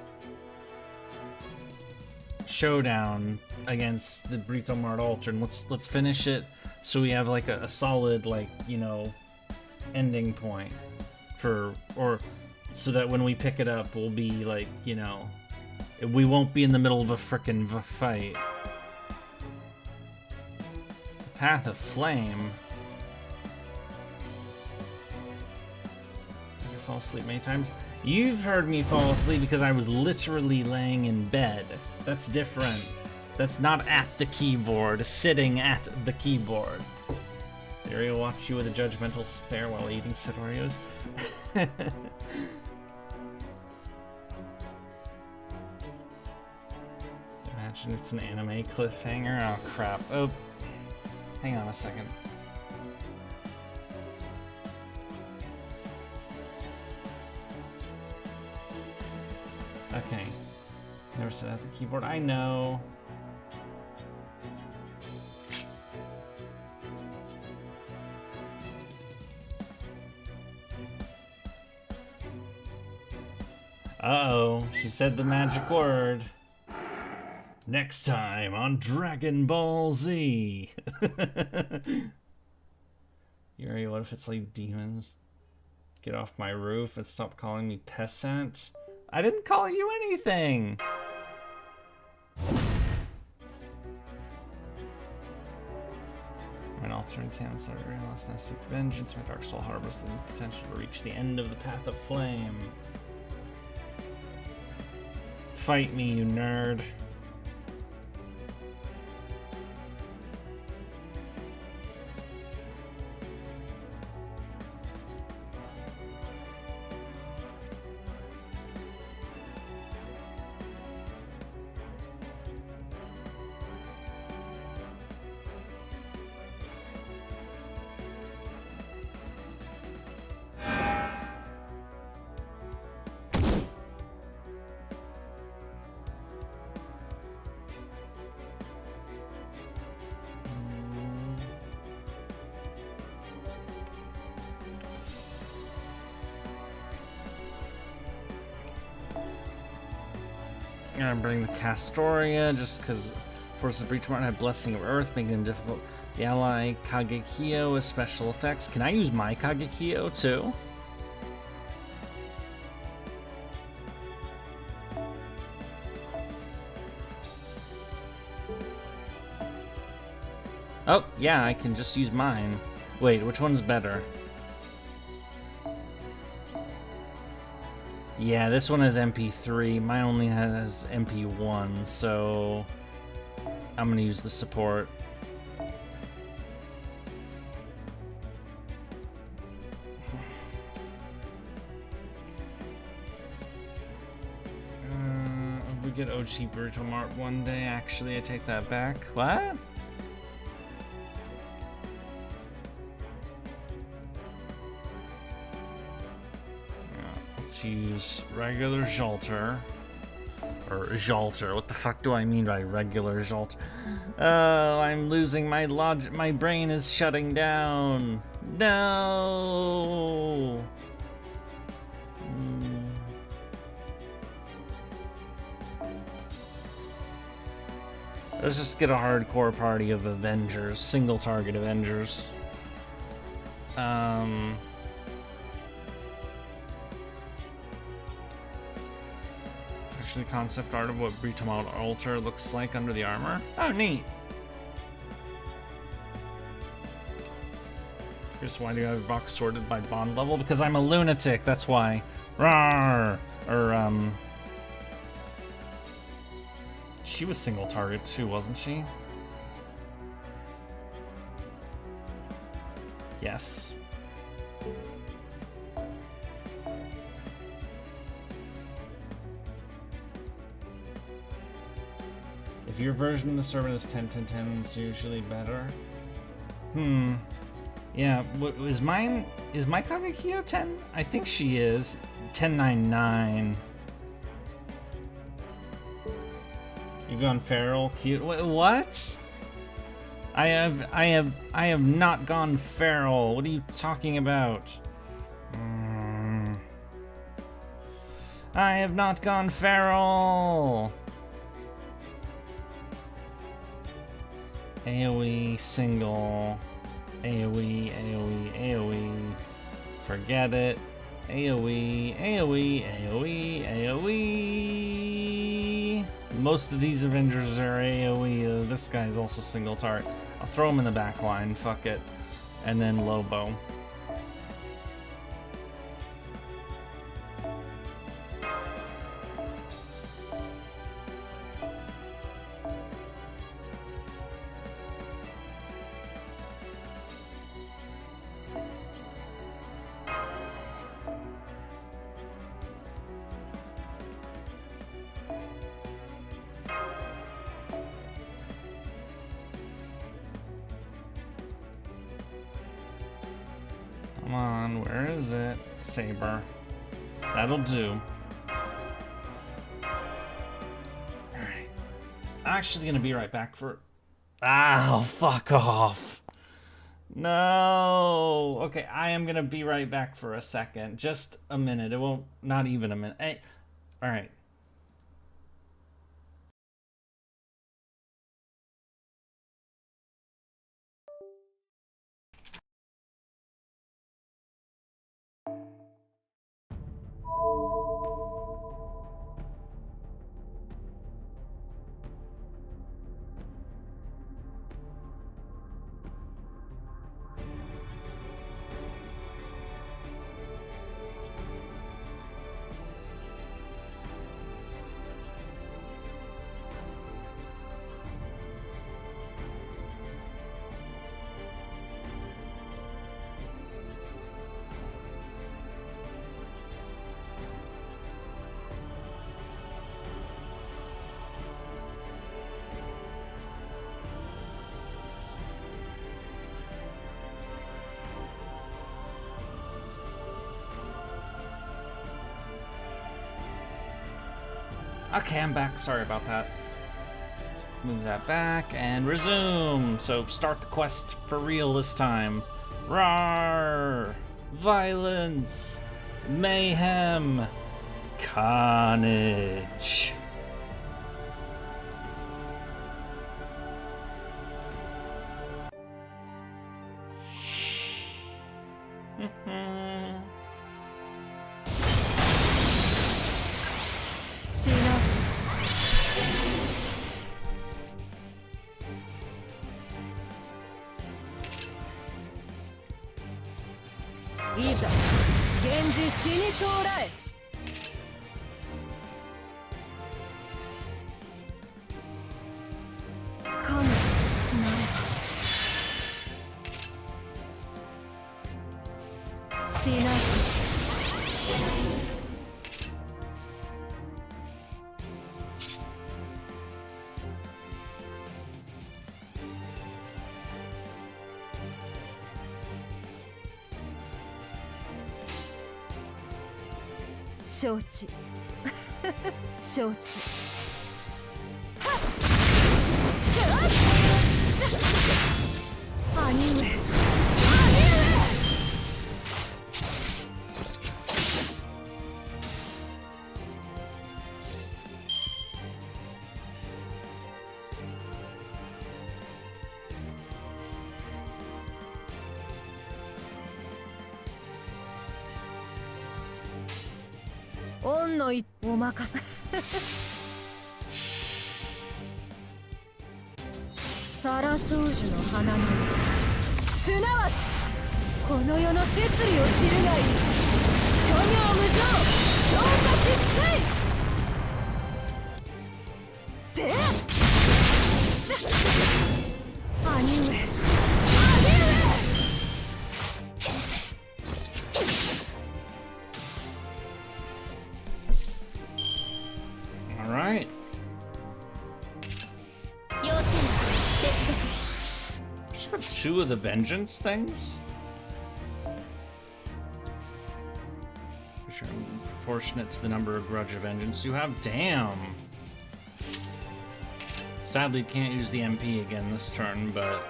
showdown against the Brito Mart Altern, let's finish it so we have like a solid, like, you know, ending point for, or so that when we pick it up we'll be like, you know, we won't be in the middle of a frickin' fight. Path of Flame. I fall asleep many times. You've heard me fall asleep because I was literally laying in bed. That's different. That's not at the keyboard, sitting at the keyboard. Yurie will watch you with a judgmental stare while eating said Oreos. Imagine it's an anime cliffhanger. Oh crap. Oh. Hang on a second. Okay. Never sit at the keyboard. I know. Uh-oh. She said the magic word. Next time on Dragon Ball Z. Yurie, what if it's like demons? Get off my roof and stop calling me peasant. I didn't call you anything. And I'll through town, so I realized I seek vengeance. My dark soul harbors the potential to reach the end of the path of flame. Fight me, you nerd. I'm gonna bring the Castoria just because Forces of Breach Martin had Blessing of Earth, making them difficult. The ally Kagekyo with special effects. Can I use my Kagekyo too? Oh, yeah, I can just use mine. Wait, which one's better? Yeah, this one has MP3. Mine only has MP1, so I'm gonna use the support. If we get OG Brutal Mart one day, actually, I take that back. What? Let's use regular Jolter. Or Jolter. What the fuck do I mean by regular Jolter? Oh, I'm losing my logic. My brain is shutting down. No. Let's just get a hardcore party of Avengers. Single target Avengers. Actually, concept art of what Britomal Altar looks like under the armor. Oh, neat. Here's why do I have a box sorted by bond level? Because I'm a lunatic, that's why. Rawr! Or, she was single target too, wasn't she? Yes. If your version of the servant is 10-10-10, it's usually better. Yeah, is mine? Is my Kagekyo 10? I think she is. 10-9-9. You've gone feral, cute. What? I have not gone feral. What are you talking about? I have not gone feral. AoE, single, AoE, AoE, AoE, forget it, AoE, AoE, AoE, AoE. Most of these Avengers are AoE, this guy's also single target. I'll throw him in the back line, fuck it, and then Lobo. Come on, where is it? Saber. That'll do. Alright. I'm actually gonna be right back for... Ow, fuck off. No. Okay, I am gonna be right back for a second. Just a minute. It won't... Not even a minute. Hey. Alright. Okay, I'm back. Sorry about that. Let's move that back and resume. So start the quest for real this time. Rawr! Violence! Mayhem! Carnage!承知承知兄上恩のお任せサラソウジュの花のすなわちこの世の摂理を知るがいい諸行無常超過実際で兄上Alright. Just got 2 of the vengeance things. Proportionate to the number of grudge of vengeance you have. Damn. Sadly, can't use the MP again this turn, but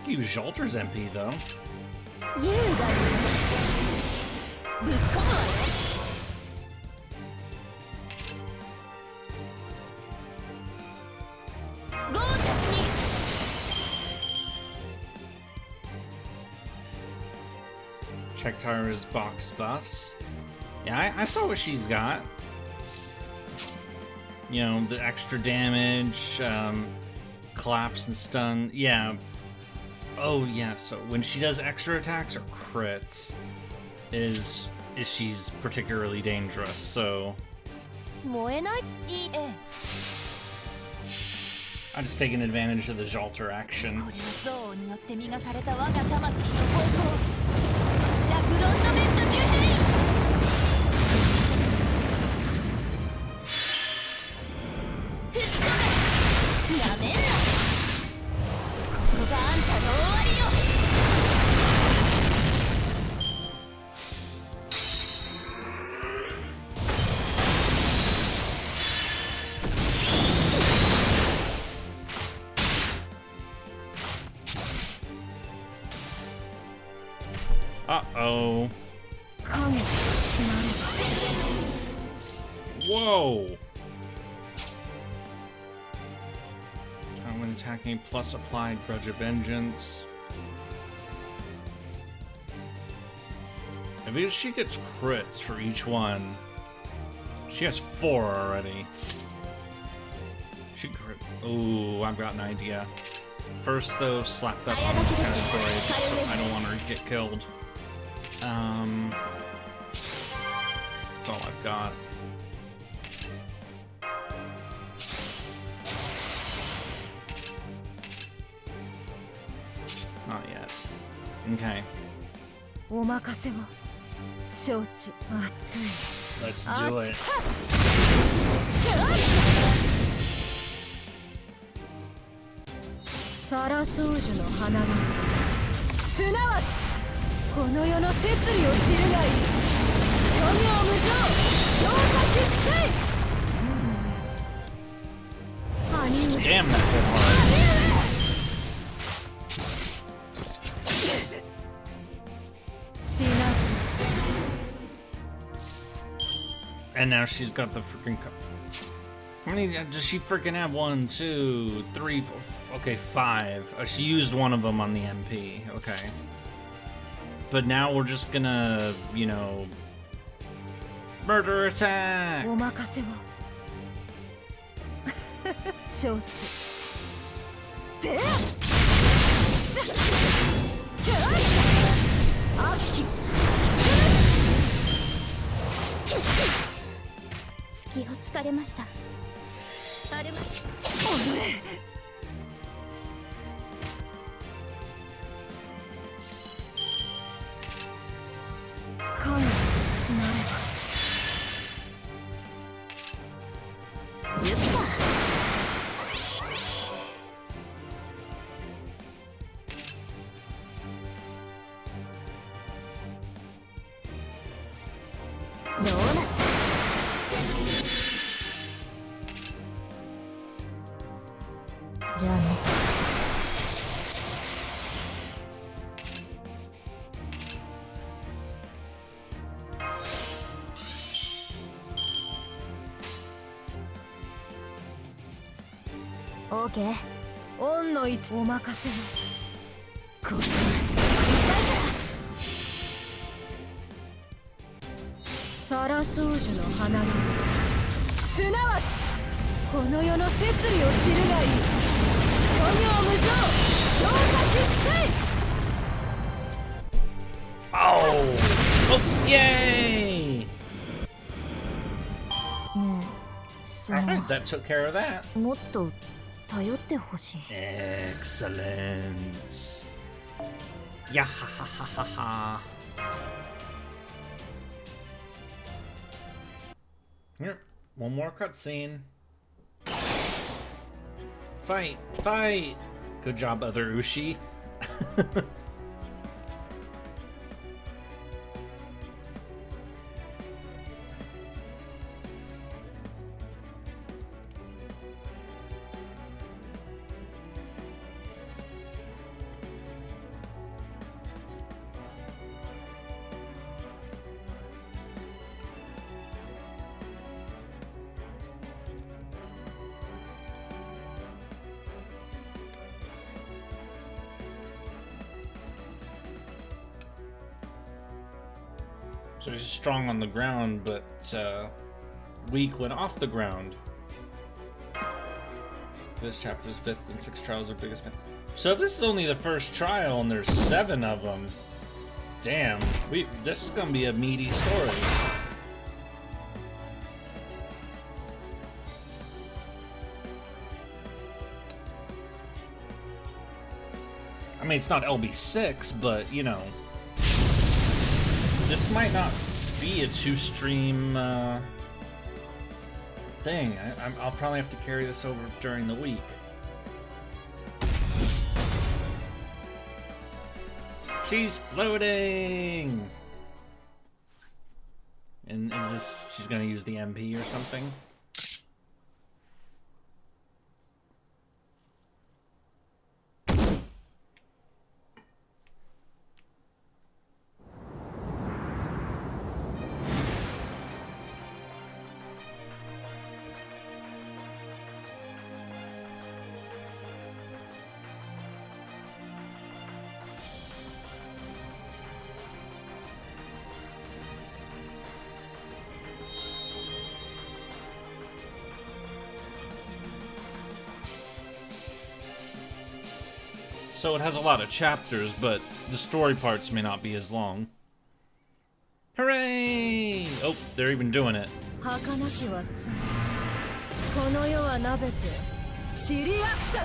use Jolter's MP though. Check Tara's box buffs. Yeah, I saw what she's got. You know, the extra damage, collapse and stun. Yeah. Oh yeah, so when she does extra attacks or crits, is she's particularly dangerous, so I'm just taking advantage of the Jolter action. Uh-oh. Whoa! When attacking, plus applied Grudge of Vengeance. If she gets crits for each one, she has 4 already. She crit. Ooh, I've got an idea. First, though, slap that on backstories, so I don't want her to get killed. That's all I've got. Not yet. Okay. Let's do it. この世の摂理を知るがいい。諸行無常、調査決済。兄上 Damn, that hit hard. 死なず。 And now she's got the freaking. How many does she freaking have? 1, 2, 3, 4. Okay, 5. She used one of them on the MP. Okay. But now we're just gonna, you know, murder attack. お任せを。承知。で、あっき。隙を突かれました。あれは。おれ。神になれば。10か。ドーナツ。じゃあね。オーケー。オンの位置お任せを。これは痛いから。サラソージュの花のすなわちこの世の摂理を知るがいい。諸行無常、調査決済。 Oh! Oh, yay! ねえ、その Alright, that took care of that. もっと頼ってほしい。 Excellent. Yeah, ha ha ha ha ha. Here, one more cutscene. Fight, fight! Good job, other Ushi. So she's strong on the ground, but weak when off the ground. This chapter's 5th and 6th trials are biggest fan. So if this is only the first trial and there's 7 of them, damn, this is gonna be a meaty story. I mean, it's not LB6, but you know. This might not be a 2-stream thing. I'll probably have to carry this over during the week. She's floating! And is this... she's gonna use the MP or something? So it has a lot of chapters, but the story parts may not be as long. Hooray! Oh, they're even doing it. 儚きはつまこの世はなべて散りあった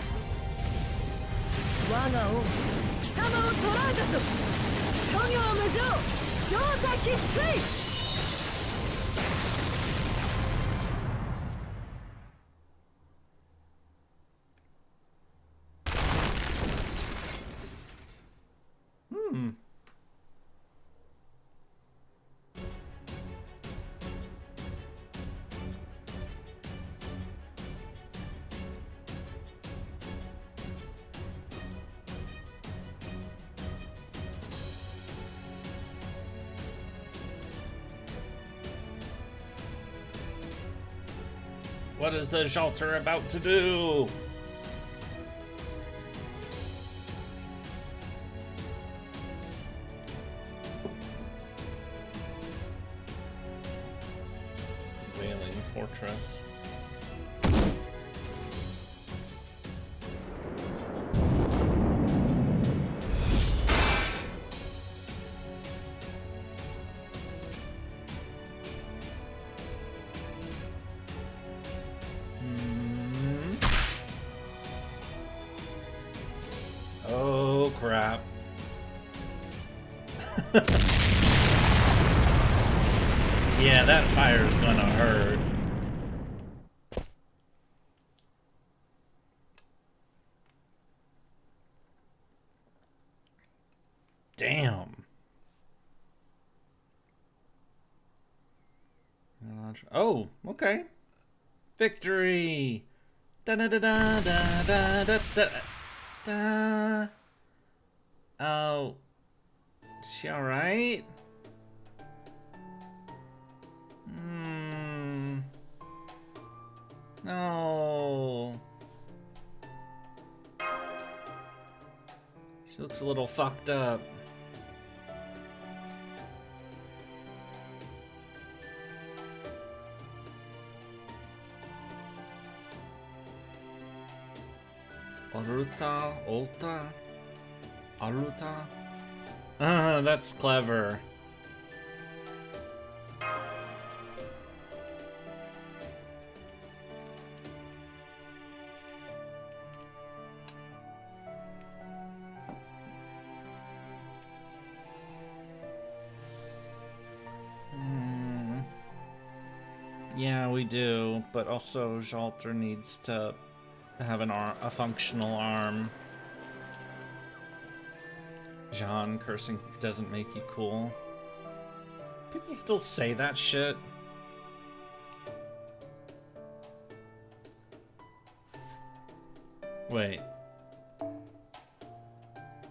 我が王貴様を捕らえたぞ諸行無常調査必須 Hmm. What is the shelter about to do? Wailing Fortress. Oh, crap. Yeah, that fire's gonna hurt. Damn. Oh, okay. Victory. Da da da da da da da da. Da. Oh. Is she alright? No. She looks a little fucked up. Aruta? Ah, that's clever. Yeah, we do, but also Jalter needs to have a functional arm. Jean, cursing doesn't make you cool. People still say that shit. Wait.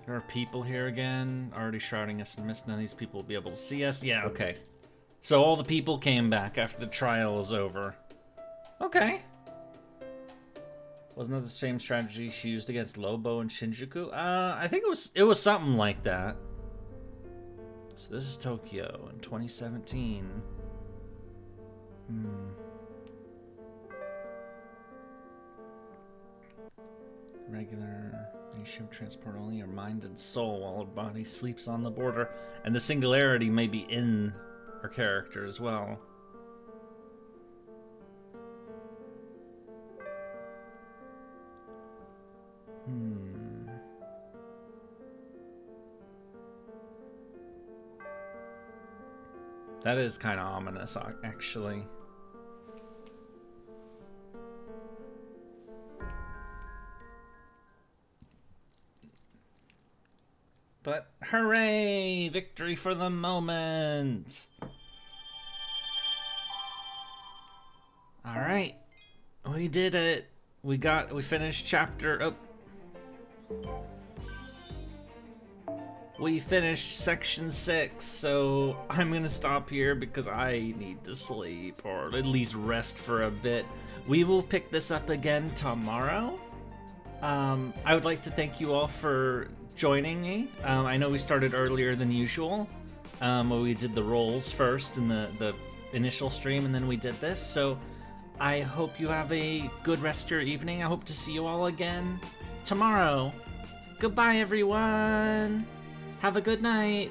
There are people here again, already shrouding us in mist. None of these people will be able to see us. Yeah, okay. So all the people came back after the trial was over. Okay. Wasn't that the same strategy she used against Lobo and Shinjuku? I think it was something like that. So this is Tokyo in 2017. Regular ship transport only your mind and soul while her body sleeps on the border. And the singularity may be in her character as well. That is kind of ominous, actually. But hooray! Victory for the moment! Alright. We did it. We finished chapter... Oh. We finished section 6, so I'm gonna stop here because I need to sleep, or at least rest for a bit. We will pick this up again tomorrow. I would like to thank you all for joining me. I know we started earlier than usual. We did the rolls first in the initial stream, and then we did this, so I hope you have a good rest of your evening. I hope to see you all again tomorrow. Goodbye, everyone! Have a good night.